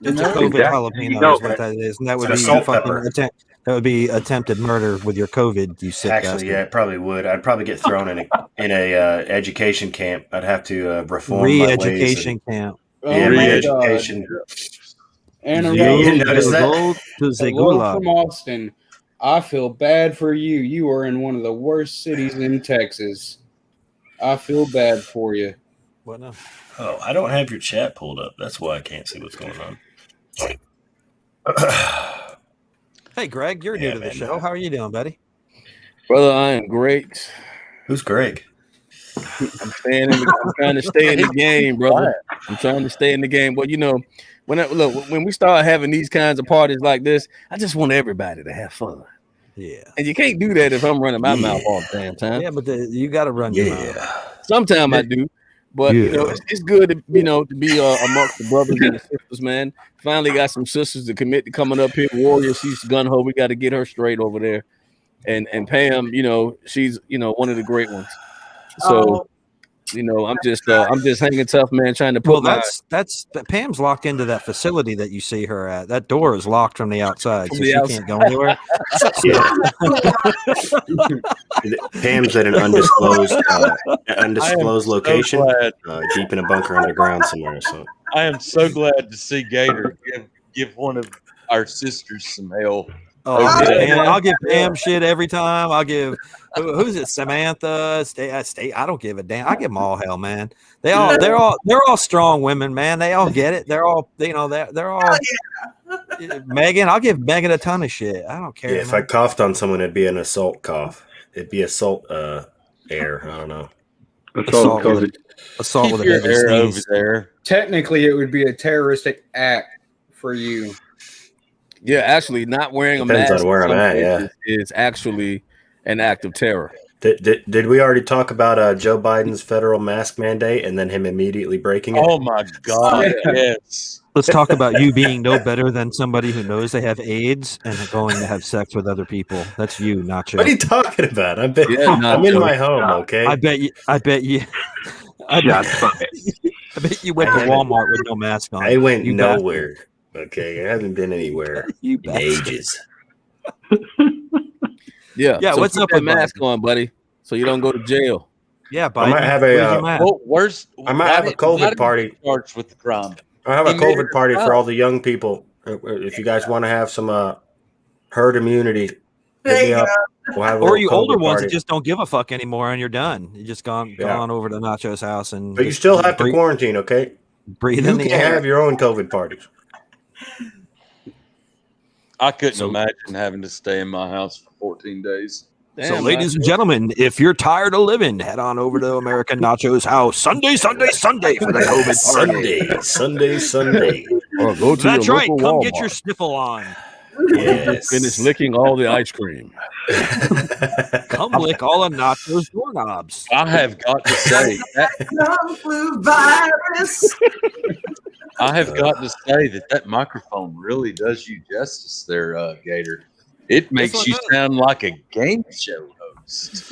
It's a COVID jalapeno is what that is. And that would be assault fucking pepper. that would be attempted murder with your COVID, you sick Actually, bastard. yeah, it probably would. I'd probably get thrown in a education camp. I'd have to reform Re-education my ways camp. Yeah, re-education. And notice that? To the Hello gulag. from Austin. I feel bad for you. You are in one of the worst cities in Texas. I feel bad for you. What now? Oh, I don't have your chat pulled up. That's why I can't see what's going on. Hey, Greg, you're new to the show. How are you doing, buddy? Brother, I am great. Who's Greg? I'm trying to stay in the game, brother. I'm trying to stay in the game. But you know, when we start having these kinds of parties like this, I just want everybody to have fun. Yeah. And you can't do that if I'm running my mouth all the damn time. Yeah, but you got to run your mouth. Sometimes I do. But you know, it's good to to be amongst the brothers and the sisters, man. Finally got some sisters to commit to coming up here. Warrior, she's gun ho. We got to get her straight over there. And Pam, you know, she's one of the great ones. So I'm just hanging tough, man, trying to put that's Pam's locked into that facility that you see her at. That door is locked from the outside, so she can't go anywhere. Pam's at an undisclosed location, deep in a bunker underground somewhere. So I am so glad to see Gator give one of our sisters some hell. Oh, I'll give Pam shit every time. I'll give who's it? Samantha, State. I don't give a damn. I give them all hell, man. They're all strong women, man. They all get it. They're all they're all. Megan, I'll give Megan a ton of shit. I don't care. Yeah, if I coughed on someone, it'd be an assault cough. It'd be assault air. I don't know. Assault with a heavy air over sneeze. there. Technically, it would be a terroristic act for you. Yeah, actually, not wearing Depends a mask on where I'm at, is actually an act of terror. Did we already talk about Joe Biden's federal mask mandate and then him immediately breaking it? Oh my God! Yes. Let's talk about you being no better than somebody who knows they have AIDS and going to have sex with other people. That's you, Nacho. What are you talking about? I'm in my home, okay? I bet you. I bet you went to Walmart with no mask on. I went You nowhere. Okay, I haven't been anywhere in ages. Yeah. Yeah, So what's keep up that with mask on, buddy, so you don't go to jail. Yeah, I might have I might have a COVID party. Starts with the crime. I have a He made COVID it party up. for all the young people. If you guys want to have some herd immunity, hit There me you up. go. We'll have a Or little you COVID older ones party. that just don't give a fuck anymore, and you're done. You just gone on over to Nacho's house and. But you just still have to breathe- quarantine, okay? breathe You in the can air. have your own COVID parties. I couldn't imagine having to stay in my house for 14 days. So, ladies and gentlemen, if you're tired of living, head on over to American Nacho's house Sunday for the COVID party. Sunday. Or go to That's your right. local Come Walmart. get your sniffle on. Yes. Finish licking all the ice cream. Come lick all of Nacho's doorknobs. I have got to say that Kung flu virus. I have got to say that microphone really does you justice there, Gator. It makes you sound like a game show host.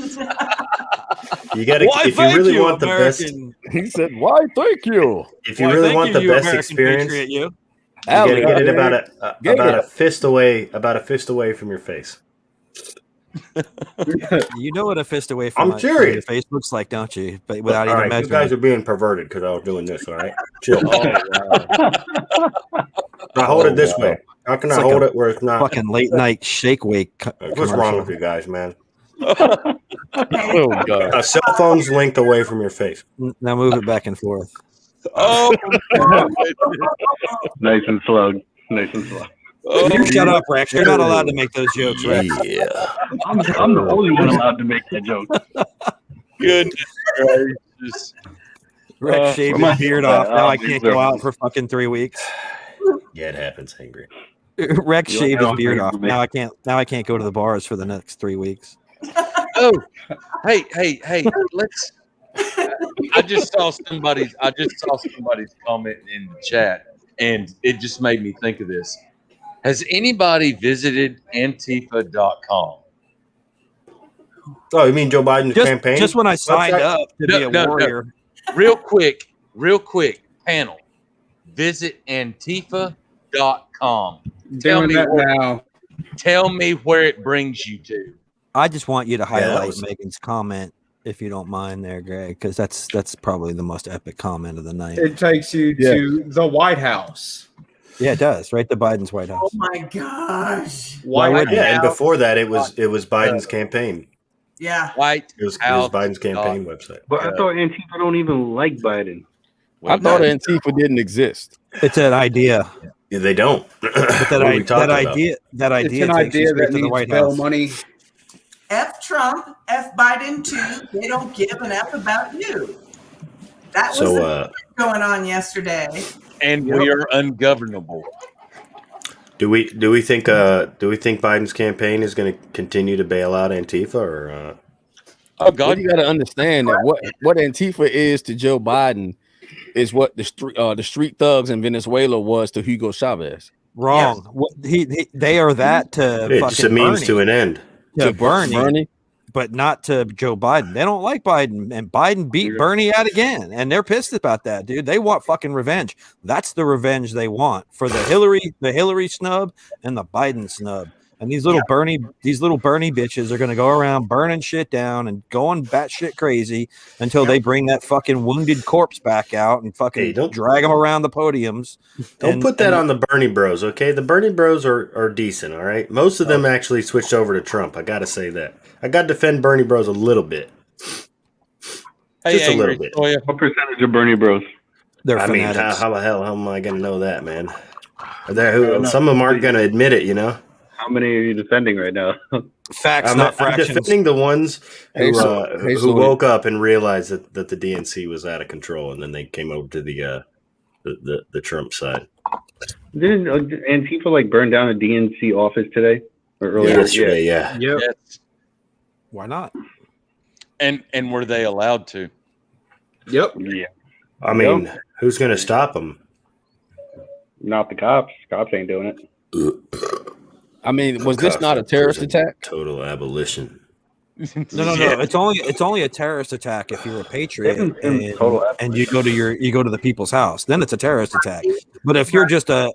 You got to, Why, if you thank really you, want the best, American. He said, "Why? Thank you." if you Why, really thank want you, the you best American experience, patriot, you. you got to get it about a fist away from your face. You know what a fist away from I'm from serious. your face looks like, don't you? But without All even right, you measuring. guys are being perverted because I was doing this. All right, chill. Oh, I hold it this way. How can It's I like hold a it where it's not? fucking late night shake wake. What's wrong with you guys, man? Oh God! A cell phone's length away from your face. Now move it back and forth. Oh, Nice and slow. Nice and slow. You shut up, Rex. You're not allowed to make those jokes, Rex. Yeah. I'm the only one allowed to make that joke. goodness gracious. Rex shaved his beard off. Now I can't go out for fucking 3 weeks. Yeah, it happens, Angry. Rex shaved his beard off. Now I can't go to the bars for the next 3 weeks. Oh, hey, let's. I just saw somebody's comment in the chat, and it just made me think of this. Has anybody visited Antifa.com? Oh, you mean Joe Biden's campaign? Just when I signed up to be a warrior. No. Real quick, panel. Visit Antifa.com. Doing that now. Tell me where it brings you to. I just want you to highlight Megan's comment, if you don't mind, there, Greg, because that's probably the most epic comment of the night. It takes you to the White House. Yeah, it does. Right to Biden's White House. Oh my gosh. And before that, it was Biden's campaign. Yeah. White It was Biden's campaign website. But I thought Antifa don't even like Biden. I thought Antifa didn't exist. It's an idea. Yeah, they don't. But that idea It's an idea that to the needs White bail House. money. F Trump, F Biden too. They don't give an F about you. That was going on yesterday. And we are ungovernable. Do we think Biden's campaign is going to continue to bail out Antifa or? Oh God, you got to understand that what Antifa is to Joe Biden is what the street thugs in Venezuela was to Hugo Chavez. Wrong. What they are that to It's fucking just a means Bernie. to an end. To Bernie, but not to Joe Biden. They don't like Biden, and Biden beat Bernie out again, and they're pissed about that, dude. They want fucking revenge. That's the revenge they want for the Hillary snub and the Biden snub. And these little Bernie bitches are gonna go around burning shit down and going batshit crazy until they bring that fucking wounded corpse back out and fucking drag them around the podiums. Don't put that on the Bernie Bros, okay? The Bernie Bros are decent, all right? Most of them actually switched over to Trump. I got to say that. I got to defend Bernie Bros a little bit. Just a little bit. What percentage of Bernie Bros? They're I mean, fanatics. how the hell am I going to know that, man? Some of them aren't going to admit it, you know? How many are you defending right now? Facts, I'm not fractions. defending the ones who so woke up and realized that the DNC was out of control, and then they came over to the Trump side. Didn't Antifa burn down a DNC office today or earlier? Yesterday, yeah. Yep. Yes. Why not? And were they allowed to? Yep. Yeah. I mean, who's going to stop them? Not the cops. Cops ain't doing it. I mean, was this not a terrorist attack? Total abolition. No. It's only a terrorist attack if you're a patriot and you go to the people's house. Then it's a terrorist attack. But if you're just a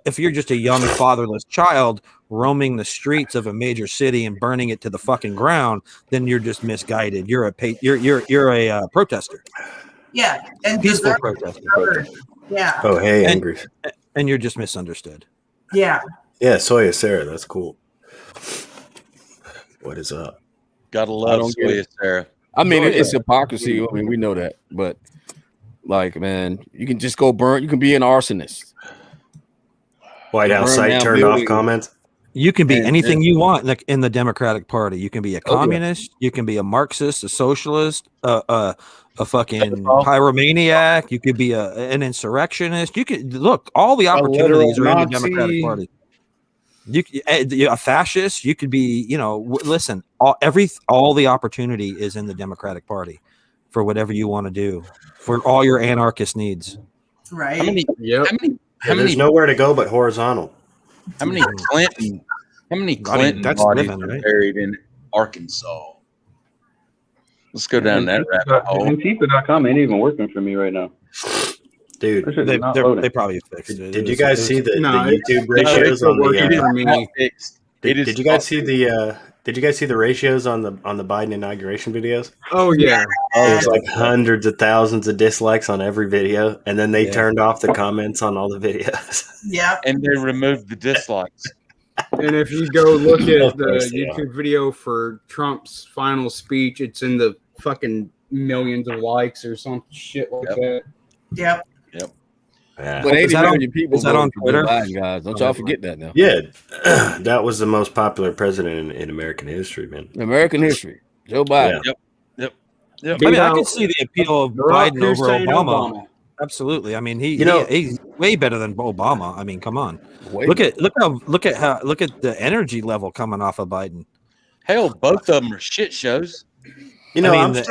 young fatherless child roaming the streets of a major city and burning it to the fucking ground, then you're just misguided. You're a protester. Yeah. And Peaceful protester. Yeah. Oh, hey, Angry. And you're just misunderstood. Yeah. Yeah, Soya Sarah, that's cool. What is up? Gotta love Soya Sarah. I mean, it's hypocrisy. I mean, we know that, but man, you can just go burn. You can be an arsonist. White House site turned off comments. You can be anything you want in the Democratic Party. You can be a communist. You can be a Marxist, a socialist, a fucking pyromaniac. You could be an insurrectionist. You could look. All the opportunities are in the Democratic Party. A fascist. You could be. Listen. All the opportunity is in the Democratic Party for whatever you want to do for all your anarchist needs. Right. There's nowhere to go but horizontal. How many Clinton bodies are buried in Arkansas? Let's go down that rabbit hole. Antifa.com ain't even working for me right now. Dude, they probably fixed it. Did you guys see the YouTube ratios on the? Did you guys see the? Did you guys see the ratios on the Biden inauguration videos? Oh yeah. There's like hundreds of thousands of dislikes on every video, and then they turned off the comments on all the videos. Yeah. And they removed the dislikes. And if you go look at Of the course they YouTube video for Trump's final speech, it's in the fucking millions of likes or some shit like that. Yep. Yep. Yeah. But 80 Is that on- million people is that on voted for Joe Twitter? Biden, guys. Don't y'all forget that now. Yeah, that was the most popular president in American history, man. American history. Joe Biden. Yep. I mean, I can see the appeal of Barack Biden over Hussein Obama. Obama. Absolutely. I mean, You know- he's way better than Obama. I mean, come on. Way Look at the energy level coming off of Biden. Hell, both of them are shit shows. You know, I mean,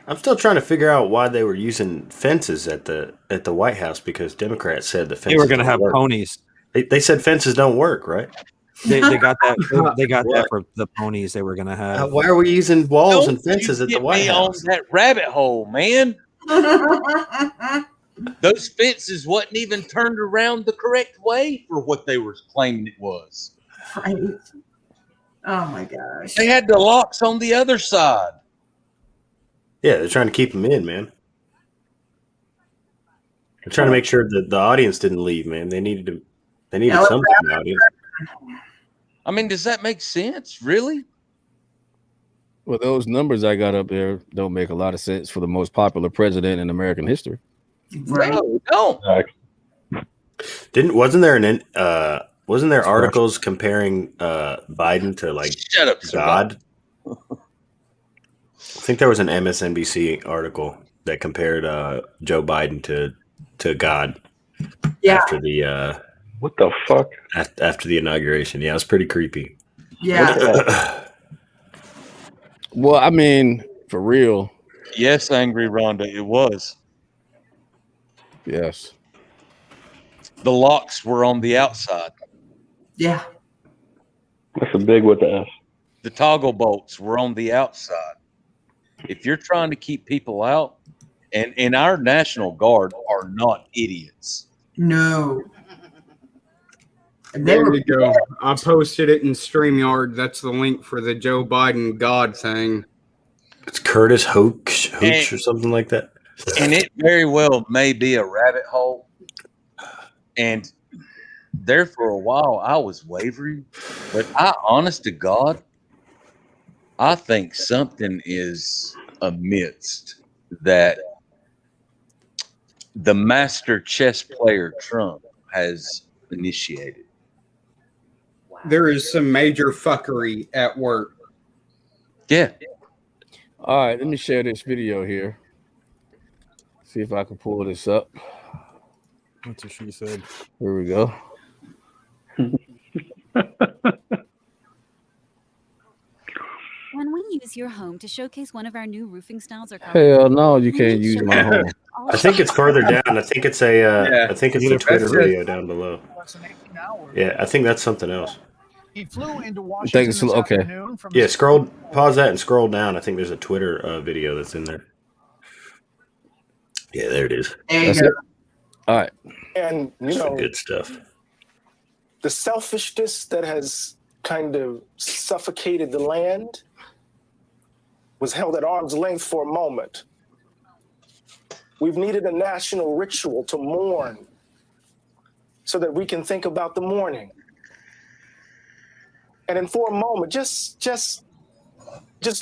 I'm still trying to figure out why they were using fences at the White House, because Democrats said the fences They were going to don't have work. ponies. They said fences don't work, right? They got that. They got What? that for the ponies they were going to have. Why are we using walls Don't and fences you at the get White me House? on that rabbit hole, man. Those fences wasn't even turned around the correct way for what they were claiming it was. Right. Oh my gosh. They had the locks on the other side. Yeah, they're trying to keep them in, man. They're trying to make sure that the audience didn't leave, man. They needed something in the audience. I mean, does that make sense? Really? Well, those numbers I got up there don't make a lot of sense for the most popular president in American history. Right. No, don't. Wasn't there articles comparing Biden to like Shut up, God? I think there was an MSNBC article that compared Joe Biden to God. Yeah. After the What the fuck? after the inauguration. Yeah, it was pretty creepy. Yeah. Well, I mean, for real. Yes, Angry Rhonda, it was. Yes. The locks were on the outside. Yeah. That's a big with the F. The toggle bolts were on the outside. If you're trying to keep people out, and our National Guard are not idiots. No. And There you go. I posted it in StreamYard. That's the link for the Joe Biden God thing. It's Curtis Hooch or something like that. And it very well may be a rabbit hole. And there for a while, I was wavering. But honest to God, I think something is amidst that the master chess player Trump has initiated. There is some major fuckery at work. Yeah. All right, let me share this video here. See if I can pull this up. That's what she said. Here we go. When we use your home to showcase one of our new roofing styles or Hell no, you can't use my home. I think it's further down. I think it's I think it's the Twitter video down below. Yeah, I think that's something else. He flew into I Washington think it's this okay. afternoon from Yeah, pause that and scroll down. I think there's a Twitter video that's in there. Yeah, there it is. That's it. All right. And you Some know, good stuff. the selfishness that has kind of suffocated the land was held at arm's length for a moment. We've needed a national ritual to mourn so that we can think about the morning. And then for a moment, just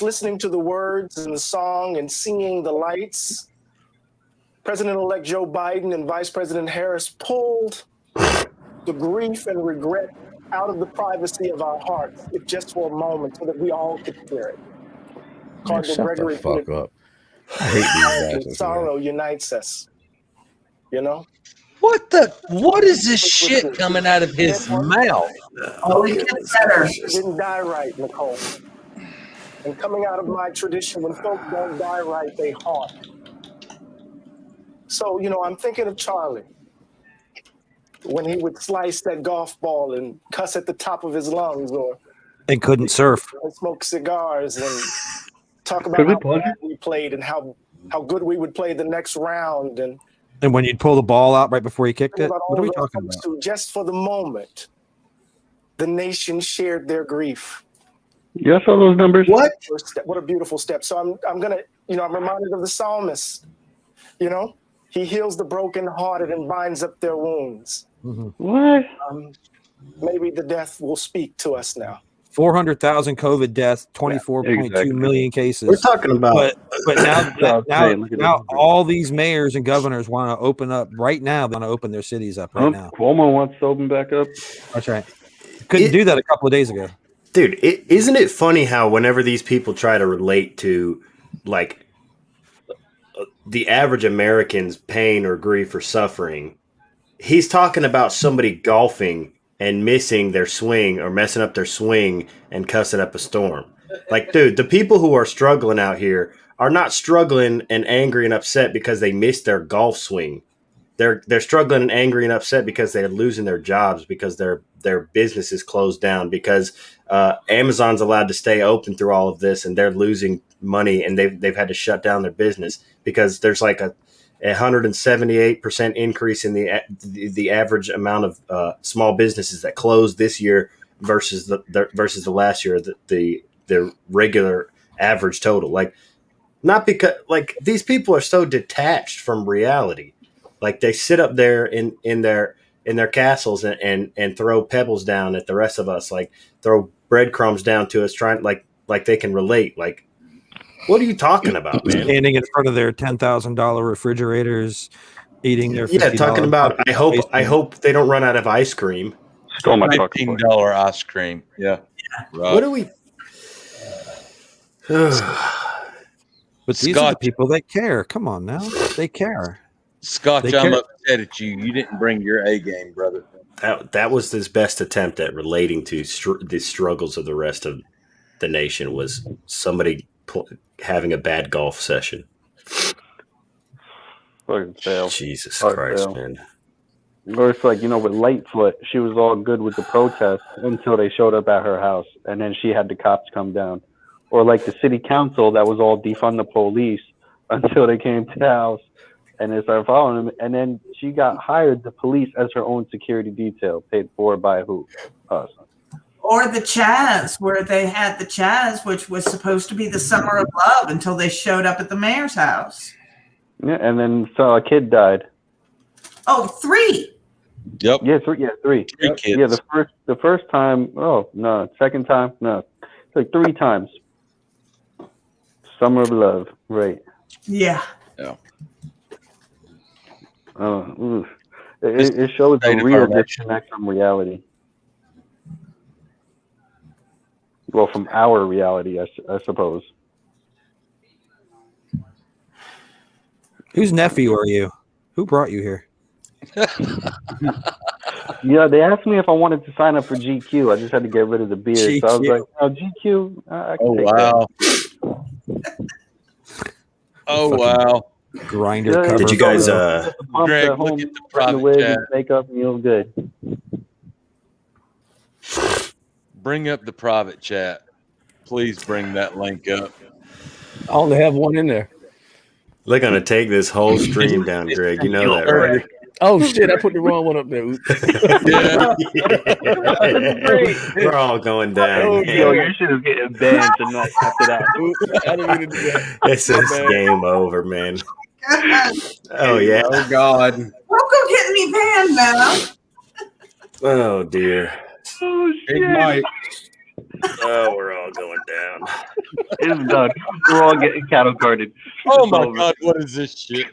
listening to the words and the song and seeing the lights, President-elect Joe Biden and Vice President Harris pulled the grief and regret out of the privacy of our hearts, if just for a moment, so that we all could hear it. Man, Cardinal shut Gregory the put fuck it, up. I hate these bastards, man. sorrow unites us. You know? What is this shit coming out of his mouth? Oh, it gets better. Didn't die right, Nicole. And coming out of my tradition, when folks don't die right, they haunt. So, you know, I'm thinking of Charlie. When he would slice that golf ball and cuss at the top of his lungs, or And couldn't surf. smoke cigars and talk Could about we how pause bad we played and how good we would play the next round, and And when you'd pull the ball out right before he kicked it, about what are we all those talking folks about? who, just for the moment, the nation shared their grief. You saw those numbers? What a beautiful step. So I'm gonna, you know, I'm reminded of the psalmist. You know, he heals the brokenhearted and binds up their wounds. What? maybe the death will speak to us now. 400,000 COVID deaths, 24.2 million cases. We're talking about, but now all these mayors and governors want to open up right now. They want to open their cities up right now. Cuomo wants to open back up. That's right. Couldn't do that a couple of days ago. Dude, isn't it funny how whenever these people try to relate to like the average American's pain or grief or suffering, he's talking about somebody golfing and missing their swing or messing up their swing and cussing up a storm. Like, dude, the people who are struggling out here are not struggling and angry and upset because they missed their golf swing. They're struggling and angry and upset because they're losing their jobs, because their business is closed down, because Amazon's allowed to stay open through all of this and they're losing money and they've had to shut down their business because there's like a 178% increase in the average amount of small businesses that closed this year versus the last year, the regular average total. Like, not because like these people are so detached from reality. Like, they sit up there in their castles and throw pebbles down at the rest of us, like throw breadcrumbs down to us, trying like they can relate. Like, what are you talking about, man? Standing in front of their $10,000 refrigerators, eating their talking about. I hope they don't run out of ice cream. Stole my $15 ice cream. Yeah. Right. What do we? But these are the people that care. Come on now, they care. Scotch, They I'm care. upset at you. You didn't bring your A game, brother. That was his best attempt at relating to the struggles of the rest of the nation. Was somebody having a bad golf session? Fucking fail. Jesus Fuck Christ, fail. man. Or it's like, with Lightfoot, she was all good with the protest until they showed up at her house, and then she had the cops come down. Or like the city council that was all defund the police until they came to the house and they started following them. And then she got hired the police as her own security detail, paid for by who? Us. Or the Chaz, where they had the Chaz, which was supposed to be the summer of love until they showed up at the mayor's house. Yeah, and then a kid died. Oh, 3. Yep. Yeah, 3. Yeah, 3. Three kids. Yeah, the first time. Oh no, second time. No, it's like 3 times. Summer of love, right? Yeah. Yeah. It shows a State of real our nation. disconnect from reality. Well, from our reality, I suppose. Whose nephew are you? Who brought you here? Yeah, they asked me if I wanted to sign up for GQ. I just had to get rid of the beard. So I was GQ. like, oh, GQ, I can Oh, take wow. that. Oh, Fucking wow. Grinder Yeah, cover. Did you guys? Pump Greg, at look home, at the put in private wig chat. and makeup, and you'll good. Bring up the private chat. Please bring that link up. I only have one in there. They're gonna take this whole stream down, Greg. You know that, right? Oh shit! I put the wrong one up there. We're all going down. Yo, your shit is getting banned tonight after that. I didn't mean to do that. This is game over, man. Oh yeah. Oh God. Don't go getting me banned now. Oh dear. Oh Big shit! Mike. Oh, we're all going down. It's done. We're all getting cattle carded. Oh It's my over. God, what is this shit?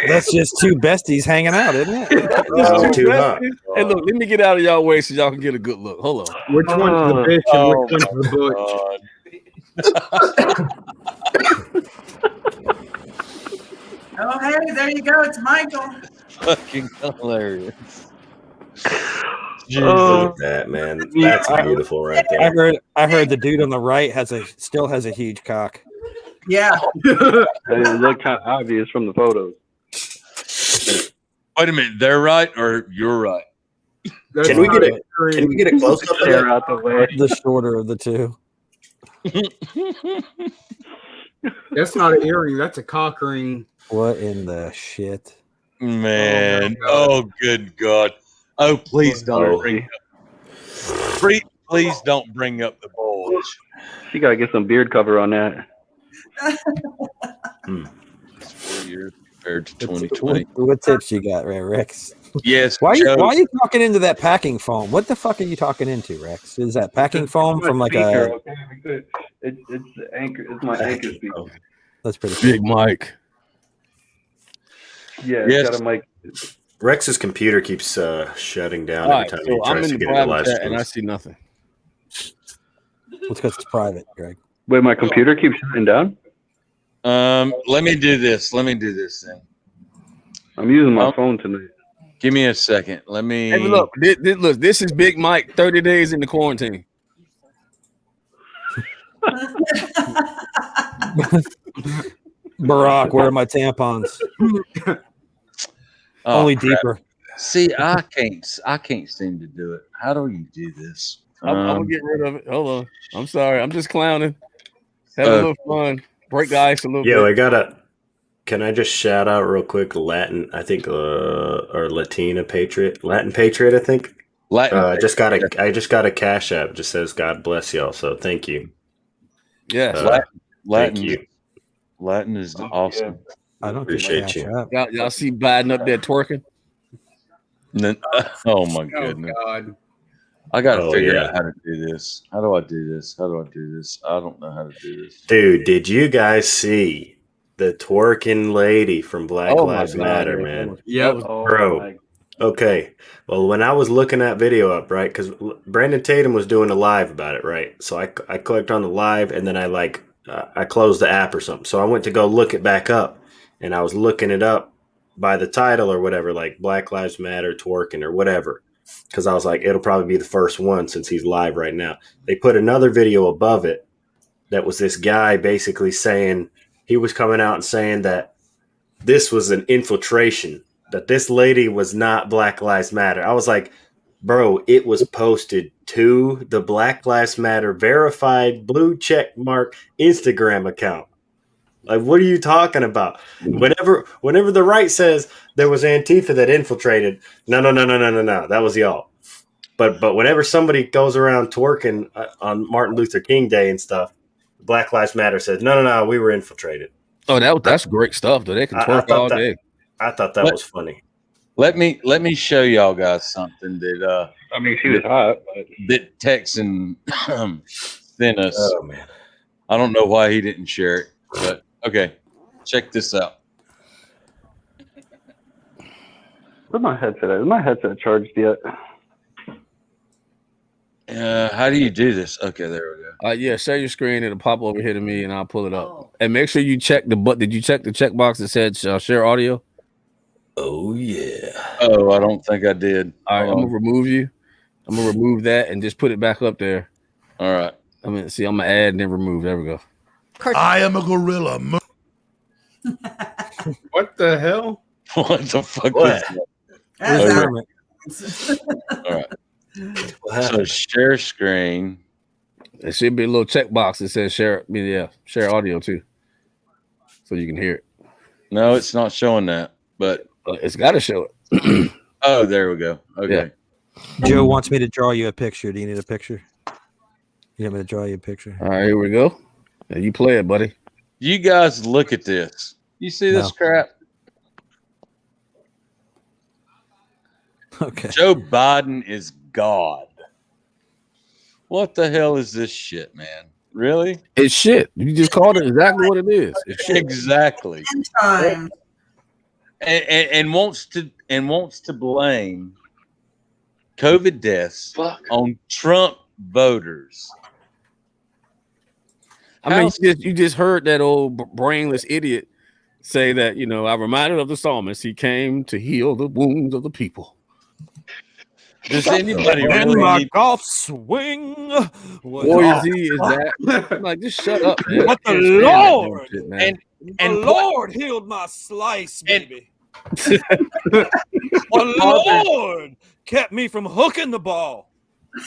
That's just 2 besties hanging out, isn't it? Oh, too hot. Hey, look, let me get out of y'all way so y'all can get a good look. Hold on. Which one's the bitch and which one's the butch? Oh, hey, there you go. It's Michael. Fucking hilarious. Look at that, man. That's beautiful right there. I heard the dude on the right still has a huge cock. Yeah. It looked kind of obvious from the photos. Wait a minute, they're right or you're right? Can we get a close up Stare there? out the way. The shorter of the two. That's not an earring. That's a cock ring. What in the shit? Man, oh good God. Oh, please don't bring up. Please don't bring up the bulge. You gotta get some beard cover on that. It's 4 years compared to 2020. What tips you got, right, Rex? Yes. Why are you talking into that packing foam? What the fuck are you talking into, Rex? Is that packing foam from like speaker, a? okay? It's the anchor. It's my anchor speaker. That's pretty Big Mike. Yeah, Yes. it's got a mic. Rex's computer keeps shutting down All every right, time so he I'm tries in to the get into private live chat and I streams. see nothing. It's because it's private, Greg. Wait, my computer keeps shutting down. Let me do this. Then. I'm using my phone tonight. Give me a second. Let me Hey, look, this is Big Mike. 30 days in the quarantine. Barack, where are my tampons? Oh, Only crap. deeper. See, I can't seem to do it. How do you do this? I'm gonna get rid of it. Hold on. I'm sorry. I'm just clowning. Have a little fun. Break the ice a little bit. Can I just shout out real quick? Latin, I think, or Latin Patriot, I think. I just got a Cash App. It just says God bless y'all. So thank you. Yes. Latin. Thank you. Latin is awesome. I don't appreciate you. Y'all see Biden up there twerking? Oh my goodness. God. I got to figure yeah. out how to do this. How do I do this? I don't know how to do this. Dude, did you guys see the twerking lady from Black Lives Matter, man? Yep. Bro. Okay. Well, when I was looking that video up, right, because Brandon Tatum was doing a live about it, right? So I clicked on the live and then I closed the app or something. So I went to go look it back up and I was looking it up by the title or whatever, like Black Lives Matter twerking or whatever. Because I was like, it'll probably be the first one since he's live right now. They put another video above it that was this guy basically saying, he was coming out and saying that this was an infiltration, that this lady was not Black Lives Matter. I was like, bro, it was posted to the Black Lives Matter verified blue check mark Instagram account. Like, what are you talking about? Whenever the right says there was Antifa that infiltrated, no, that was y'all. But whenever somebody goes around twerking on Martin Luther King Day and stuff, Black Lives Matter says, no, we were infiltrated. Oh, that's great stuff, though. They can twerk all day. I thought that was funny. Let me show y'all guys something that I mean, she was hot, but that Texan sent us. Oh man, I don't know why he didn't share it, but okay, check this out. where's my headset at? Is my headset charged yet? How do you do this? Okay, there we go. Yeah, share your screen. It'll pop over here to me, and I'll pull it up. And make sure you check did you check the checkbox that said share audio? Oh yeah. Oh, I don't think I did. All right, I'm gonna remove you. I'm gonna remove that and just put it back up there. All right. I'm gonna add and then remove. There we go. I am a gorilla. What the hell? What the fuck What? is that? All right. So share screen. There should be a little checkbox that says share audio too, so you can hear it. No, it's not showing that, but it's got to show it. Oh, there we go. Okay. Yeah. Joe wants me to draw you a picture. Do you need a picture? You want me to draw you a picture? All right, here we go. Now you play it, buddy. You guys look at this. You see this crap? Okay. Joe Biden is God. What the hell is this shit, man? Really? It's shit. You just called it exactly what it is. It's shit. Exactly. Time. And wants to blame COVID deaths on Trump voters. I mean, you just heard that old brainless idiot say that, I'm reminded of the psalmist. He came to heal the wounds of the people. Does anybody really my need golf swing? Warrior Z is that? I'm like, just shut up, man. But the Lord shit, man. and the Lord healed my slice, baby. The Lord kept me from hooking the ball.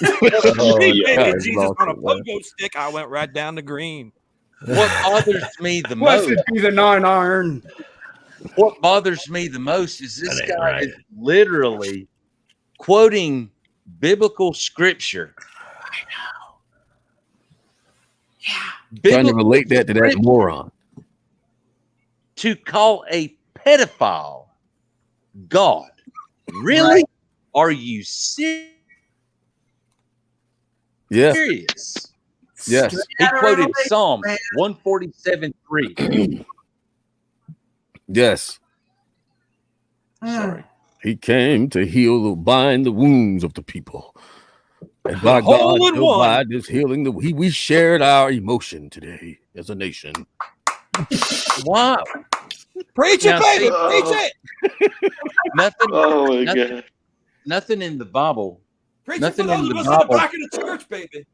Jesus on a pogo stick, I went right down the green. What bothers me the most? Blessed be the 9-iron. What bothers me the most is this guy is literally quoting biblical scripture. I know. Yeah. Trying to relate that to that moron. To call a pedophile God. Really? Right. Are you serious? Yeah. Yes. He quoted Psalm 147:3. Yes. Sorry. He came to heal, bind the wounds of the people. And by Hole God, in one. by this healing, we shared our emotion today as a nation. Wow. Preach Now, it, baby. see- Preach it. Nothing. Oh my nothing, God. Nothing in the Bible. Preach Nothing it for in those the of us in the Bible. back of the church, baby.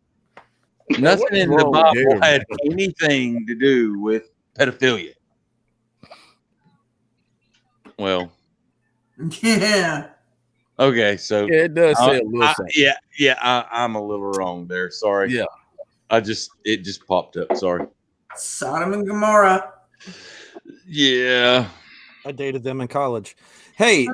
Nothing in the wrong with Bible Gary, had man? anything to do with pedophilia. Well, Yeah. okay, so Yeah, it does say a little something. I'm a little wrong there. Sorry. Yeah. It just popped up. Sorry. Sodom and Gomorrah. Yeah. I dated them in college. Hey,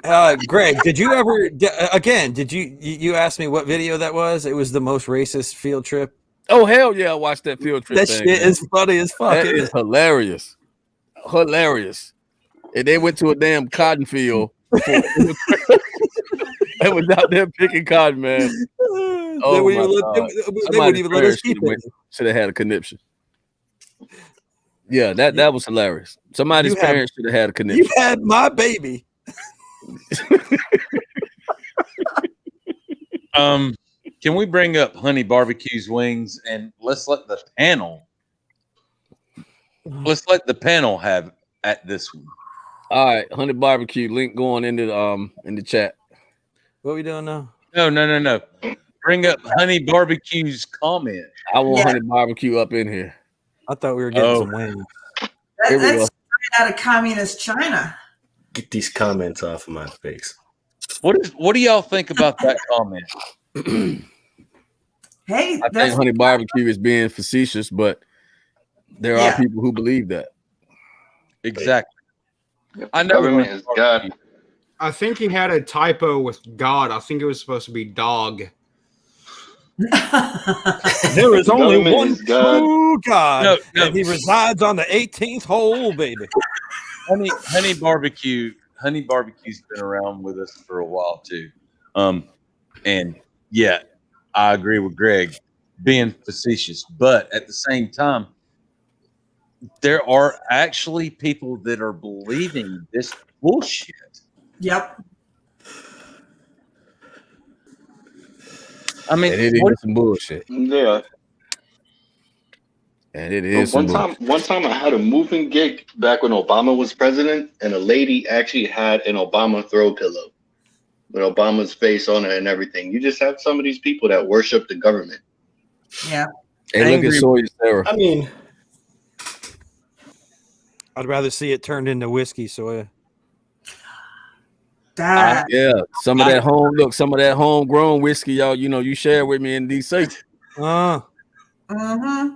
Greg, did you ever did you asked me what video that was? It was the most racist field trip. Oh hell yeah! I watched that field trip. That thing, shit man. is funny as fuck. That isn't is it? hilarious. Hilarious. And they went to a damn cotton field. They was out there picking cotton, man. They Oh wouldn't my even God. let- they Somebody's wouldn't even let us parents keep it. should have had a conniption. Yeah, that was hilarious. Somebody's You have- parents should have had a conniption. You had my baby. Can we bring up Honey Barbecue's wings and let's let the panel have at this one. All right, Honey Barbecue link going in the chat. What are we doing now? No. Bring up Honey Barbecue's comment. I want Honey Barbecue up in here. I thought we were getting some wings. Here we That's go. straight out of communist China. Get these comments off of my face. What do y'all think about that comment? Hey, I think Honey Barbecue is being facetious, but there are Yeah. people who believe that. Exactly. I know Government is God. I think he had a typo with God. I think it was supposed to be dog. There is only Government one is God. true God, No. and He resides on the 18th hole, baby. Honey Barbecue's been around with us for a while too. And yeah, I agree with Greg being facetious, but at the same time, there are actually people that are believing this bullshit. Yep. I mean, And it is some bullshit. Yeah. And it is One some time I had a moving gig back when Obama was president, and a lady actually had an Obama throw pillow with Obama's face on it and everything. You just have some of these people that worship the government. Yeah. Hey, look at Sawyer Sarah. I mean, I'd rather see it turned into whiskey, Sawyer. That. Yeah, some of that homegrown whiskey, y'all. You know, you share with me in DC. Mm-hmm.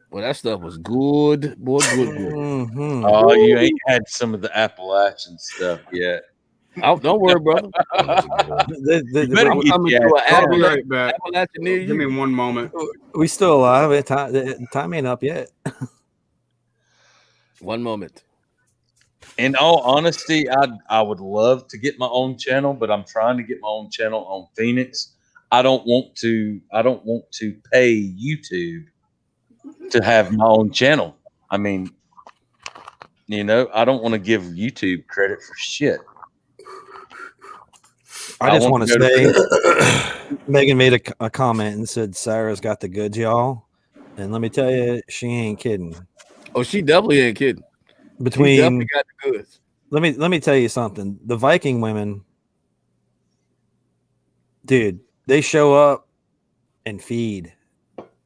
Well, that stuff was good, boy. Good. Mm-hmm. Oh, you ain't had some of the Appalachian stuff yet. Oh, don't worry, brother. You better I'm get coming your to ass an I'll be on. right back. Appalachian near Give me you. one moment. We still alive. Time ain't up yet. One moment. In all honesty, I would love to get my own channel, but I'm trying to get my own channel on Phoenix. I don't want to pay YouTube to have my own channel. I mean, you know, I don't want to give YouTube credit for shit. I just want to say, to Megan made a comment and said Sarah's got the goods, y'all. And let me tell you, she ain't kidding. Oh, she definitely ain't kidding. She Between definitely got the goods. let me tell you something. The Viking women, dude, they show up and feed.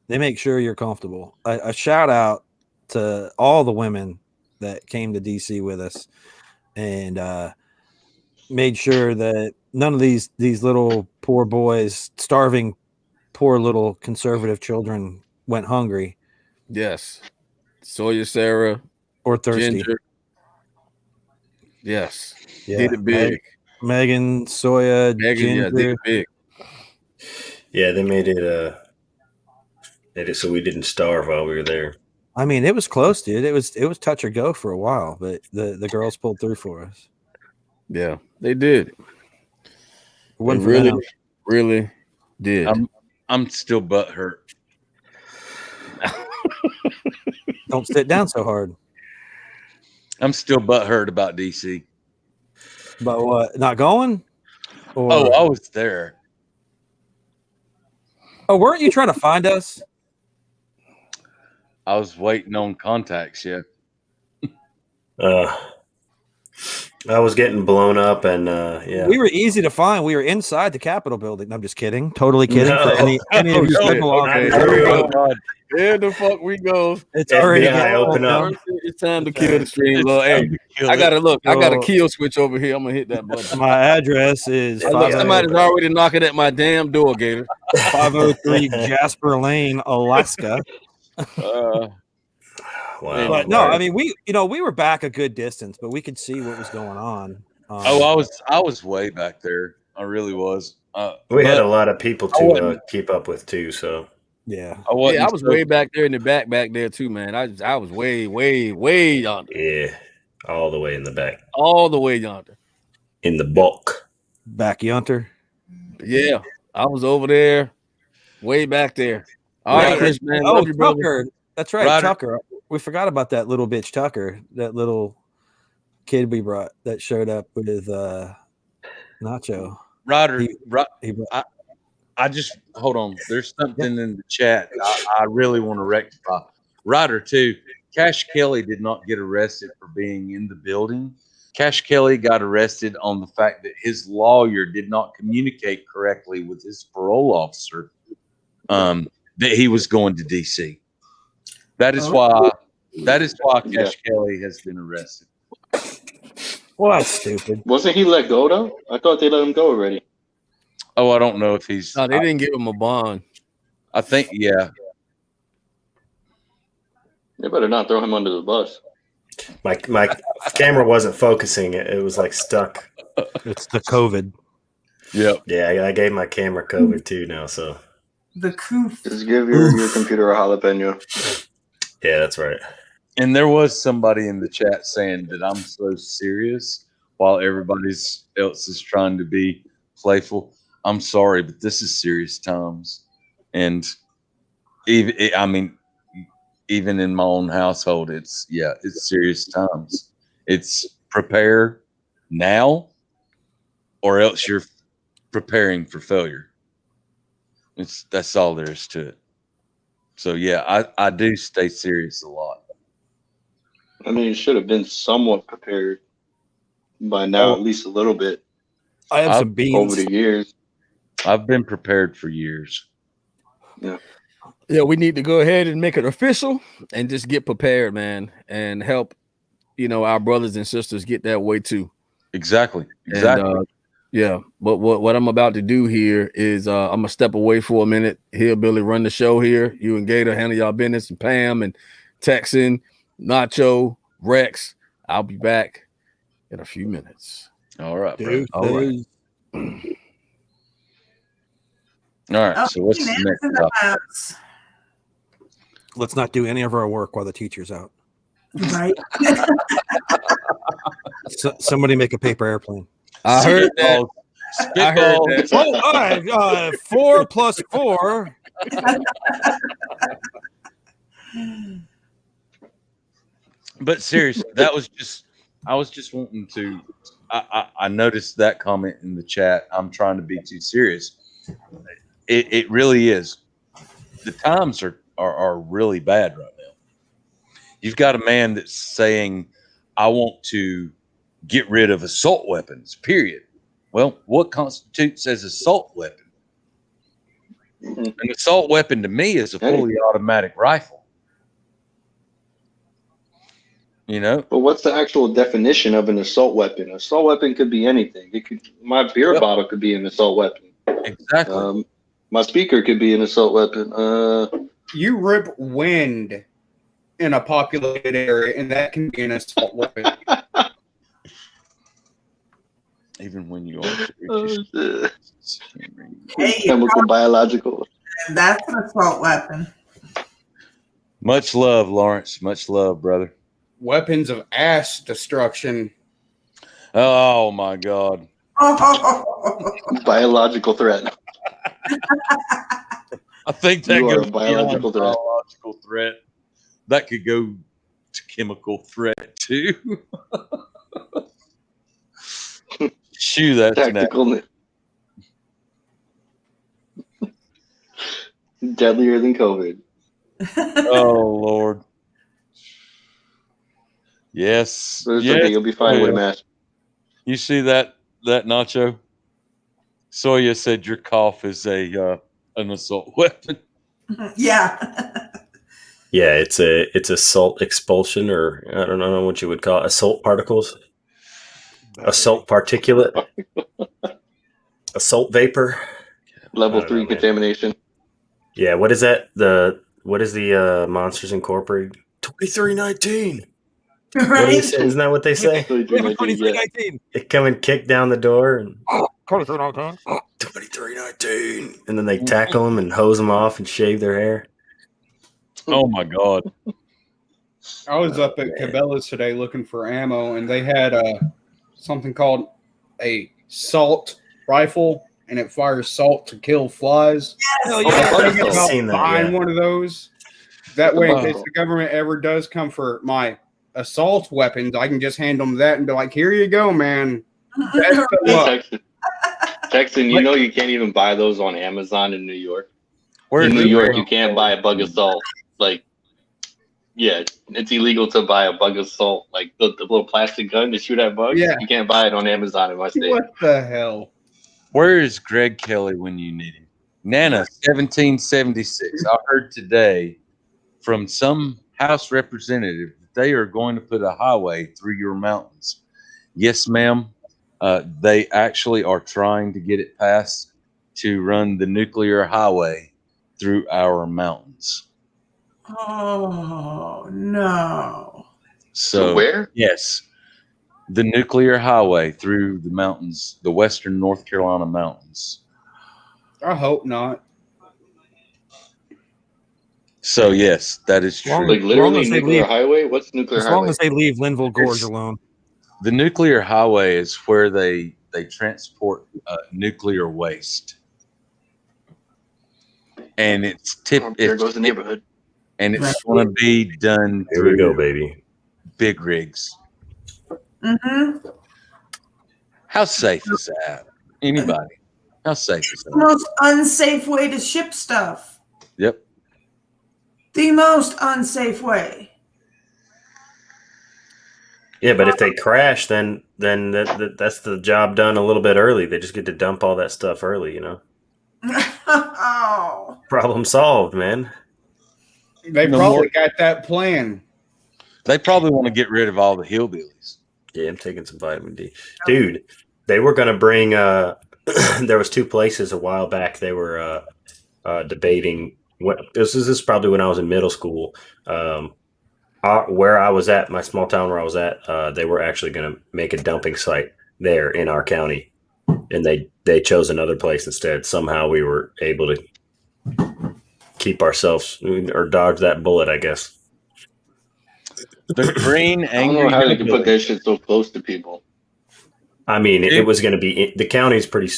They make sure you're comfortable. A shout out to all the women that came to DC with us and made sure that none of these little poor boys, starving, poor little conservative children went hungry. Yes. Sawyer Sarah or thirsty. Ginger. Yes. Yeah. Did it big. Megan, Soya, Megan, Ginger. yeah, did it big. Yeah, they made it so we didn't starve while we were there. I mean, it was close, dude. It was touch or go for a while, but the girls pulled through for us. Yeah, they did. Win They for really, them. really did. I'm still butthurt. Don't sit down so hard. I'm still butthurt about DC. But what? Not going? Or, Oh, I was there. Oh, weren't you trying to find us? I was waiting on contacts. Yeah. I was getting blown up, and yeah, We were easy to find. We were inside the Capitol building. I'm just kidding. Totally kidding. No. For any of you Oh, federal okay. officers. Here we go. Here the fuck we go. It's already FBI, open up. It's time to kill the stream. Well, hey, I gotta look. I got a kill switch over here. I'm gonna hit that button. My address is Look, somebody's already knocking at my damn door, Gator. 503 Jasper Lane, Alaska. wow. But no, I mean we were back a good distance, but we could see what was going on. I was way back there. I really was. We had a lot of people to keep up with too. So yeah, I was way back there in the back there too, man. I was way yonder. Yeah, all the way in the back, all the way yonder, in the bulk, back yonder. Yeah, I was over there, way back there. All right, Chris, man. Oh, Love you, brother. Tucker. That's right, Ryder. Tucker. We forgot about that little bitch Tucker, that little kid we brought that showed up with Nacho. Ryder, He brought, I just hold on. There's something in the chat I really want to rectify. Ryder, too. Cash Kelly did not get arrested for being in the building. Cash Kelly got arrested on the fact that his lawyer did not communicate correctly with his parole officer that he was going to DC. That is why Cash Kelly has been arrested. Well, that's stupid. Wasn't he let go though? I thought they let him go already. Oh, I don't know if he's. No, they didn't give him a bond. I think, yeah. They better not throw him under the bus. my camera wasn't focusing. It was like stuck. It's the COVID. Yep. Yeah, I gave my camera COVID too now. So The coof. Just give your computer a jalapeno. yeah, that's right. And there was somebody in the chat saying that I'm so serious while everybody else is trying to be playful. I'm sorry, but this is serious times. And even in my own household, it's serious times. It's prepare now or else you're preparing for failure. That's all there is to it. So yeah, I do stay serious a lot. I mean, you should have been somewhat prepared by now, at least a little bit. I have some beans over the years. I've been prepared for years. Yeah, we need to go ahead and make it official and just get prepared, man, and help, our brothers and sisters get that way too. Exactly. And, yeah, but what I'm about to do here is I'm gonna step away for a minute. Hillbilly, run the show here. You and Gator handle y'all business, and Pam and Texan, Nacho, Rex. I'll be back in a few minutes. All right, bro. Dude, All right. All right. So what's the next topic? Let's not do any of our work while the teacher's out. Right. Somebody make a paper airplane. I heard that. I heard that. Oh, all right. 4 plus 4. But seriously, I was just wanting to. I noticed that comment in the chat. I'm trying to be too serious. It really is. The times are really bad right now. You've got a man that's saying, "I want to get rid of assault weapons." Period. Well, what constitutes as assault weapon? An assault weapon to me is a fully automatic rifle. But what's the actual definition of an assault weapon? An assault weapon could be anything. My beer bottle could be an assault weapon. Exactly. My speaker could be an assault weapon. You rip wind in a populated area, and that can be an assault weapon. Even when you are chemical, biological. That's an assault weapon. Much love, Lawrence. Much love, brother. Weapons of ass destruction. Oh my God. Biological threat. I think that You are goes a biological beyond threat. biological threat. That could go to chemical threat too. Shoo, that's Tactical. Deadlier than COVID. Oh Lord. Yes. But it's yes. okay. You'll be fine with a mask. You see that Nacho? Soya said your cough is an assault weapon. Yeah. Yeah, it's assault expulsion, or I don't know what you would call it. Assault particles, assault particulate, assault vapor, Level 3 contamination. Yeah, what is that? What is the Monsters Incorporated? 2319. What do you say? Isn't that what they say? 2319. They come and kick down the door and 2319. and then they tackle them and hose them off and shave their hair. Oh my God. I was up at Cabela's today looking for ammo, and they had something called a salt rifle, and it fires salt to kill flies. Yes. I'm thinking about Seen that, buying yeah. one of those. That way, in case the government ever does come for my assault weapons, I can just hand them that and be like, "Here you go, man." Best of luck. Texan, you know you can't even buy those on Amazon in New York. Where in is New it? York, you can't buy a bug of salt. Like, yeah, it's illegal to buy a bug of salt, like the little plastic gun to shoot at bugs. Yeah. You can't buy it on Amazon in my state. What the hell? Where is Greg Kelly when you need him? Nana, 1776. I heard today from some House representative that they are going to put a highway through your mountains. Yes, ma'am. They actually are trying to get it passed to run the nuclear highway through our mountains. Oh no. So where? Yes. The nuclear highway through the mountains, the western North Carolina mountains. I hope not. So yes, that is true. Like literally as they nuclear leave- highway? What's nuclear As highway? long as they leave Linville Gorge alone. The nuclear highway is where they transport nuclear waste, and it's there goes the neighborhood. and it's going to be done. Here we go, baby. Big rigs. Mm-hmm. How safe is that? Anybody? How safe is The that? most unsafe way to ship stuff. Yep. The most unsafe way. Yeah, but if they crash, then that's the job done a little bit early. They just get to dump all that stuff early, you know. Oh. Problem solved, man. They probably got that plan. They probably want to get rid of all the hillbillies. Yeah, I'm taking some vitamin D. Dude, they were going to bring there was two places a while back they were debating this is probably when I was in middle school. Where I was at, my small town where I was at, they were actually going to make a dumping site there in our county, and they chose another place instead. Somehow we were able to keep ourselves or dodge that bullet, I guess. The green I don't know how they can put that shit so close to people. I mean, it was going to be the county's pretty.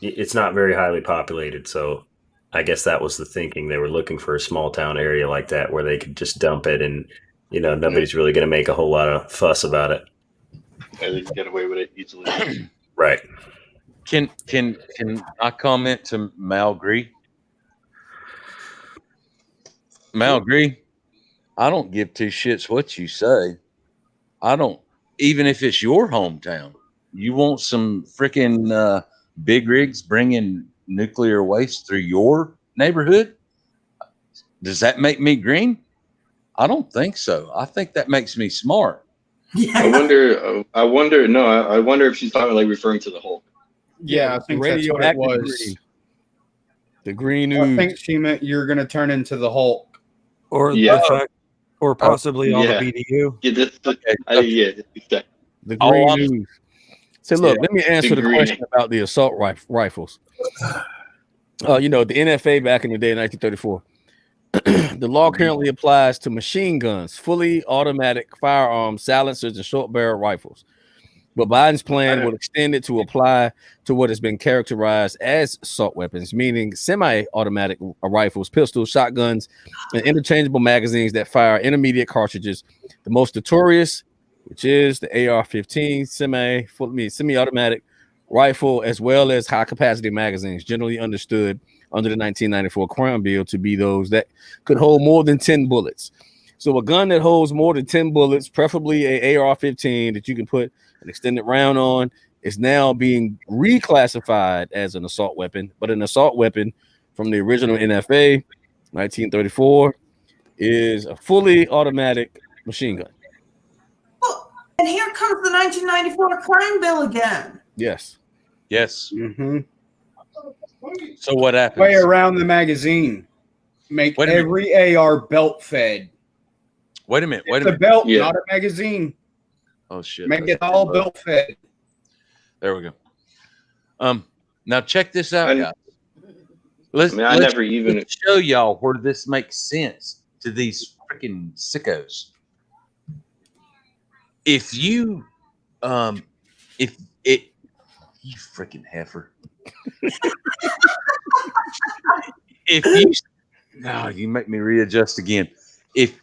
It's not very highly populated, so I guess that was the thinking. They were looking for a small town area like that where they could just dump it, and nobody's really going to make a whole lot of fuss about it. Yeah, they can get away with it easily. Right. Can I comment to Mal Gree? Mal Gree, I don't give two shits what you say. I don't, even if it's your hometown. You want some freaking big rigs bringing nuclear waste through your neighborhood? Does that make me green? I don't think so. I think that makes me smart. I wonder. No, I wonder if she's talking referring to the Hulk. Yeah, I think that's what it was. Green. The green I ooze. think she meant you're going to turn into the Hulk. Or or possibly all the BDU. Yeah, The green ooze. So look, Yeah. let me answer the Green. question about the assault rifles. The NFA back in the day in 1934. The law currently applies to machine guns, fully automatic firearms, silencers, and short barrel rifles. But Biden's plan will extend it to apply to what has been characterized as assault weapons, meaning semi-automatic rifles, pistols, shotguns, and interchangeable magazines that fire intermediate cartridges. The most notorious, which is the AR-15 semi-automatic rifle, as well as high-capacity magazines, generally understood under the 1994 Crime Bill to be those that could hold more than 10 bullets. So a gun that holds more than 10 bullets, preferably a AR-15 that you can put an extended round on, is now being reclassified as an assault weapon. But an assault weapon from the original NFA, 1934, is a fully automatic machine gun. And here comes the 1994 Crime Bill again. Yes. Yes. Mm-hmm. So what happens? Way around the magazine. Make every AR belt fed. Wait a minute. It's a belt, not a magazine. Oh shit! Make it all belt fed. There we go. Now check this out, guys. Let's never even show y'all where this makes sense to these freaking sickos. If you, you freaking heifer. If you, no, you make me readjust again. If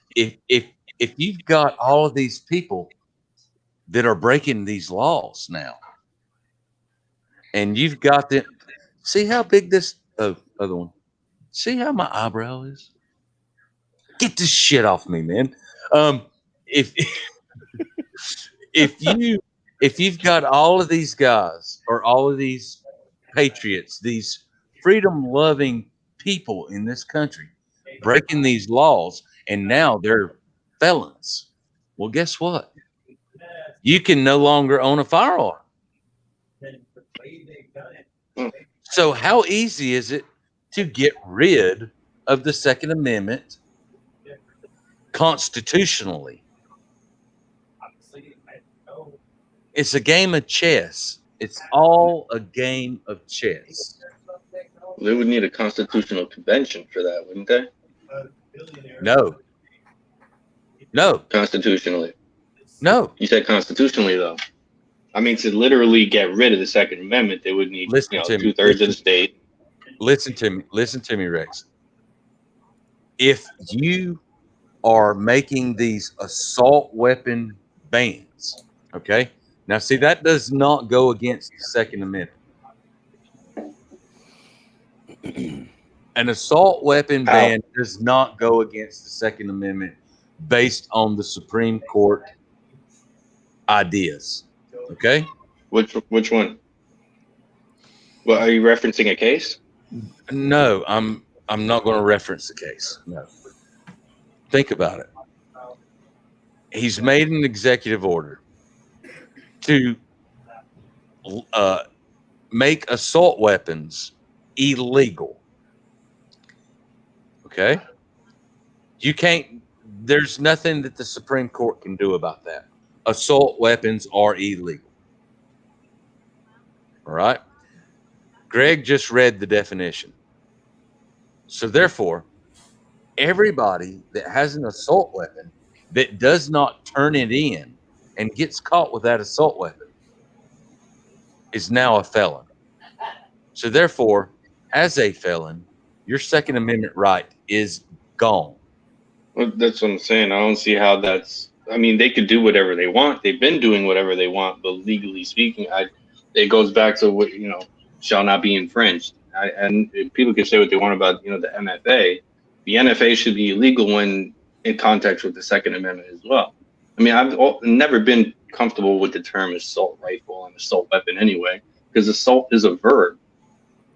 you've got all of these people that are breaking these laws now, and you've got them, see how big this other one, see how my eyebrow is? Get this shit off me, man. If you've got all of these guys or all of these patriots, these freedom-loving people in this country breaking these laws, and now they're felons, well, guess what? You can no longer own a firearm. So how easy is it to get rid of the Second Amendment constitutionally? It's a game of chess. It's all a game of chess. They would need a constitutional convention for that, wouldn't they? No. No. Constitutionally. No. You said constitutionally, though. I mean, to literally get rid of the Second Amendment, they would need 2/3 of the state. Listen to me, Rex. If you are making these assault weapon bans, okay? Now, see, that does not go against the Second Amendment. An assault weapon ban does not go against the Second Amendment based on the Supreme Court ideas. Okay? Which one? Well, are you referencing a case? No, I'm not going to reference the case. No. Think about it. He's made an executive order to make assault weapons illegal. Okay? You can't, there's nothing that the Supreme Court can do about that. Assault weapons are illegal. All right? Greg just read the definition. So therefore, everybody that has an assault weapon that does not turn it in and gets caught with that assault weapon is now a felon. So therefore, as a felon, your Second Amendment right is gone. Well, that's what I'm saying. I don't see how that's. I mean, they could do whatever they want. They've been doing whatever they want, but legally speaking, it goes back to what shall not be infringed. And people can say what they want about the MFA. The NFA should be illegal when in context with the Second Amendment as well. I mean, I've never been comfortable with the term assault rifle and assault weapon anyway, because assault is a verb.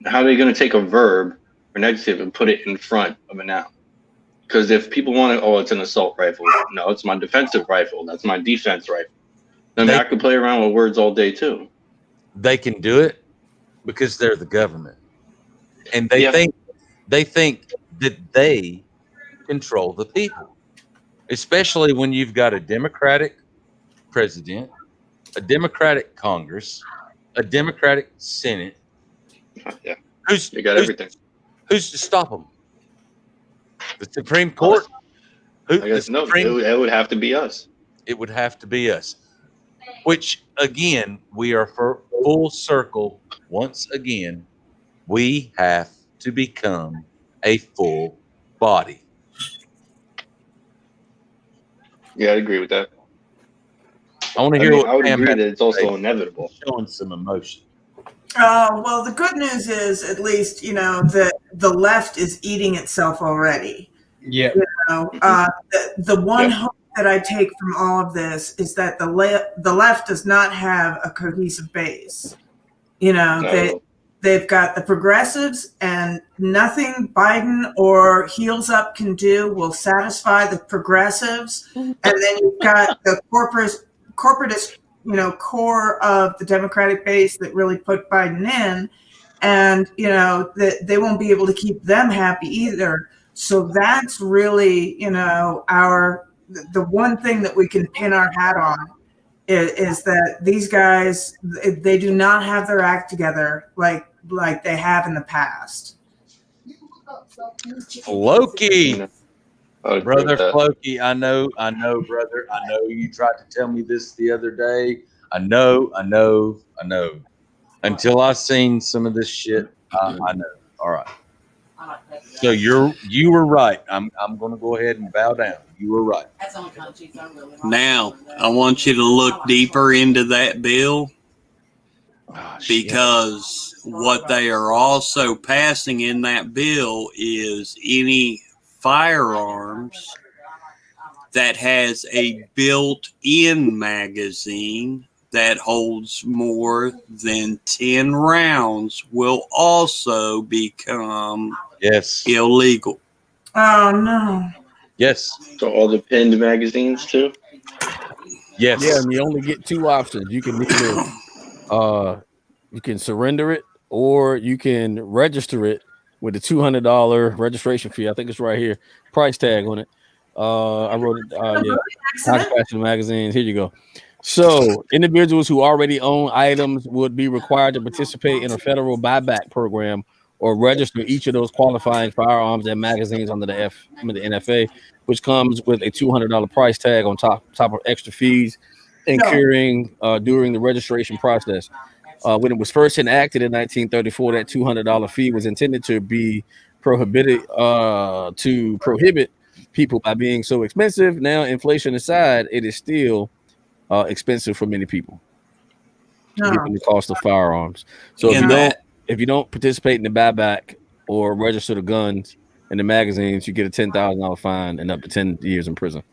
How are they going to take a verb or negative and put it in front of a noun? Because if people want to, it's an assault rifle. No, it's my defensive rifle. That's my defense rifle. I mean, I could play around with words all day too. They can do it because they're the government, and they think that they control the people. Especially when you've got a Democratic president, a Democratic Congress, a Democratic Senate. Yeah, you got everything. Who's to stop them? The Supreme Court? I guess no. It would have to be us. It would have to be us. Which again, we are for full circle. Once again, we have to become a full body. Yeah, I agree with that. I want to hear what I would Pam agree has that to it's also say. inevitable. Showing some emotion. Well, the good news is, at least, the left is eating itself already. Yeah. The one hope that I take from all of this is that the left does not have a cohesive base. They've got the progressives, and nothing Biden or Heels Up can do will satisfy the progressives. And then you've got the corporatist, core of the Democratic base that really put Biden in, and that they won't be able to keep them happy either. So that's really, the one thing that we can pin our hat on is that these guys, they do not have their act together like they have in the past. Floki, brother Floki, I know, brother. I know you tried to tell me this the other day. I know. Until I seen some of this shit, I know. All right. So you were right. I'm going to go ahead and bow down. You were right. Now, I want you to look deeper into that bill, because what they are also passing in that bill is any firearms that has a built-in magazine that holds more than 10 rounds will also become illegal. Oh, no. Yes. So all the pinned magazines too? Yes. Yeah, and you only get two options. You can either you can surrender it, or you can register it with a $200 registration fee. I think it's right here. Price tag on it. I wrote it. Fashion magazines. Here you go. So individuals who already own items would be required to participate in a federal buyback program or register each of those qualifying firearms and magazines under the NFA, which comes with a $200 price tag on top of extra fees incurring during the registration process. When it was first enacted in 1934, that $200 fee was intended to be prohibited to prohibit people by being so expensive. Now, inflation aside, it is still expensive for many people, given the cost of firearms. So if you don't participate in the buyback or register the guns and the magazines, you get a $10,000 fine and up to 10 years in prison.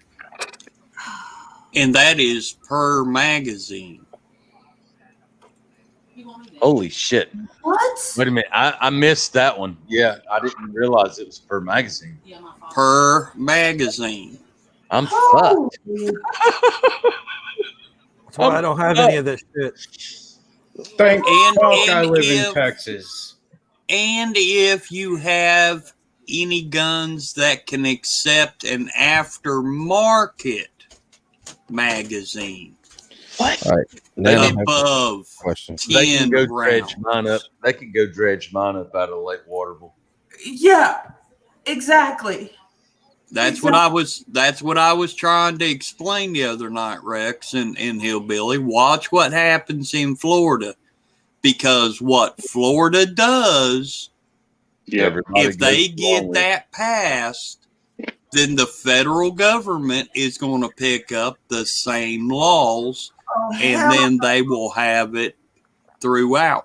And that is per magazine. Holy shit. What? Wait a minute. I missed that one. Yeah, I didn't realize it was per magazine. Per magazine. I'm fucked. That's why I don't have any of this shit. Thank And I live in if- Texas. And if you have any guns that can accept an aftermarket magazine. What? All right. Now Above question. They can go 10 dredge rounds. mine up. They can go dredge mine up out of Lake Waterville. Yeah, exactly. That's what I was trying to explain the other night, Rex and Hillbilly. Watch what happens in Florida, because what Florida does, if they get that passed, then the federal government is going to pick up the same laws, and then they will have it throughout.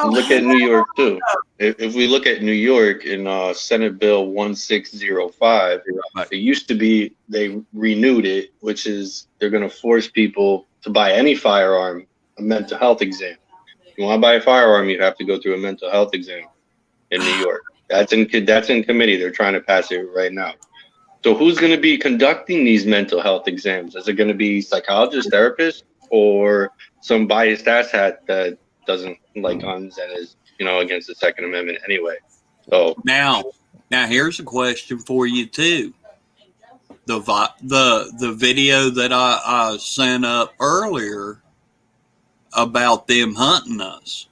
Look at New York too. If we look at New York in Senate Bill 1605, it used to be, they renewed it, which is they're going to force people to buy any firearm a mental health exam. If you want to buy a firearm, you have to go through a mental health exam in New York. That's in committee. They're trying to pass it right now. So who's going to be conducting these mental health exams? Is it going to be psychologists, therapists, or some biased asshat that doesn't like guns and is, against the Second Amendment anyway? So Now here's a question for you too. The video that I sent up earlier about them hunting us.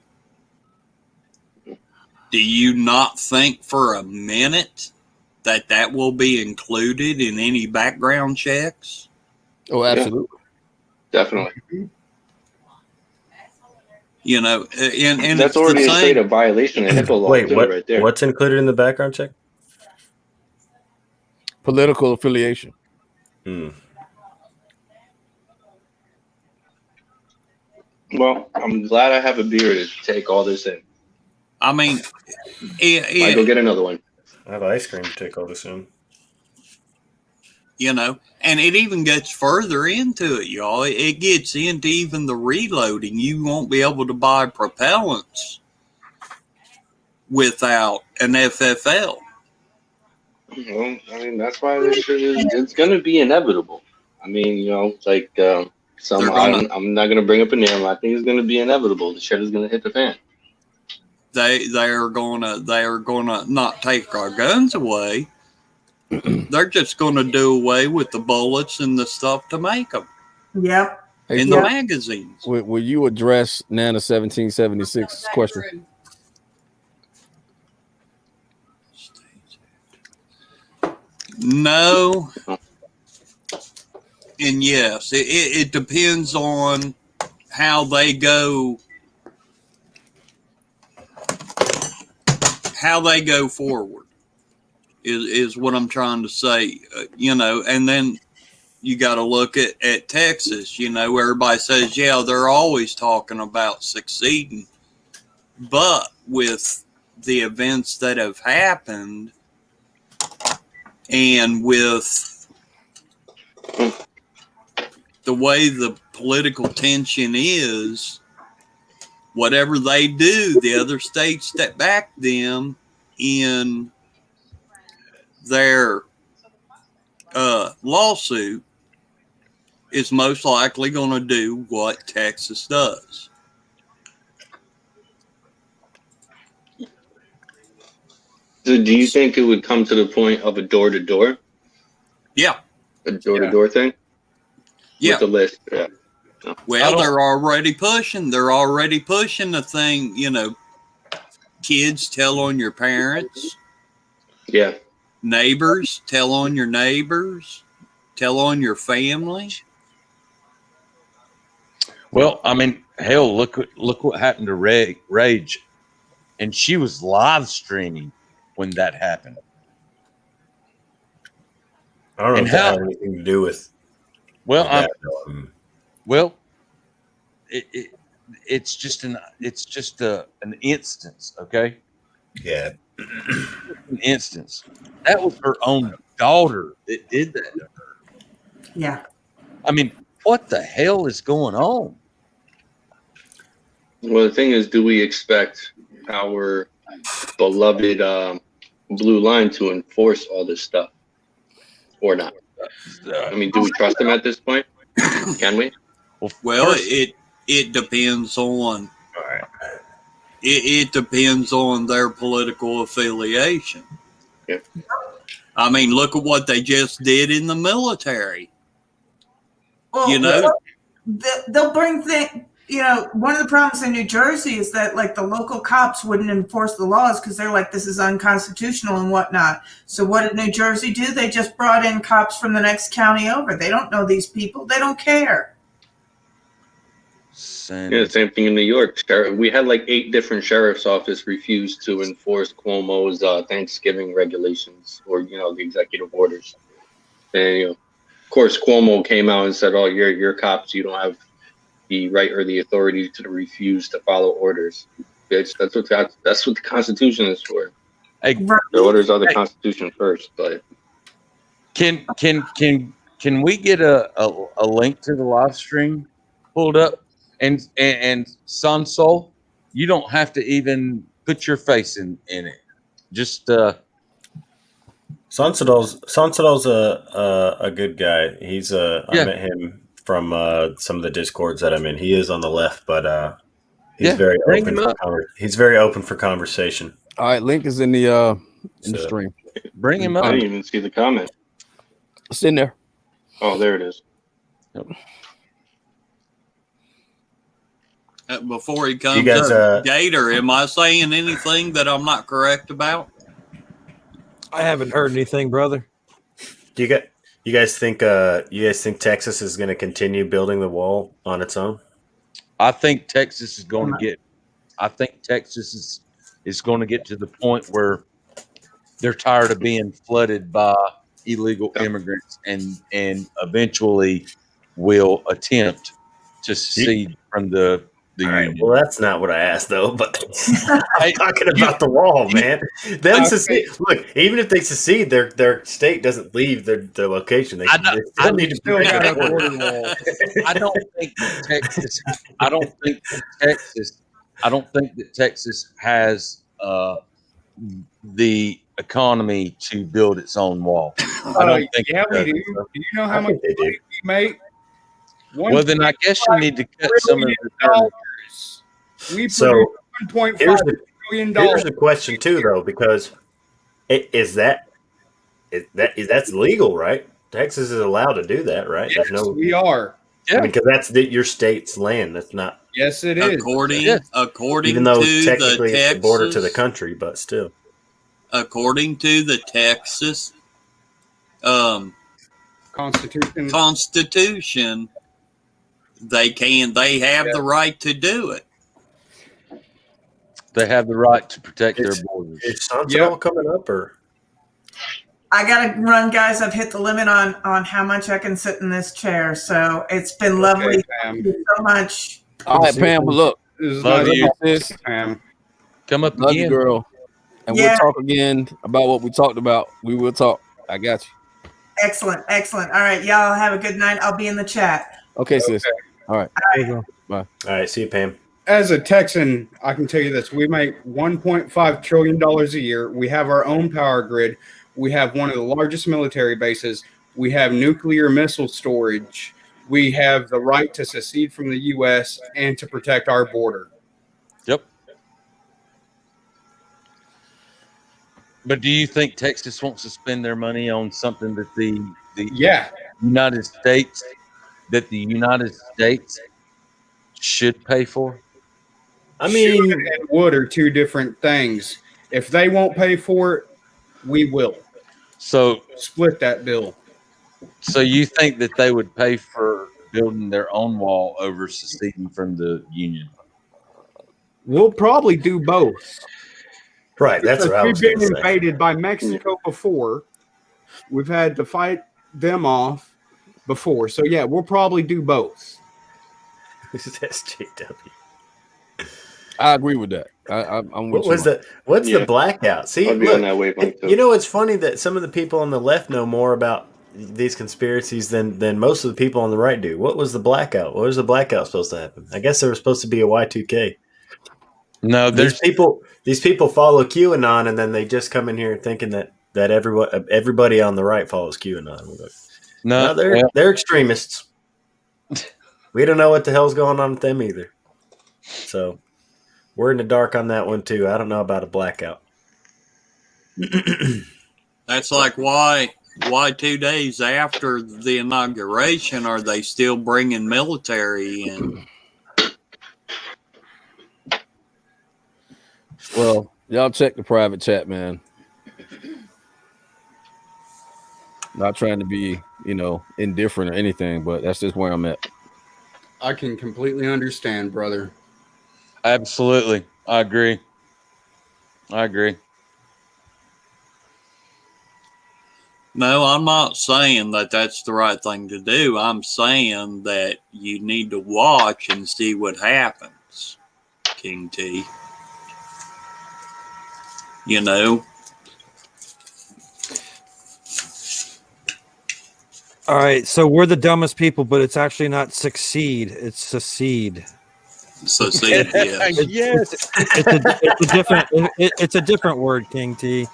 Do you not think for a minute that will be included in any background checks? Oh, absolutely. Definitely. You know, and that's already a state of violation of HIPAA law. Wait, right there. What's included in the background check? Political affiliation. Well, I'm glad I have a beer to take all this in. I mean, I go get another one. I have ice cream to take all this in. You know, and it even gets further into it, y'all. It gets into even the reloading. You won't be able to buy propellants without an FFL. Well, I mean, that's why this shit it's going to be inevitable. I mean, you know, like I'm not going to bring up a name. I think it's going to be inevitable. The shit is going to hit the fan. They're gonna not take our guns away. They're just going to do away with the bullets and the stuff to make them. Yep. In the magazines. Will you address Nana 1776's question? No. And yes, it depends on how they go. How they go forward is what I'm trying to say, you know, and then you got to look at Texas, you know, everybody says, yeah, they're always talking about succeeding, but with the events that have happened and with the way the political tension is, whatever they do, the other states that back them in their lawsuit is most likely going to do what Texas does. So do you think it would come to the point of a door-to-door? Yeah. A door-to-door thing? Yeah. With the list, yeah. Well, they're already pushing the thing, you know, kids tell on your parents. Yeah. Neighbors, tell on your neighbors, tell on your family. Well, I mean, hell, look what happened to Rage. And she was live streaming when that happened. I don't know if that had anything to do with. Well, it's just an instance, okay? Yeah. An instance. That was her own daughter that did that to her. Yeah. I mean, what the hell is going on? Well, the thing is, do we expect our beloved blue line to enforce all this stuff or not? I mean, do we trust them at this point? Can we? Well, it depends on. It depends on their political affiliation. Yeah. I mean, look at what they just did in the military. Well, you know, they'll bring things. You know, one of the problems in New Jersey is that like the local cops wouldn't enforce the laws because they're like, this is unconstitutional and whatnot. So what did New Jersey do? They just brought in cops from the next county over. They don't know these people. They don't care. Yeah, same thing in New York. We had like 8 different sheriff's offices refuse to enforce Cuomo's Thanksgiving regulations or, you know, the executive orders. And, you know, of course, Cuomo came out and said, oh, you're cops. You don't have the right or the authority to refuse to follow orders. That's what the Constitution is for. Hey, the orders are the Constitution first. But can we get a link to the live stream pulled up? And Sansol, you don't have to even put your face in it. Just Sansadol's a good guy. He's I met him from some of the discords that I'm in. He is on the left, but he's very open. He's very open for conversation. All right, link is in the stream. Bring him up. I didn't even see the comment. It's in there. Oh, there it is. Yep. Before he comes up, Gator, am I saying anything that I'm not correct about? I haven't heard anything, brother. Do you You guys think Texas is going to continue building the wall on its own? I think Texas is going to get. I think Texas is going to get to the point where they're tired of being flooded by illegal immigrants, and eventually will attempt to secede from the union. Well, that's not what I asked, though. But I'm talking about the wall, man. Them secede. Look, even if they secede, their state doesn't leave their location. They still need to build a border wall. I don't think Texas. I don't think that Texas has the economy to build its own wall. I don't think. Yeah, we do. Do you know how much money we make? Well, then I guess you need to cut some of the. We produce So $1.5 billion. Here's the question too, though, because that's legal, right? Texas is allowed to do that, right? Yes, we are. Yeah, because that's your state's land. That's not. Yes, it is. According Even though to technically the it's the border to the Texas, country, but still. according to the Texas Constitution, they have the right to do it. They have the right to protect their borders. Is sunset coming up, or? I gotta run, guys. I've hit the limit on how much I can sit in this chair. So it's been lovely. Thank you so much. All right, Pam. Well, look, Love you, sis. Pam. Come up Love again, you, girl. And Yeah. we'll talk again about what we talked about. We will talk. I got you. Excellent. All right, y'all have a good night. I'll be in the chat. Okay, sis. All right. Bye. All right, see you, Pam. As a Texan, I can tell you this: we make $1.5 trillion a year. We have our own power grid. We have one of the largest military bases. We have nuclear missile storage. We have the right to secede from the U.S. and to protect our border. Yep. But do you think Texas wants to spend their money on something that the United States should pay for? I mean, should and would are two different things. If they won't pay for it, we will. So split that bill. So you think that they would pay for building their own wall over seceding from the Union? We'll probably do both. Right, that's what I was We've been gonna say. invaded by Mexico before. We've had to fight them off before. So yeah, we'll probably do both. This is SJW. I agree with that. I'm with What's you. the blackout? See, I'll be look, on that wavelength, too. you know, it's funny that some of the people on the left know more about these conspiracies than most of the people on the right do. What was the blackout? What was the blackout supposed to happen? I guess there was supposed to be a Y2K. No, These people follow QAnon, and then they just come in here thinking that everybody on the right follows QAnon. No, they're extremists. We don't know what the hell's going on with them either. So we're in the dark on that one too. I don't know about a blackout. That's like why 2 days after the inauguration are they still bringing military in? Well, y'all check the private chat, man. Not trying to be, indifferent or anything, but that's just where I'm at. I can completely understand, brother. Absolutely. I agree. No, I'm not saying that that's the right thing to do. I'm saying that you need to watch and see what happens, King T. You know? All right, so we're the dumbest people, but it's actually not succeed; it's secede. Secede, yes. It's a different word, King T.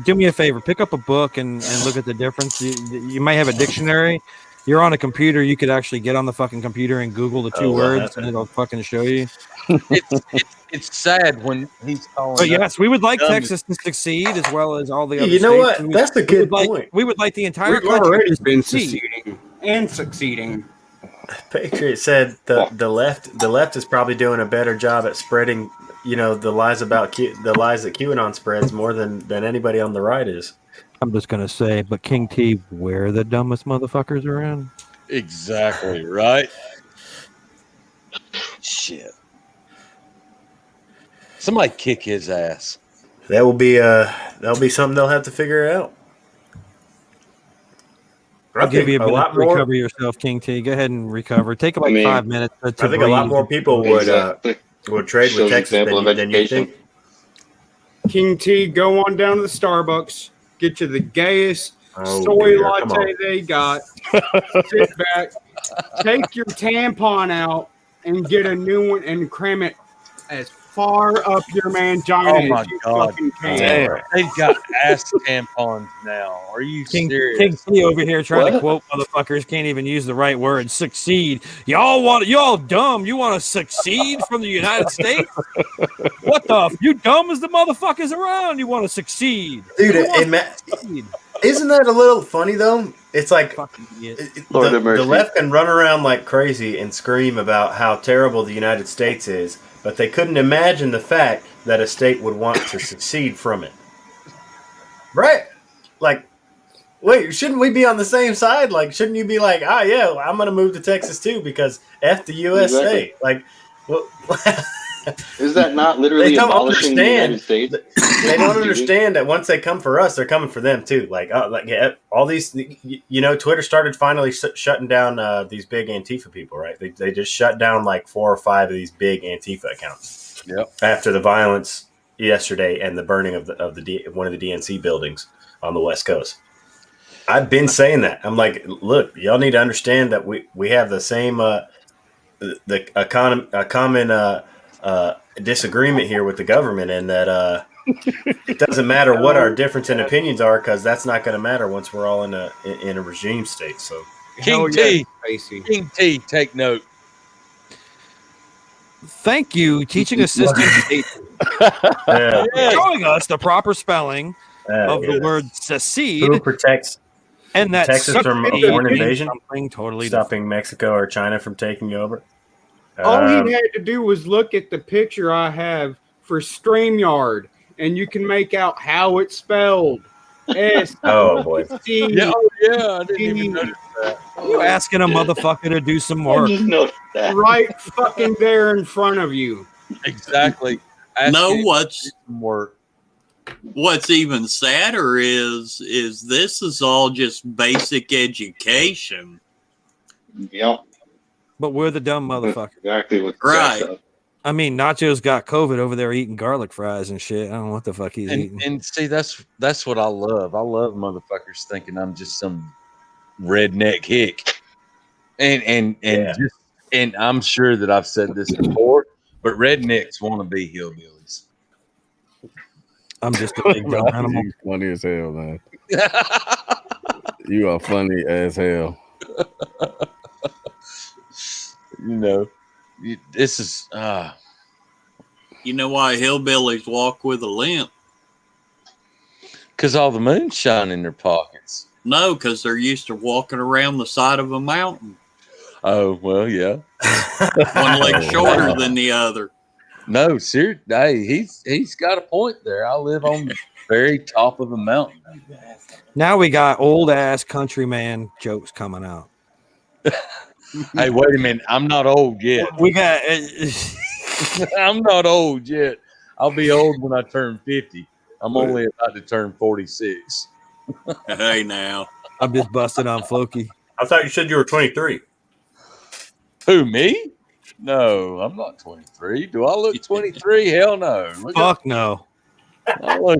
Do me a favor, pick up a book and look at the difference. You might have a dictionary. You're on a computer. You could actually get on the fucking computer and Google the two words, and it'll fucking show you. It's sad when he's calling. But yes, we would like Texas to succeed as well as all the other You know states. what? That's a good point. We would like the entire We've country already to been succeed. seceding and succeeding. Patriot said the left is probably doing a better job at spreading, the lies about the lies that QAnon spreads more than anybody on the right is. I'm just gonna say, but King T, we're the dumbest motherfuckers around. Exactly right. Shit. Somebody kick his ass. That'll be something they'll have to figure out. I'll give you a minute to recover yourself, King T. Go ahead and recover. Take about 5 minutes. I think a lot more people would trade with Texas than you think. King T, go on down to the Starbucks, get you the gayest soy latte they got. Sit back, take your tampon out, and get a new one and cram it as far up your mangina Oh my as you God! fucking can. Damn, they've got ass tampons now. Are you serious? King T over here trying to quote motherfuckers, can't even use the right word. Succeed. Y'all dumb. You want to succeed from the United States? What the? You dumb as the motherfuckers around. You want to succeed, Dude. Isn't that a little funny though? It's like the left can run around like crazy and scream about how terrible the United States is, but they couldn't imagine the fact that a state would want to succeed from it. Right? Like, wait, shouldn't we be on the same side? Like, shouldn't you be like, yeah, I'm going to move to Texas too because F the U.S. state? Like, well, is that not literally abolishing the United States? They don't understand that once they come for us, they're coming for them too. Like all these, Twitter started finally shutting down these big Antifa people, right? They just shut down like 4 or 5 of these big Antifa accounts. Yep. After the violence yesterday and the burning of one of the DNC buildings on the West Coast. I've been saying that. I'm like, look, y'all need to understand that we have the same a common disagreement here with the government, and that it doesn't matter what our difference in opinions are, because that's not going to matter once we're all in a regime state. So, King T, take note. Thank you, teaching assistant, showing us the proper spelling of the word secede. Who protects and that Texas from a foreign invasion? Totally stopping Mexico or China from taking over. All he had to do was look at the picture I have for StreamYard, and you can make out how it's spelled. Oh boy! I didn't even notice that. You asking a motherfucker to do some work? Right fucking there in front of you. Exactly. What's even sadder is this is all just basic education. Yep. But we're the dumb motherfucker. Exactly what right. I mean, Nacho's got COVID over there eating garlic fries and shit. I don't know what the fuck he's eating. And see, that's what I love. I love motherfuckers thinking I'm just some redneck hick. And I'm sure that I've said this before, but rednecks want to be hillbillies. I'm just a big dumb animal. You funny as hell, man. You are funny as hell. This is you know why hillbillies walk with a limp? Because all the moonshine in their pockets. No, because they're used to walking around the side of a mountain. Oh, well, yeah. One leg shorter than the other. No, seriously, hey, he's got a point there. I live on the very top of a mountain. Now we got old ass countryman jokes coming out. Hey, wait a minute. I'm not old yet. We got. I'm not old yet. I'll be old when I turn 50. I'm only about to turn 46. Hey, now. I'm just busting on Floki. I thought you said you were 23. Who, me? No, I'm not 23. Do I look 23? Hell no. Fuck no. I look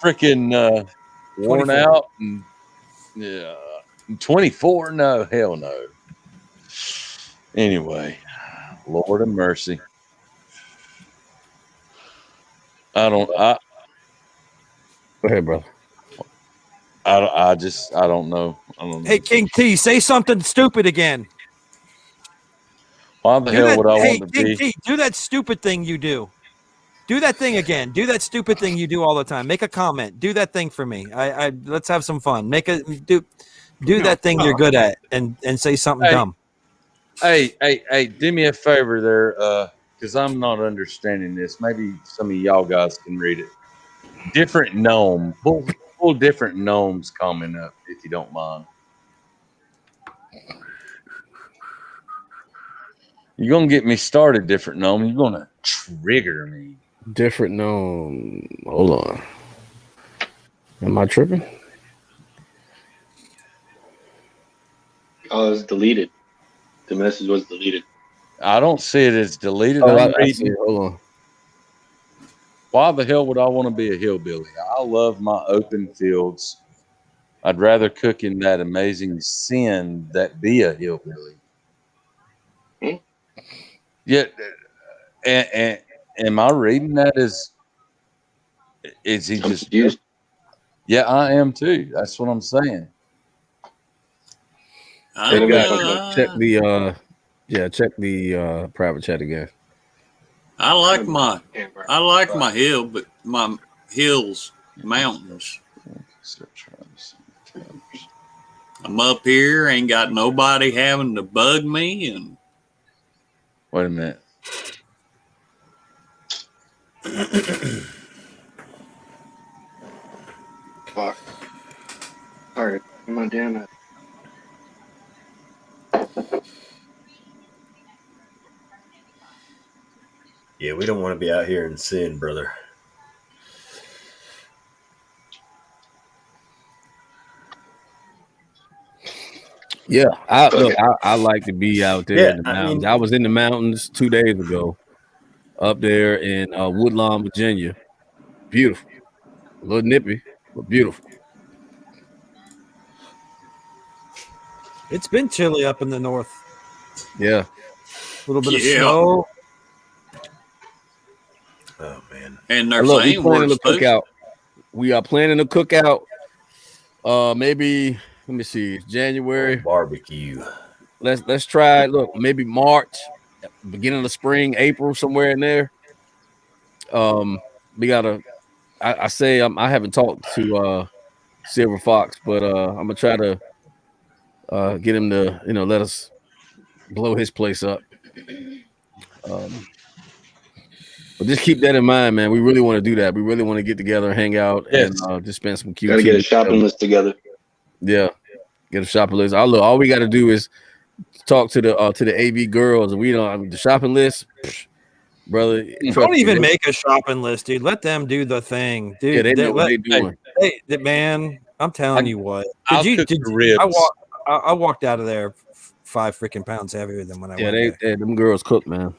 freaking worn 24. out. And, yeah. 24? No, hell no. Anyway, Lord of mercy. Go ahead, brother. I don't know. Hey, King T, say something stupid again. Why the hell would I want to King be? T, do that stupid thing you do. Do that thing again. Do that stupid thing you do all the time. Make a comment. Do that thing for me. Let's have some fun. Do that thing you're good at and say something dumb. Hey, do me a favor there, because I'm not understanding this. Maybe some of y'all guys can read it. different gnome. Pull different gnomes coming up, if you don't mind. You're gonna get me started, different gnome. You're gonna trigger me. Different gnome. Hold on. Am I tripping? Oh, it's deleted. The message was deleted. I don't see it as deleted. Oh, I'm I see reading. it. Hold on. Why the hell would I want to be a hillbilly? I love my open fields. I'd rather cook in that amazing sin that be a hillbilly. Yeah, and am I reading that as? Is he just confused? Yeah, I am too. That's what I'm saying. Check the private chat again. I like my hill, but my hills, mountains. I'm up here, ain't got nobody having to bug me, and wait a minute. Fuck. Sorry, my damn. Yeah, we don't want to be out here in sin, brother. Yeah, I like to be out there in the mountains. I was in the mountains 2 days ago, up there in Woodlawn, Virginia. Beautiful, a little nippy, but beautiful. It's been chilly up in the north. Yeah, a little bit of snow. Oh man! And they're look, saying we planning we're a cookout. We are planning a cookout. Maybe let me see, January barbecue. Let's try. Look, maybe March, beginning of spring, April, somewhere in there. We gotta. I say I haven't talked to Silver Fox, but I'm gonna try to get him to let us blow his place up. But just keep that in mind, man. We really want to do that. We really want to get together and hang out and just spend some QT. Gotta get a shopping list together. Yeah, get a shopping list. All we got to do is talk to the AV girls, and we don't the shopping list, brother. Don't even make a shopping list, dude. Let them do the thing, dude. Yeah, they know what they're doing. Hey, man, I'm telling you what. Did you? I walked out of there 5 freaking pounds heavier than when I went there. Them girls cook, man.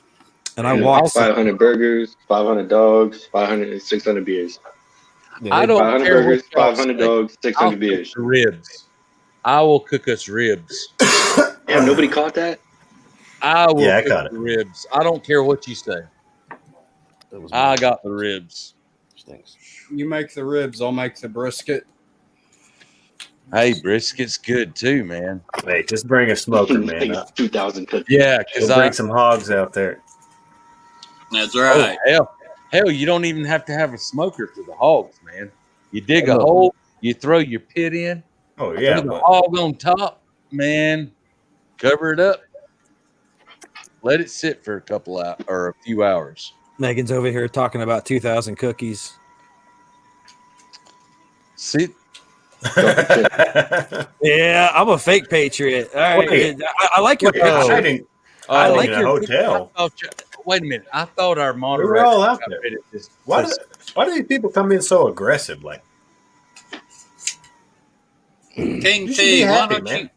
And I walked 500 burgers, 500 dogs, 500, 600 beers. I don't 500 care burgers, what y'all 500 say. dogs, 600 I'll beers. cook ribs. I will cook us ribs. Yeah, nobody caught that. I will I cook caught it. the ribs. I don't care what you say. I got the ribs. You make the ribs, I'll make the brisket. Hey, brisket's good too, man. Hey, just bring a smoker, man. 2,000 cookies. Yeah, because bring some hogs out there. That's right. Hell, you don't even have to have a smoker for the hogs, man. You dig a hole, you throw your pit in. Oh yeah, put the hog on top, man. Cover it up. Let it sit for a couple hours or a few hours. Megan's over here talking about 2,000 cookies. See. Yeah, I'm a fake patriot. All right, Wait. I like your picture. I like your your hotel. Wait a minute. I thought our We moderator were all out there. this. Why do these people come in so aggressive? Like King You should T, be why happy, don't man. you?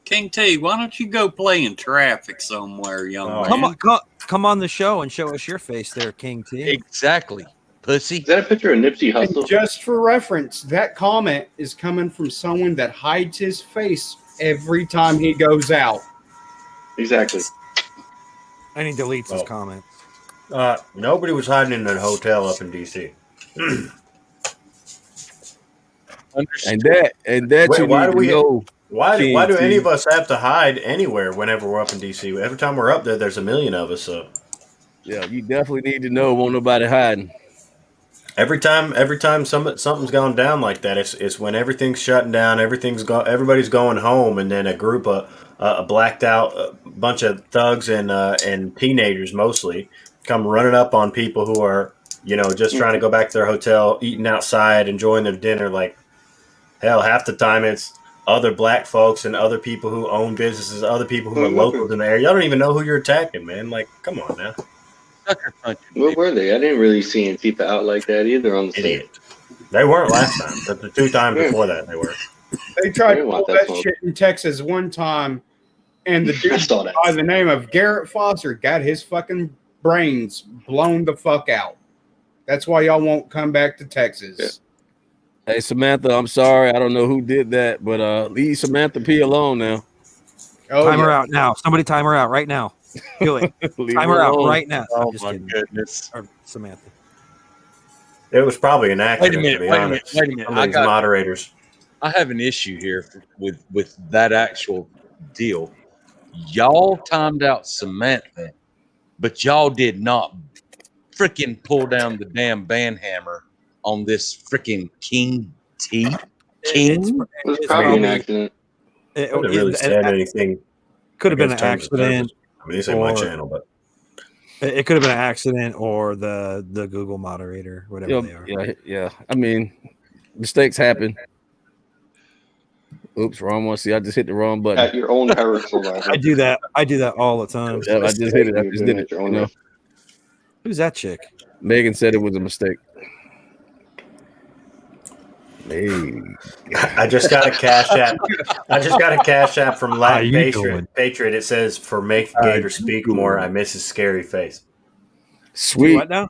King T, why don't you go play in traffic somewhere, young man? Come on the show and show us your face there, King T. Exactly, pussy. Is that a picture of Nipsey And Hussle? just for reference, that comment is coming from someone that hides his face every time he goes out. Exactly. And he deletes his comments. nobody was hiding in that hotel up in DC. And that Wait, you why need do we? to know. Why do King any T. of us have to hide anywhere whenever we're up in DC? Every time we're up there, there's a million of us. So Yeah, you definitely need to know. Won't nobody hiding. every time something's gone down like that, it's when everything's shutting down, everybody's going home, and then a group of a blacked out bunch of thugs and teenagers mostly come running up on people who are just trying to go back to their hotel, eating outside, enjoying their dinner. Like, hell, half the time it's other black folks and other people who own businesses, other people who are locals in the area. Y'all don't even know who you're attacking, man. Like, come on now. Where were they? I didn't really see Antifa out like that either on the stage. They weren't last time, but the 2 times before that, they were. They tried to pull that shit in Texas one time, and the dude by the name of Garrett Foster got his fucking brains blown the fuck out. That's why y'all won't come back to Texas. Hey, Samantha, I'm sorry. I don't know who did that, but leave Samantha P alone now. Time her out now. Somebody time her out right now. Do it. Time her out right now. Oh, my goodness. Or Samantha. It was probably an accident. Wait a minute. Some of these moderators. I have an issue here with that actual deal. Y'all timed out Samantha, but y'all did not freaking pull down the damn band hammer on this freaking King T. King. It was probably an accident. I haven't really said anything. Could have been an accident. I mean, this ain't my channel, but it could have been an accident or the Google moderator, whatever they are. Yeah. I mean, mistakes happen. Oops, wrong one. See, I just hit the wrong button. At your own peril. I do that all the time. Yeah, I just hit it. I just did it. You know? Who's that chick? Megan said it was a mistake. Hey. I just got a cash app. I just got a cash app from Latin Patriot. It says, "For make Gator speak more, I miss his scary face." Sweet. What now?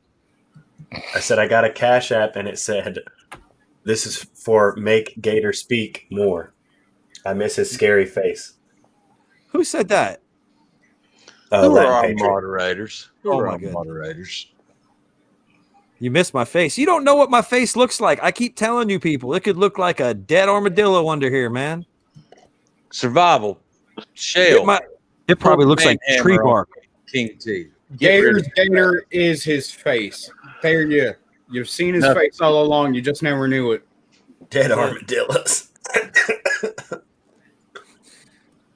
I said I got a cash app, and it said, "This is for make Gator speak more. I miss his scary face." Who said that? Who are Latin our Patriot. moderators? Who Oh are my our goodness. moderators? You missed my face. You don't know what my face looks like. I keep telling you people, it could look like a dead armadillo under here, man. Survival. Shell. It probably looks like Hammer tree on bark. King T. Gator is his face. There you've seen his face all along. You just never knew it. Dead armadillos.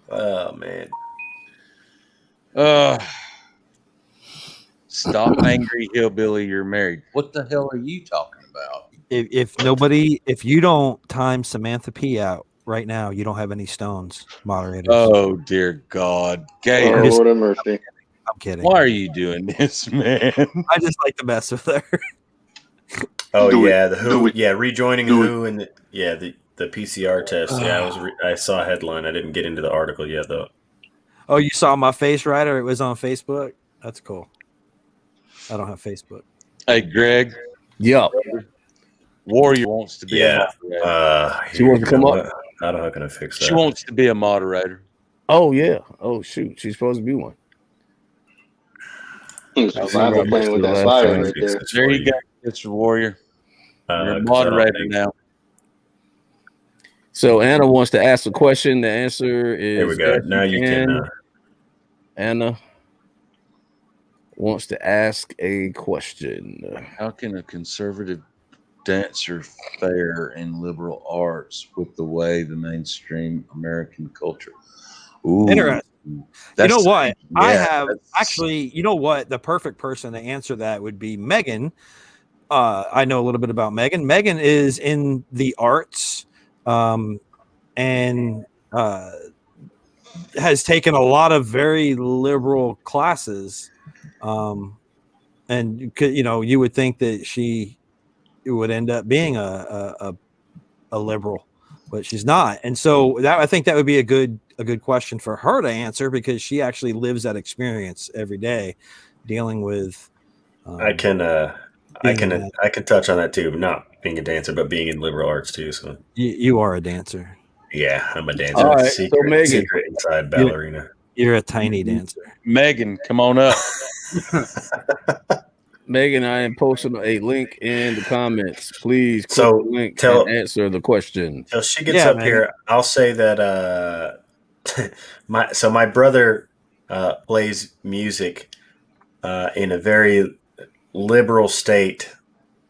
Oh man. Stop angry hillbilly, you're married. What the hell are you talking about? If you don't time Samantha P out right now, you don't have any stones, moderators. Oh dear God. Gator. Oh, Lord have mercy. I'm kidding. Why are you doing this, man? I just like to mess with her. Oh yeah, the Who. Yeah, rejoining Who and the PCR test. Yeah, I saw a headline. I didn't get into the article yet though. Oh, you saw my face, right? Or it was on Facebook? That's cool. I don't have Facebook. Hey, Greg. Yeah. Warrior wants to be a moderator. She wants to come up. I don't know how can I fix that. She wants to be a moderator. Oh, yeah. Oh, shoot. She's supposed to be one. Survival playing with that fire right there. There you go, Mr. Warrior. You're a moderator now. So Anna wants to ask a question. The answer is There we go. Now you can. Anna wants to ask a question. How can a conservative dancer fare in liberal arts with the way the mainstream American culture? Ooh, Interesting. You know what? I yeah, have actually, you know what? The perfect person to answer that would be Megan. I know a little bit about Megan. Megan is in the arts and has taken a lot of very liberal classes. And you would think that she would end up being a liberal, but she's not. And so I think that would be a good question for her to answer, because she actually lives that experience every day, dealing with. I can touch on that too, not being a dancer, but being in liberal arts too. So you are a dancer. Yeah, I'm a dancer. All right, secret, so Megan, secret inside ballerina. You're a tiny dancer. Megan, come on up. Megan, I am posting a link in the comments. Please click So the link and answer the question. Till she gets up here, I'll say that my brother plays music in a very liberal state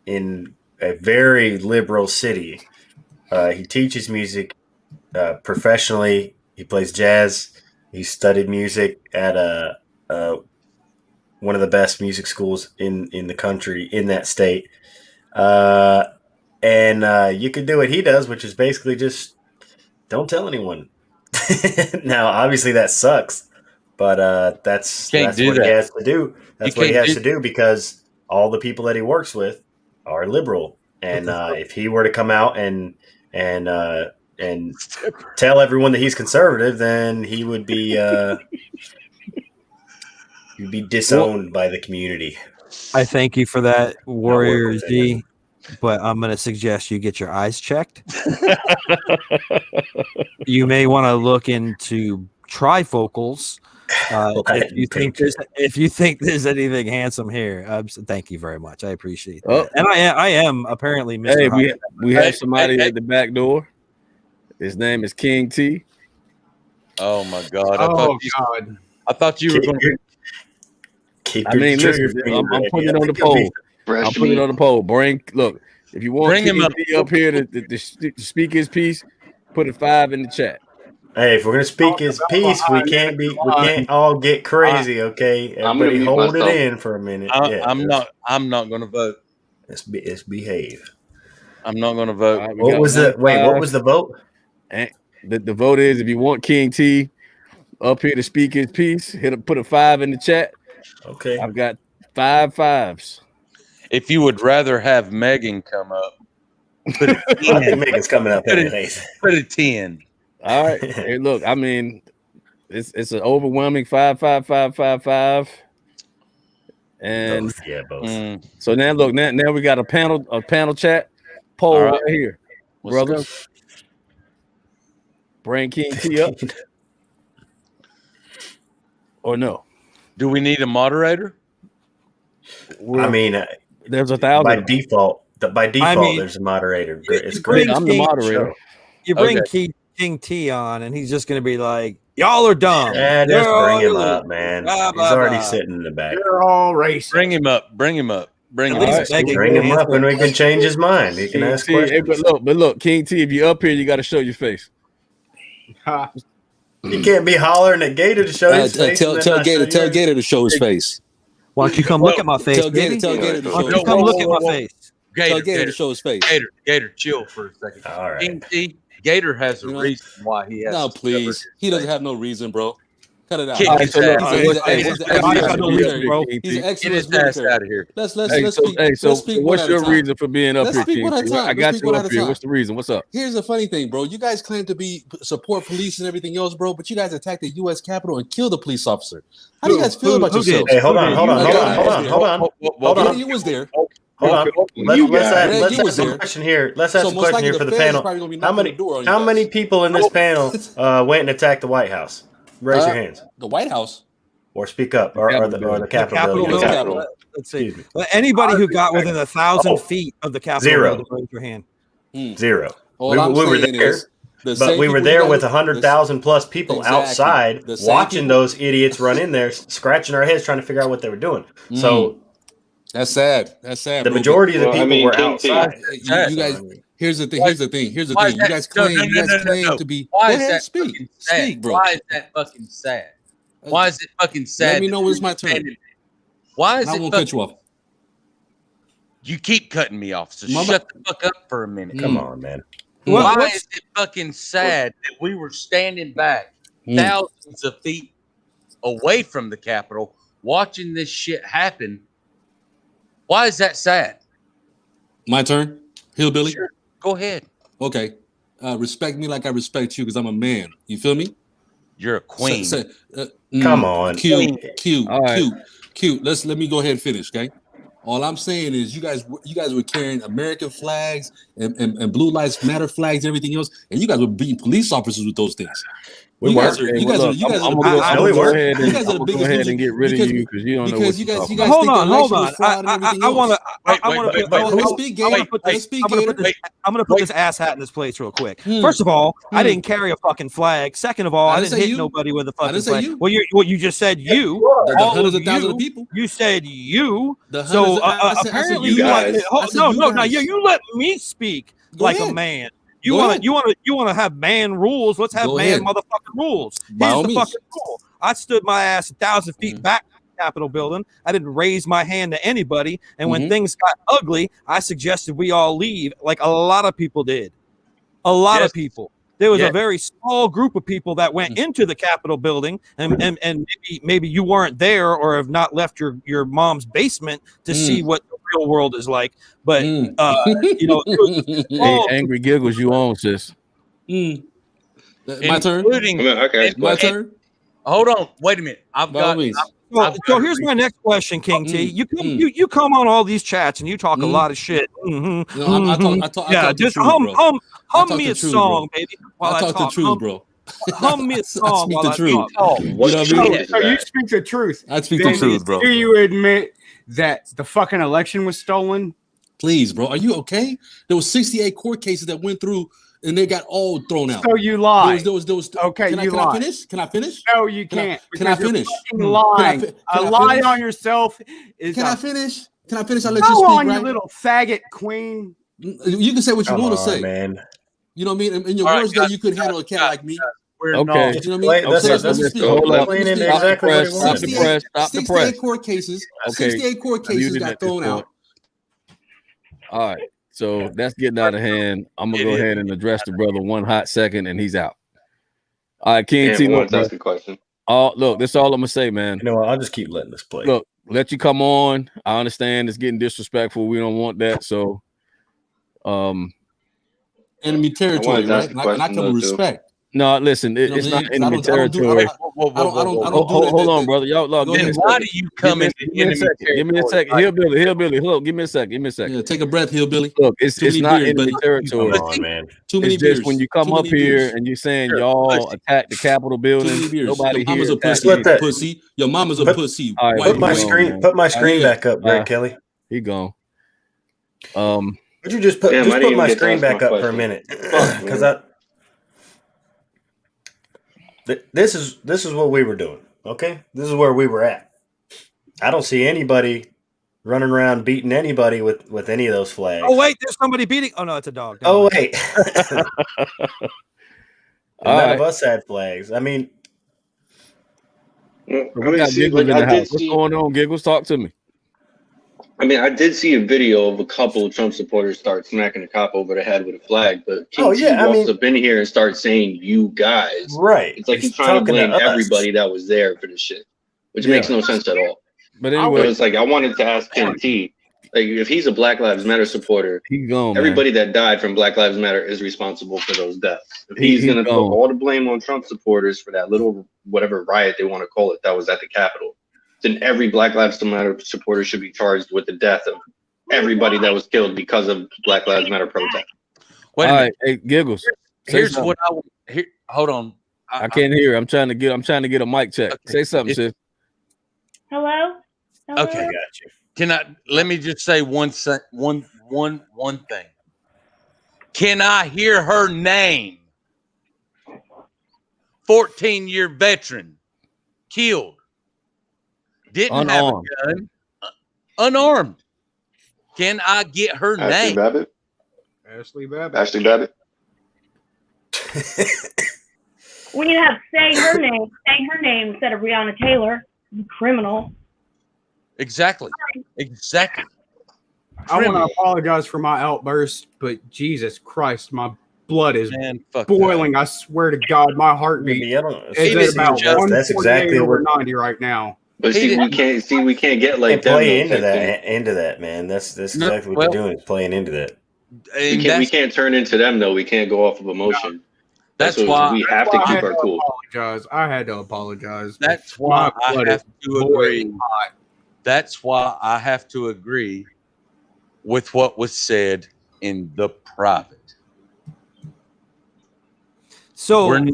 in a very liberal city. He teaches music professionally. He plays jazz. He studied music at one of the best music schools in the country, in that state. And you could do what he does, which is basically just don't tell anyone. Now, obviously that sucks, but that's what he has to do. That's what he has to do because all the people that he works with are liberal. And if he were to come out and tell everyone that he's conservative, then he would be he'd be disowned by the community. I thank you for that, Warrior Z. But I'm going to suggest you get your eyes checked. You may want to look into trifocals if you think there's anything handsome here. Thank you very much. I appreciate that. And I am apparently Mr. Hey, we have somebody at the back door. His name is King T. Oh my God! God! I thought you were going to. Listen, I'm putting it on the poll. I'm putting it on the poll. Look, if you want him up here to speak his piece, put a 5 in the chat. Hey, if we're gonna speak his piece, we can't all get crazy, okay? Everybody hold it in for a minute. I'm not gonna vote. Let's behave. I'm not gonna vote. Right, what was the vote? And the vote is if you want King T up here to speak his piece, put a 5 in the chat. Okay. I've got 5 5s. If you would rather have Megan come up, put a 10. I think Megan's coming up anyways. Put a 10. All right. Hey, look, I mean, it's an overwhelming 5 5 5 5 5. And both. So now look, now we got a panel chat poll right here. Brothers. Bring King T up. Or no? Do we need a moderator? I mean, there's 1,000 by default. There's a moderator. It's great. I'm the moderator. You bring King T on, and he's just going to be like, "Y'all are dumb." Yeah, just bring him up, man. He's already sitting in the back. They're all racist. Bring him up. Bring him up. Bring him up, and we can change his mind. He can ask questions. But look, King T, if you're up here, you got to show your face. You can't be hollering at Gator to show his face. Tell Gator to show his face. Why don't you come look at my face? Tell Gator to show his face. Come look at my face. Tell Gator to show his face. Gator, chill for a second. All right. King T, Gator has a reason why he has. No, please. He doesn't have no reason, bro. Cut it out. He's an excellent military. Out of here. Let's speak. What's your reason for being up here, King? I got you up here. What's the reason? What's up? Here's the funny thing, bro. You guys claim to support police and everything else, bro, but you guys attacked the U.S. Capitol and killed a police officer. How do you guys feel about yourselves? Hey, hold on. You was there. Hold on. Let's ask a question here. Let's ask a question here for the panel. How many people in this panel went and attacked the White House? Raise your hands. The White House, or speak up, or the Capitol building. Let's see. Anybody who got within 1,000 feet of the Capitol building, raise your hand. Zero. We were there, but we were there with 100,000 plus people outside watching those idiots run in there, scratching our heads, trying to figure out what they were doing. So that's sad. The majority of the people were outside. You guys. Here's the thing. You guys claim to be. Why is that speak, bro. Why is that fucking sad? Why is it fucking sad? Let me know when it's my turn. Why is I won't cut you off. You keep cutting me off, so shut the fuck up for a minute. Come on, man. Why is it fucking sad that we were standing back thousands of feet away from the Capitol watching this shit happen? Why is that sad? My turn, Hillbilly? Sure. Go ahead. Okay. Respect me like I respect you because I'm a man. You feel me? You're a queen. Come on. Cute. Let me go ahead and finish, okay? All I'm saying is you guys were carrying American flags and Blue Lives Matter flags and everything else, and you guys were beating police officers with those things. I'm gonna go ahead and get rid of you because you don't know what you're talking about. Hold on. I'm gonna put this ass hat in this place real quick. First of all, I didn't carry a fucking flag. Second of all, I didn't hit nobody with a fucking flag. Well, you just said you. The hundreds of thousands of people. You said you. So apparently you want. No. You let me speak like a man. You want to have man rules? Let's have man motherfucking rules. Here's the fucking rule. I stood my ass 1,000 feet back Capitol building. I didn't raise my hand to anybody. And when things got ugly, I suggested we all leave, like a lot of people did. A lot of people. There was a very small group of people that went into the Capitol building, and maybe you weren't there or have not left your mom's basement to see what the real world is like. But you know, hey, Angry Giggles, you own, sis. My turn. My turn. Hold on, wait a minute. So here's my next question, King T. You come on all these chats and you talk a lot of shit. No, I talk just the truth, bro. hum me a song, baby. While I talk the truth, bro. Hum me a song. speak while the I truth. talk. You know what I mean? So you speak the truth. I speak the truth, bro. Do you admit that the fucking election was stolen? Please, bro. Are you okay? There was 68 court cases that went through, and they got all thrown out. So you lied. There was. Okay, can you I lied. finish? Can I finish? No, you can't. Can I because you're finish? fucking lying. Can A I lie finish? on yourself is. Can a- I finish? Can I finish? I'll let Go you speak, on, right? you little faggot queen. You can say what you Come want to on, say. man. You know what I mean? In your All right, words, that you couldn't handle a cat like me. Okay. You know what I mean? That's Let me speak. Hold up. Cleaning Stop the exactly what press. he Stop wants. the press. Stop the 68 press. court cases. Okay. 68 court I'm cases muting got at this thrown point. out. All right. So that's getting out of hand. I'm gonna go ahead and address the brother one hot second, and he's out. All right, King T. Who Look, wants to ask a question? look, that's all I'm gonna say, man. You know what? I'll just keep letting this play. Look, let you come on. I understand it's getting disrespectful. We don't want that. So, Enemy territory, I wanted to ask right? a question, And I come though, with too. respect. no, listen, You know it's what I not mean? 'Cause enemy territory. I don't do Hold on, brother. Y'all, Go give me ahead. a Why second. do you come into Give me a enemy second. Give me a second. Hillbilly. Hold on. Give me a second. Give me a second. Yeah, take a breath, hillbilly. Look, it's Too many not beers, enemy buddy. territory. Come on, man. Too many It's beers. just when you come Too up many here beers. and you're saying y'all attacked the Capitol Too building. many beers. Nobody Your mama's here a attacked pussy. Let that- Pussy. Your mama's a Put- pussy. All right, White Put my he woman. gone, screen. man. Put my screen back up, Greg Uh, Kelly. He gone. Would you just put Damn, I just didn't put even my get to screen ask my back up for a question. minute? Fuck, Because man. this is what we were doing. Okay, this is where we were at. I don't see anybody running around beating anybody with any of those flags. Oh wait, there's somebody beating. Oh no, it's a dog. Never Oh mind. wait. All None right. of us had flags. I mean, I We mean, got see, Giggles like, in the I did house. What's see. going on, Giggles? Talk to me. I mean, I did see a video of a couple of Trump supporters start smacking a cop over the head with a flag, but King Oh, T yeah, I walks mean- up in here and starts saying "you guys." right. It's like he's He's trying to talking to blame us. everybody that was there for this shit, which Yeah. makes no sense at all. But So anyway, it's like I wanted to ask King T, like if he's a Black Lives Matter supporter, he's gone, man. everybody that died from Black Lives Matter is responsible for those deaths. If He's he's going to put gone. all the blame on Trump supporters for that little whatever riot they want to call it that was at the Capitol, then every Black Lives Matter supporter should be charged with the death of everybody that was killed because of Black Lives Matter protest. Wait All a right, minute. hey, Giggles. Say Here's something. what I want. Here, hold on. I can't hear. I'm trying to get a mic check. Say something, sis. Hello? Hello? Okay, got you. Can I? Let me just say one thing. Can I hear her name? 14-year veteran, killed, didn't Unarmed. have a gun, unarmed. Can I get her Ashley name? Babbitt. Ashley Babbitt. Ashley Babbitt. We need to have say her name instead of Breonna Taylor, you criminal. Exactly. Exactly. I want to Criminal. apologize for my outburst, but Jesus Christ, my blood is Man, fuck boiling. I swear to God, my heartbeat Yeah, I don't- is He at about didn't just- that's 148 exactly over what- 90 right now. But He see, didn't- we can't get like And them. play though, into type thing. that, man. That's No, exactly what well- you're doing. Is playing into that. We And can't turn into them though. We can't go off of emotion. That's what why- we have to I keep had our cool. apologize. I had to apologize. That's why My I blood have is to agree. boiling hot. That's why I have to agree with what was said in the private. So We're-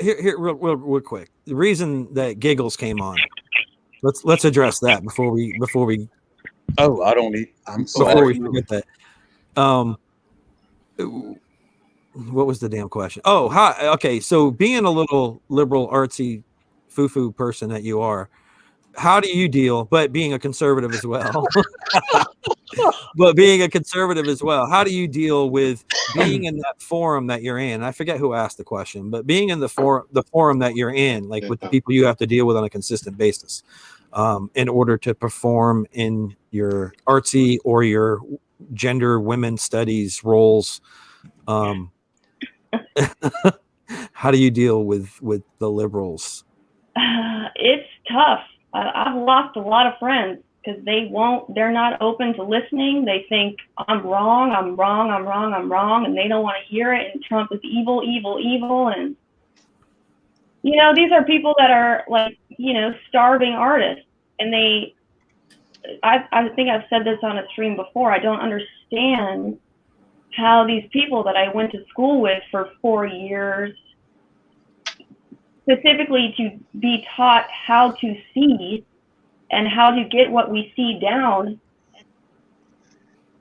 here, real quick. The reason that Giggles came on. Let's address that before we Oh, I don't need. I'm before we sorry. forget that. What was the damn question? Oh, hi. Okay, so being a little liberal, artsy, foo-foo person that you are, how do you deal? But being a conservative as well. But being a conservative as well, how do you deal with being in that forum that you're in? I forget who asked the question, but being in the forum that you're in, like with the people you have to deal with on a consistent basis. in order to perform in your artsy or your gender women studies roles. How do you deal with the liberals? It's tough. I've lost a lot of friends because they're not open to listening. They think I'm wrong, and they don't want to hear it. And Trump is evil. And, these are people that are like, starving artists. And I think I've said this on a stream before. I don't understand how these people that I went to school with for 4 years, specifically to be taught how to see and how to get what we see down,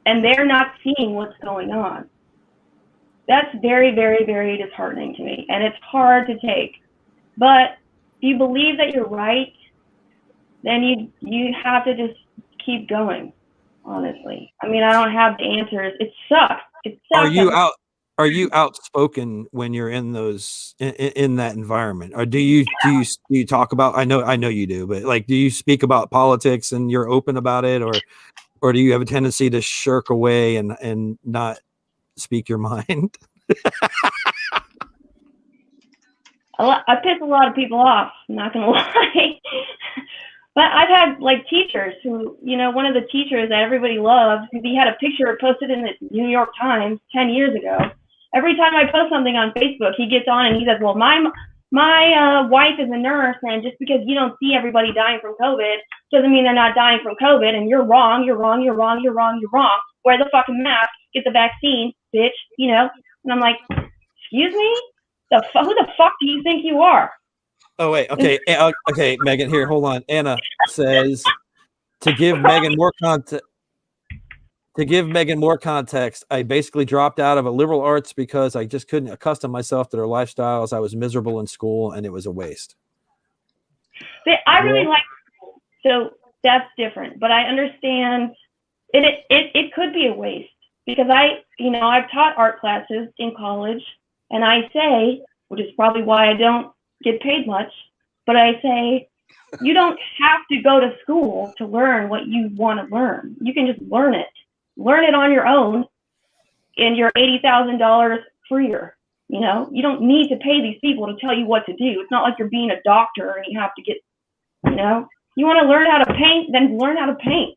and they're not seeing what's going on. That's very, very, very disheartening to me, and it's hard to take. But if you believe that you're right, then you have to just keep going, honestly. I mean, I don't have the answers. It sucks. Are you outspoken when you're in those in that environment, or do you talk about? I know you do, but like, do you speak about politics and you're open about it, or do you have a tendency to shirk away and not speak your mind? I piss a lot of people off. I'm not gonna lie. But I've had like teachers who, one of the teachers that everybody loves, because he had a picture posted in the New York Times 10 years ago. Every time I post something on Facebook, he gets on and he says, well, my wife is a nurse, and just because you don't see everybody dying from COVID doesn't mean they're not dying from COVID, and you're wrong. Wear the fucking mask, get the vaccine, bitch, And I'm like, excuse me? Who the fuck do you think you are? Oh wait, okay, Megan. Here, hold on. Anna says to give Megan more context. I basically dropped out of a liberal arts because I just couldn't accustom myself to their lifestyles. I was miserable in school, and it was a waste. I really like school, so that's different. But I understand it could be a waste because I've taught art classes in college, and I say, which is probably why I don't get paid much, but I say you don't have to go to school to learn what you want to learn. You can just learn it on your own, and you're $80,000 freer. You don't need to pay these people to tell you what to do. It's not like you're being a doctor and you have to get, you want to learn how to paint, then learn how to paint.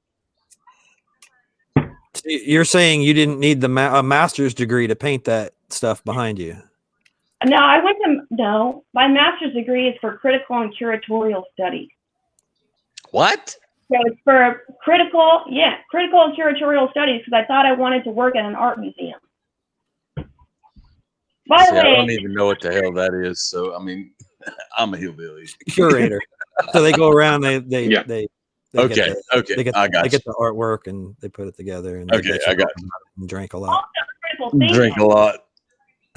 You're saying you didn't need a master's degree to paint that stuff behind you? No, my master's degree is for critical and curatorial studies. What? So it's for critical and curatorial studies because I thought I wanted to work at an art museum. By the way, I don't even know what the hell that is. So, I mean, I'm a hillbilly. Curator. So they go around, they get I get the artwork and they put it together. And okay, I got you. And drink a lot. Drink a lot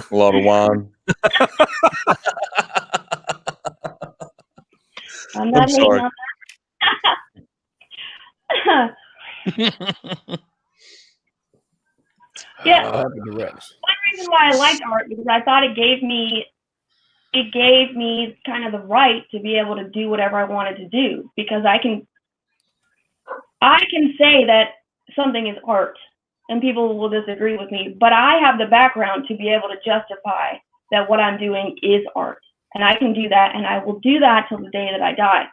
of wine. I'm sorry. Yeah. One reason why I like art because I thought it gave me kind of the right to be able to do whatever I wanted to do because I can say that something is art and people will disagree with me, but I have the background to be able to justify that what I'm doing is art, and I can do that, and I will do that till the day that I die.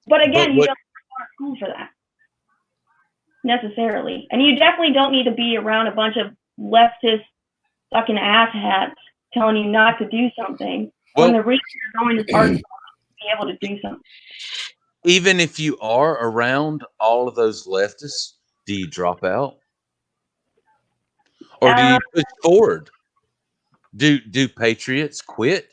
But again, you don't go to school for that necessarily, and you definitely don't need to be around a bunch of leftist fucking asshats telling you not to do something when the reason you're going to art to be able to do something. Even if you are around all of those leftists, do you drop out? Or do you push forward? Do patriots quit?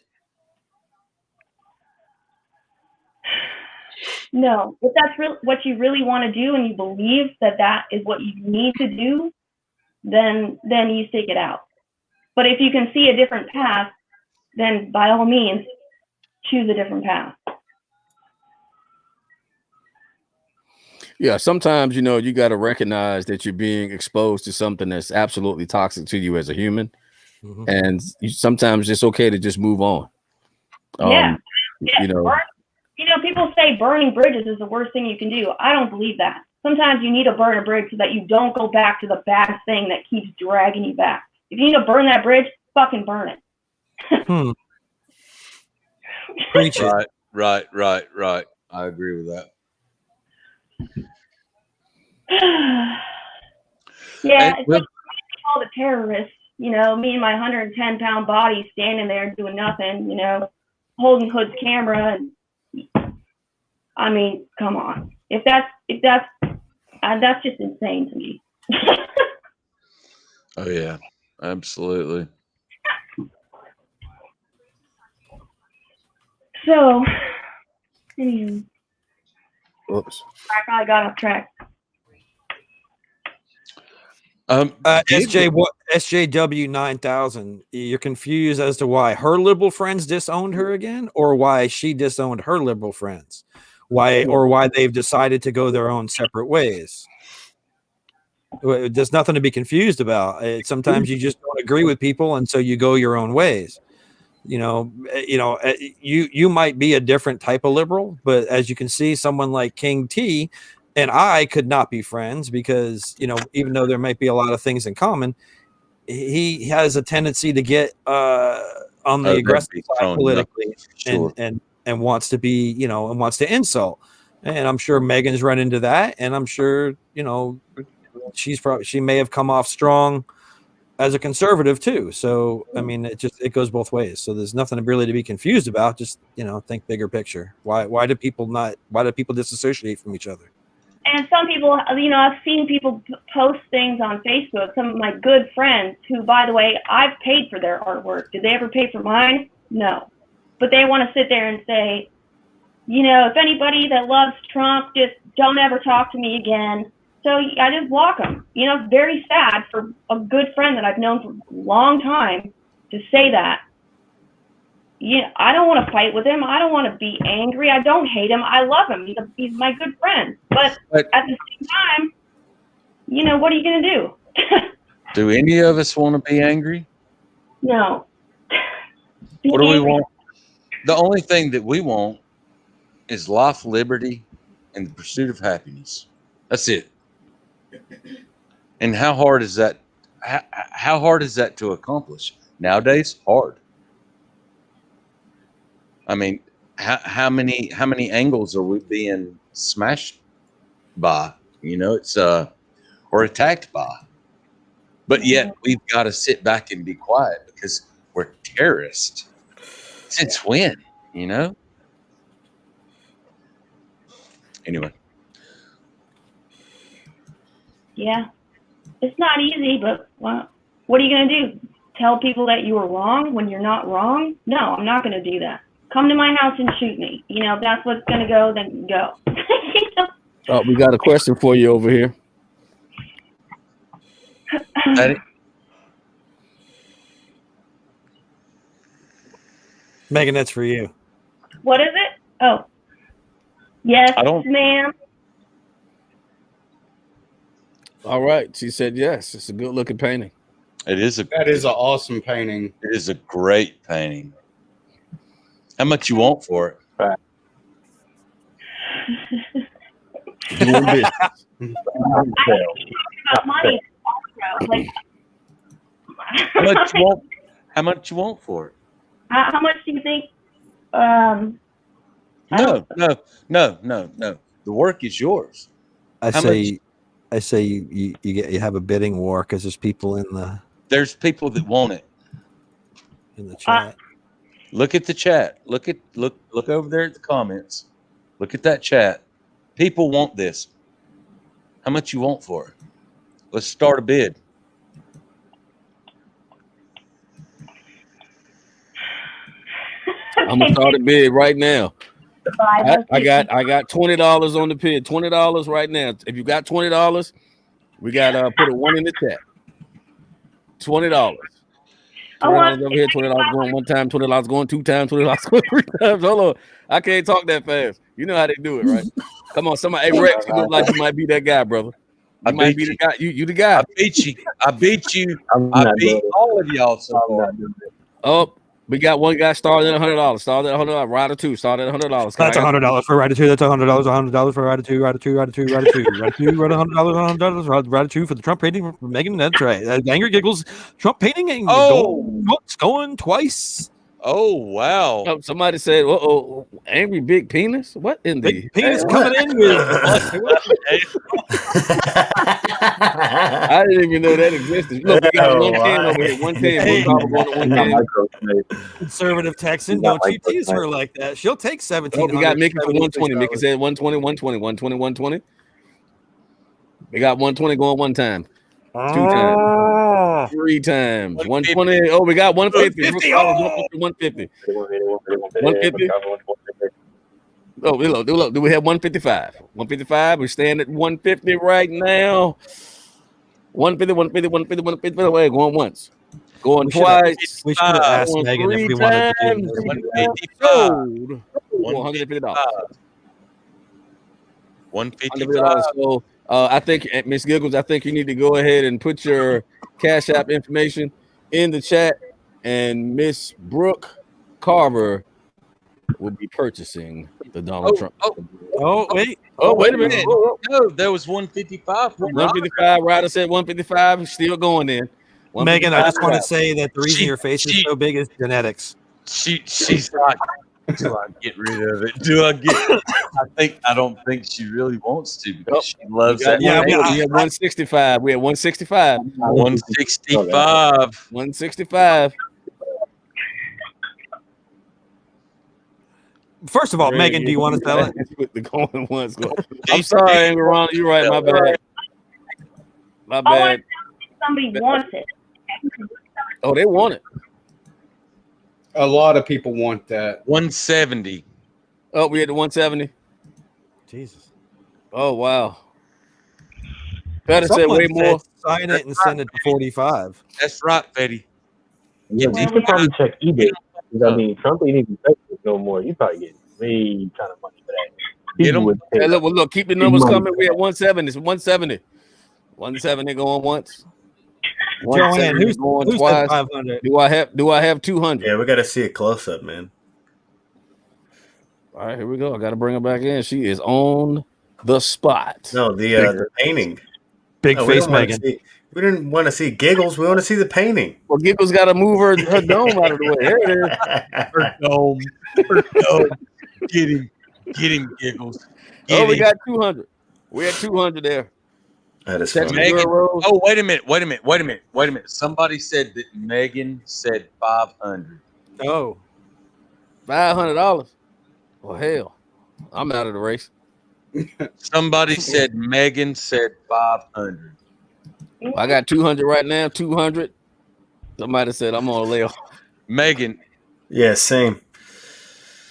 No, if that's what you really want to do and you believe that is what you need to do, then you stick it out. But if you can see a different path, then by all means, choose a different path. Yeah, sometimes, you got to recognize that you're being exposed to something that's absolutely toxic to you as a human. Mm-hmm. And sometimes it's okay to just move on. You know, people say burning bridges is the worst thing you can do. I don't believe that. Sometimes you need to burn a bridge so that you don't go back to the bad thing that keeps dragging you back. If you need to burn that bridge, fucking burn it. Preach it. Right. I agree with that. Yeah, it's like all the terrorists, you know, me and my 110-pound body standing there doing nothing, you know, holding Hood's camera, and I mean, come on, if that's just insane to me. Oh yeah, absolutely. So, anyway, Oops. I probably got off track. SJW 9000. You're confused as to why her liberal friends disowned her again, or why she disowned her liberal friends, why they've decided to go their own separate ways. There's nothing to be confused about. Sometimes you just don't agree with people, and so you go your own ways. You might be a different type of liberal, but as you can see, someone like King T and I could not be friends because, even though there might be a lot of things in common, he has a tendency to get on the aggressive side politically, sure. and wants to be, and wants to insult. And I'm sure Megan's run into that, and I'm sure, she may have come off strong as a conservative too. So, I mean, it goes both ways. So there's nothing really to be confused about. Just, think bigger picture. Why do people disassociate from each other? And some people, I've seen people post things on Facebook, some of my good friends who, by the way, I've paid for their artwork. Did they ever pay for mine? No. But they want to sit there and say, if anybody that loves Trump, just don't ever talk to me again. So I just block them. It's very sad for a good friend that I've known for a long time to say that. I don't want to fight with him. I don't want to be angry. I don't hate him. I love him. He's my good friend. But at the same time, what are you going to do? Do any of us want to be angry? No. What do we want? The only thing that we want is life, liberty, and the pursuit of happiness. That's it. And how hard is that? How hard is that to accomplish nowadays? Hard. I mean, how many angles are we being smashed by? It's or attacked by. But yet we've got to sit back and be quiet because we're terrorists. Since when? Anyway. Yeah, it's not easy, but what are you going to do? Tell people that you were wrong when you're not wrong? No, I'm not going to do that. Come to my house and shoot me. If that's what's going to go, then go. We got a question for you over here. Megan, that's for you. What is it? Oh, yes, ma'am. All right. She said yes. It's a good looking painting. That is an awesome painting. It is a great painting. How much you want for it? Doing business. About money. How much you want for it? How much do you think? No. The work is yours. I say you have a bidding war because there's people there's people that want it in the chat. Look at the chat. Look over there at the comments. Look at that chat. People want this. How much you want for it? Let's start a bid. I'm gonna start a bid right now. I got $20 on the bid. $20 right now. If you got $20, we got put a 1 in the chat. $20. $20 over here, $20 going one time, $20 going two times, $20 going three times. Hold on. I can't talk that fast. You know how they do it, right? Come on, somebody. Hey, Rex, you look like you might be that guy, brother. You might be the guy. You the guy. I beat you. I beat all of y'all so far. Oh, We got one guy started at $100. Started at $100. Rider 2 started at $100. That's $100 for Rider 2. That's $100. $100 for Rider 2. Rider 2. Rider 2. Rider 2. Rider 2. $100. Rider 2 for the Trump painting for Megan. That's right. Angry Giggles. Trump painting. And going twice. Oh wow! Oh, somebody said, angry big penis. What in the big penis coming in with? I didn't even know that existed. Look, we got 110 over here. 110. Conservative Texan, don't you tease her like that. She'll take 17. We got Mickey for 120. Mickey said 120, 120, 120, 120. We got 120 going one time. 2 times. 3 times. 120. Oh, we got 150. 150. 150. Oh, look. Do we have 155? 155. We stand at 150 right now. 150, 150, 150, 150. Wait, going once. Going twice. We should have asked Megan if we wanted to do $155. $155. So I think, Miss Giggles, I think you need to go ahead and put your Cash App information in the chat, and Miss Brooke Carver will be purchasing the Donald Trump. Wait a minute. No, there was 155. 155. Ryder said 155. Still going in. Megan, I just want to say that the reason your face is so big is genetics. She's like, do I get rid of it? I don't think she really wants to because she loves that. Yeah, we had 165. We had 165. 165. 165. First of all, Megan, do you want to sell it? The going ones. I'm sorry, Ron. You're right. My bad. My bad. Somebody wants it. Oh, they want it. A lot of people want that. 170. Oh, we had the 170. Jesus. Oh, wow. Better say way more. Sign it and send it to 45. That's right, Betty. Yeah, you could probably check eBay. I mean, Trump ain't even texting no more. You probably get way kind of money for that. Hey, look, keep the numbers coming. We at 170. It's 170. 170 going once. Joanne, who's going said twice. 500? Do I have 200? Yeah, we got to see a close up, man. All right, here we go. I got to bring her back in. She is on the spot. No, the painting. Big face Megan. We didn't want to see Giggles. We want to see the painting. Well, Giggles got to move her dome out of the way. There it is. Her dome. Get him, Giggles. We got 200. We had 200 there. That is Megan. Oh, wait a minute. Somebody said that Megan said 500. Oh, $500. Well, hell, I'm out of the race. Somebody said Megan said 500. I got 200 right now. 200. Somebody said I'm on a layoff. Megan. Yeah, same.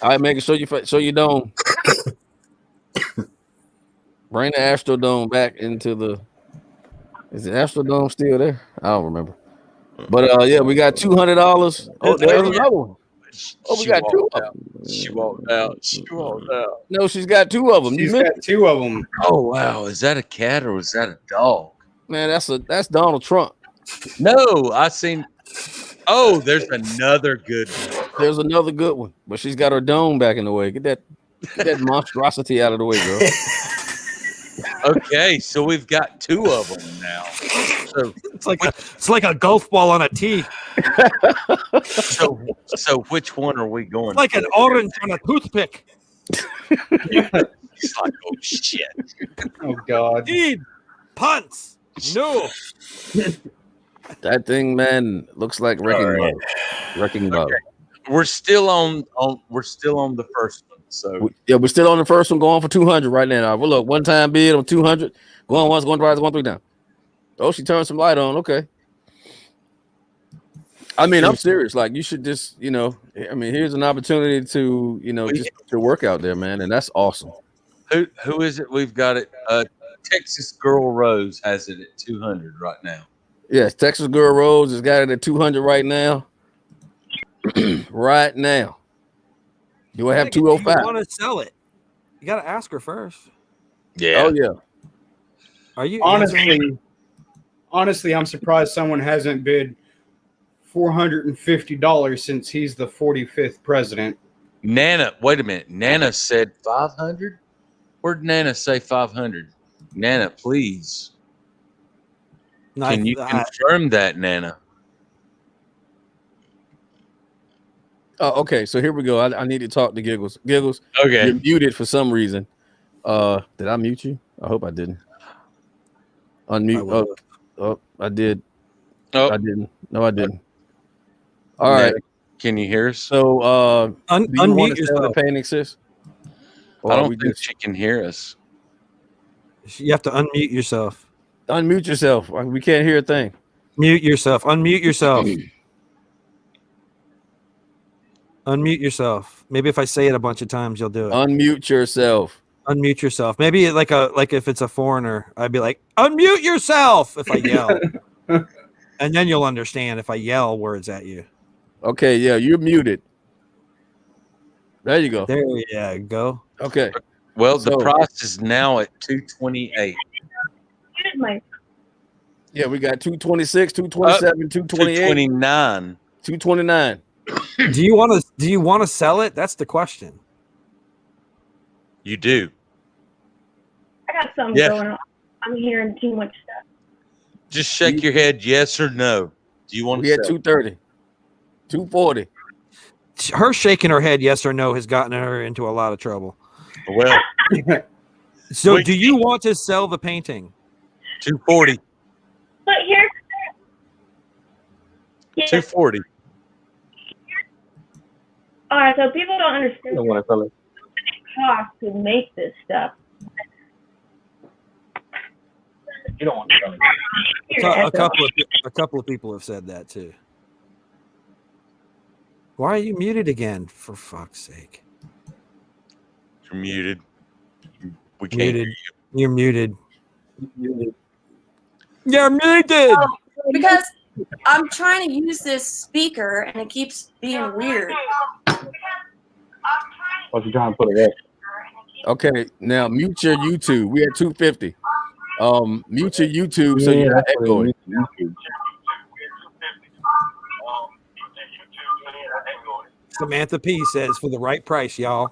All right, Megan, show your dome. Bring the Astrodome back into the. Is the Astrodome still there? I don't remember. But yeah, we got $200. Oh, there's another one. Oh, we got 2 of them. She walked out. No, she's got 2 of them. She's got 2 of them. Oh wow, is that a cat or is that a dog? Man, that's Donald Trump. No, I seen. Oh, there's another good one. There's another good one, but she's got her dome back in the way. Get that monstrosity out of the way, girl. Okay, so we've got 2 of them now. So it's like a golf ball on a tee. So which one are we going? It's like an orange on a toothpick. It's like, oh shit. Oh god. Indeed. Punts. No. That thing, man, looks like Wrecking Ball. We're still on the first one. So we're still on the first one, going for 200 right now. Well, look, one time bid on 200, going once, going twice, 1, 3 down. Oh, she turned some light on. Okay. I mean, I'm serious. Like, you should just, here's an opportunity to, just to work out there, man, and that's awesome. Who is it? We've got it. Texas Girl Rose has it at 200 right now. Yes, Texas Girl Rose has got it at 200 right now. Right now. Do I have 205? You want to sell it? You got to ask her first. Yeah. Oh yeah. Are you honestly? I'm surprised someone hasn't bid $450 since he's the 45th president. Nana, wait a minute. Nana said 500? Where'd Nana say 500? Nana, please. No, Can you confirm that, Nana? Oh, okay. So here we go. I need to talk to Giggles. Giggles. Okay. You're muted for some reason. Did I mute you? I hope I didn't. Unmute. Oh, I did. Oh, I didn't. No, I didn't. All right. Can you hear us? So, do you want unmute to sell the yourself. painting, sis? Or I are don't we think just she can hear us. You have to unmute yourself. unmute yourself? We can't hear a thing. Mute yourself. Unmute yourself. Unmute yourself. Maybe if I say it a bunch of times, you'll do it. Unmute yourself. Unmute yourself. Maybe like if it's a foreigner, I'd be like, unmute yourself if I yell. And then you'll understand if I yell words at you. Okay, yeah, you're muted. There you go. There you go. Okay. Well, the So- price is now at $228. Yeah, we got 226, 227, 228, 229. 229. Do you want to sell it? That's the question. You do. I got something Yeah. going on. I'm hearing too much stuff. Just shake your head, yes or no. Do you want We to had sell? 230, 240. Her shaking her head yes or no has gotten her into a lot of trouble. Well, So Wait. do you want to sell the painting? 240. But here's yeah. 240. All right, so people don't understand I don't want to sell it. the cost to make this stuff. You don't want to sell it. A couple of people have said that too. Why are you muted again? For fuck's sake! You're muted. We can't hear Muted. you. You're muted. You're muted. Because I'm trying to use this speaker and it keeps being weird. What's you trying to put it at? Okay, now mute your YouTube. We had 250. Mute your YouTube so you're not that's what it echoing. is. Samantha P says for the right price, y'all.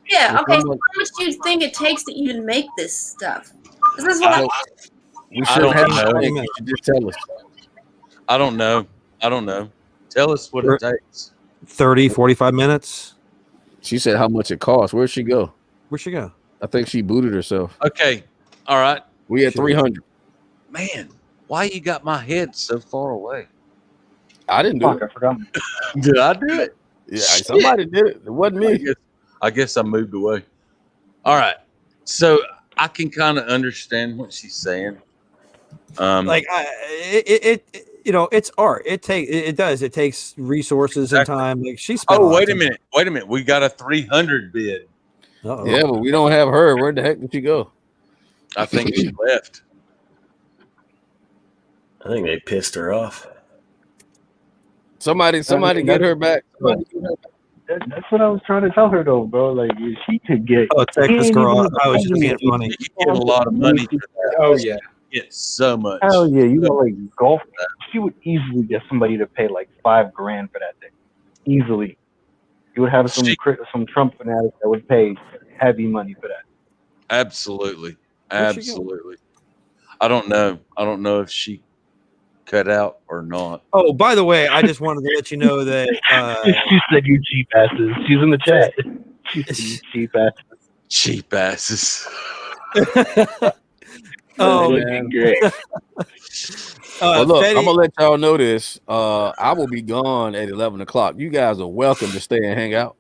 Yeah, okay, so how much do you think it takes to even make this stuff? This is what I I, don't, We I should don't have know. you should just tell us. I don't know. I don't know. Tell us what it takes. 30, 45 minutes. She said how much it costs. Where'd she go? Where'd she go? I think she booted herself. Okay. All right. We had 300. Man, why you got my head so far away? I didn't do Fuck, it. I forgot. Did I do it? Yeah, Shit. somebody did it. It wasn't I me. guess, I guess I moved away. All right. So I can kind of understand what she's saying. You know, it's art. It takes resources and time. Like she spent. Oh, wait a minute. Wait a minute. We got a 300 bid. Uh-oh. Yeah, but we don't have her. Where the heck did she go? I think she left. I think they pissed her off. Somebody get her back. Somebody get her back. That's what I was trying to tell her though, bro. Like if she could get. Oh, Texas girl. I was just being funny. You get a lot of money for that. Oh yeah. Get so much. Hell yeah, you know, like golf. She would easily get somebody to pay like $5,000 for that thing. Easily, you would have some Trump fanatics that would pay heavy money for that. Absolutely. Where'd she go? Absolutely. I don't know. I don't know if she cut out or not. Oh, by the way, I just wanted to let you know that She said you cheap asses. She's in the chat. She said you cheap asses. Cheap asses. Oh, man. Great. Well, look, Fetty- I'm gonna let y'all know this. I will be gone at 11 o'clock. You guys are welcome to stay and hang out.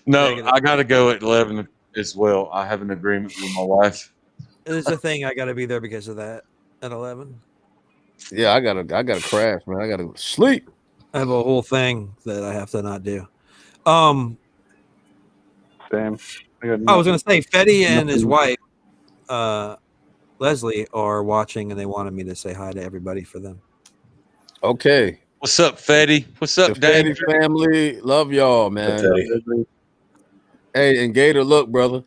No, I got to go at 11 as well. I have an agreement with my wife. there's a thing I got to be there because of that at 11. Yeah, I gotta crash, man. I gotta sleep. I have a whole thing that I have to not do. Sam. I was gonna say Fetty and his wife, Leslie, are watching, and they wanted me to say hi to everybody for them. Okay. What's up, Fetty? What's up, The Dave? Fetty family, love y'all, man. Fetty. Hey, and Gator, look, brother.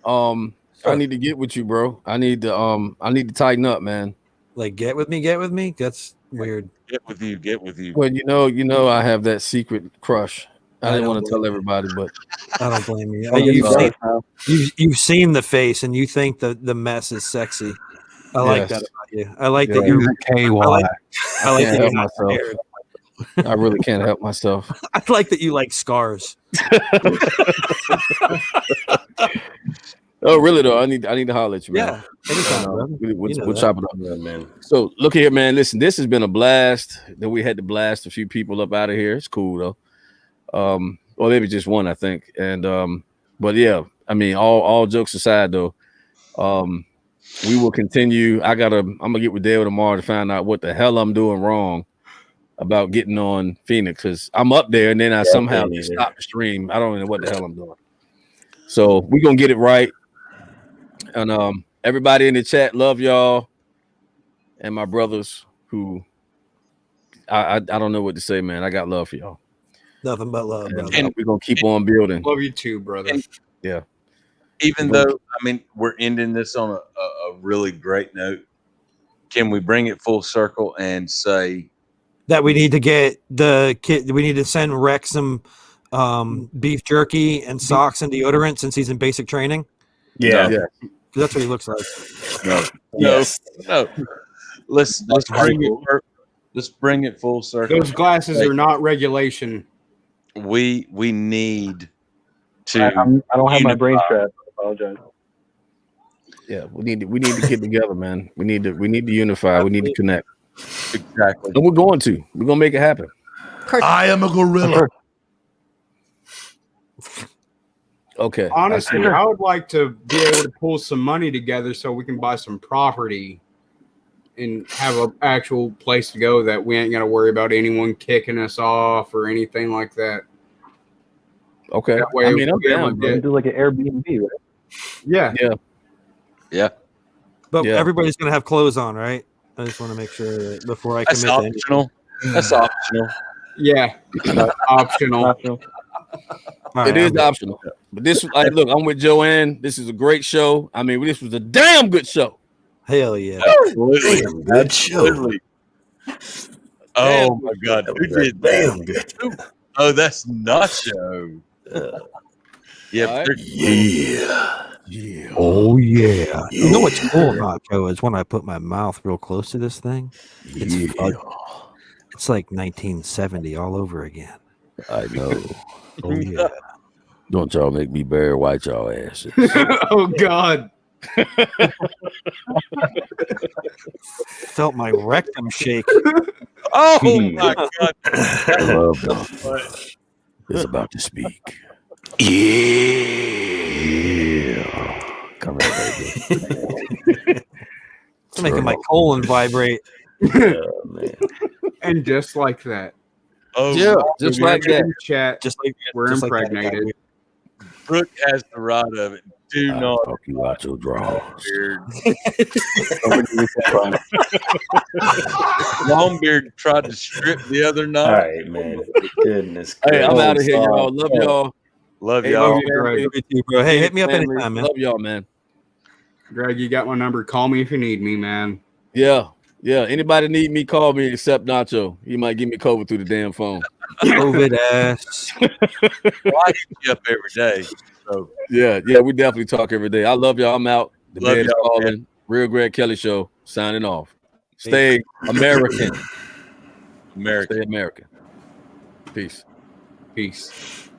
I need to get with you, bro. I need to tighten up, man. Like get with me. That's weird. Get with you. Well, I have that secret crush. I didn't want to tell everybody, but I don't blame you. Oh, You've seen the face, and you think the mess is sexy. I like that about you. I like that you're KY. I like can't that help you're not myself. scared. I really can't help myself. I like that you like scars. Oh, really though? I need to holler at you, man. Yeah, anytime, brother. We'll chop it up. Yeah, man. So look here, man. Listen, this has been a blast. Then we had to blast a few people up out of here. It's cool though. Or maybe just one, I think. And but yeah, I mean, all jokes aside though, we will continue. I'm gonna get with Dale tomorrow to find out what the hell I'm doing wrong about getting on Phoenix, because I'm up there and then I somehow just stop the stream. I don't know what the hell I'm doing. So we're gonna get it right. And everybody in the chat, love y'all, and my brothers who I don't know what to say, man. I got love for y'all. Nothing but love, brother. And we're gonna keep on building. Love you too, brother. Yeah. Even though, I mean, we're ending this on a really great note, can we bring it full circle and say that we need to get the kid? We need to send Rex some beef jerky and socks and deodorant since he's in basic training. Yeah. Yeah. That's what he looks like. No. Let's bring it full circle. Those glasses are not regulation. We need to. I don't have my brain strap. I apologize. Yeah, we need to get together, man. We need to unify. We need to connect. Exactly. And we're going to make it happen. I am a gorilla. Okay. Honestly, I would like to be able to pull some money together so we can buy some property and have an actual place to go that we ain't got to worry about anyone kicking us off or anything like that. Okay. That way I mean, I'm we'll down, You do like an Airbnb, right? Yeah. Yeah. But Yeah. everybody's gonna have clothes on, right? I just want to make sure that before I That's commit to optional. That's optional. Yeah. Optional. anything. All right, It is I'm good. optional. But this, look, I'm with Joanne. This is a great show. I mean, this was a damn good show. Hell yeah. Absolutely. Good show. Absolutely. Oh my God. Who did Damn that? good. Oh, that's Nacho. Yeah. All right. Yeah. Oh yeah. You know what's cool, Nacho, is when I put my mouth real close to this thing. It's fuzzy. It's like 1970 all over again. I know. Oh yeah. Don't y'all make me bury white y'all asses. Oh God. Felt my rectum shake. Oh my God. I love them. It's about to speak. Yeah. Come here, baby. It's making my colon vibrate. Yeah, man. And just like that. Oh, Yeah, just like that. Chat. Just like We're just like that. impregnated. Brooke has the rod of it. Do I'll not. talk you out your drawers. Longbeard tried to strip the other All night. right, man. Goodness. Hey, I'm gracious. out of here, y'all. Love y'all. Love Hey, y'all. love you, Greg. Love you too, bro. Hey, hit me up Family. anytime, man. Love y'all, man. Greg, you got my number. Call me if you need me, man. Yeah. Anybody need me, call me except Nacho. He might give me COVID through the damn phone. COVID ass. Well, I hit you up every day. So Yeah, we definitely talk every day. I love y'all. I'm out. The Love man's y'all, calling. Real Greg Kelly Show. Signing off. Stay American. American. Stay American. Peace. Peace.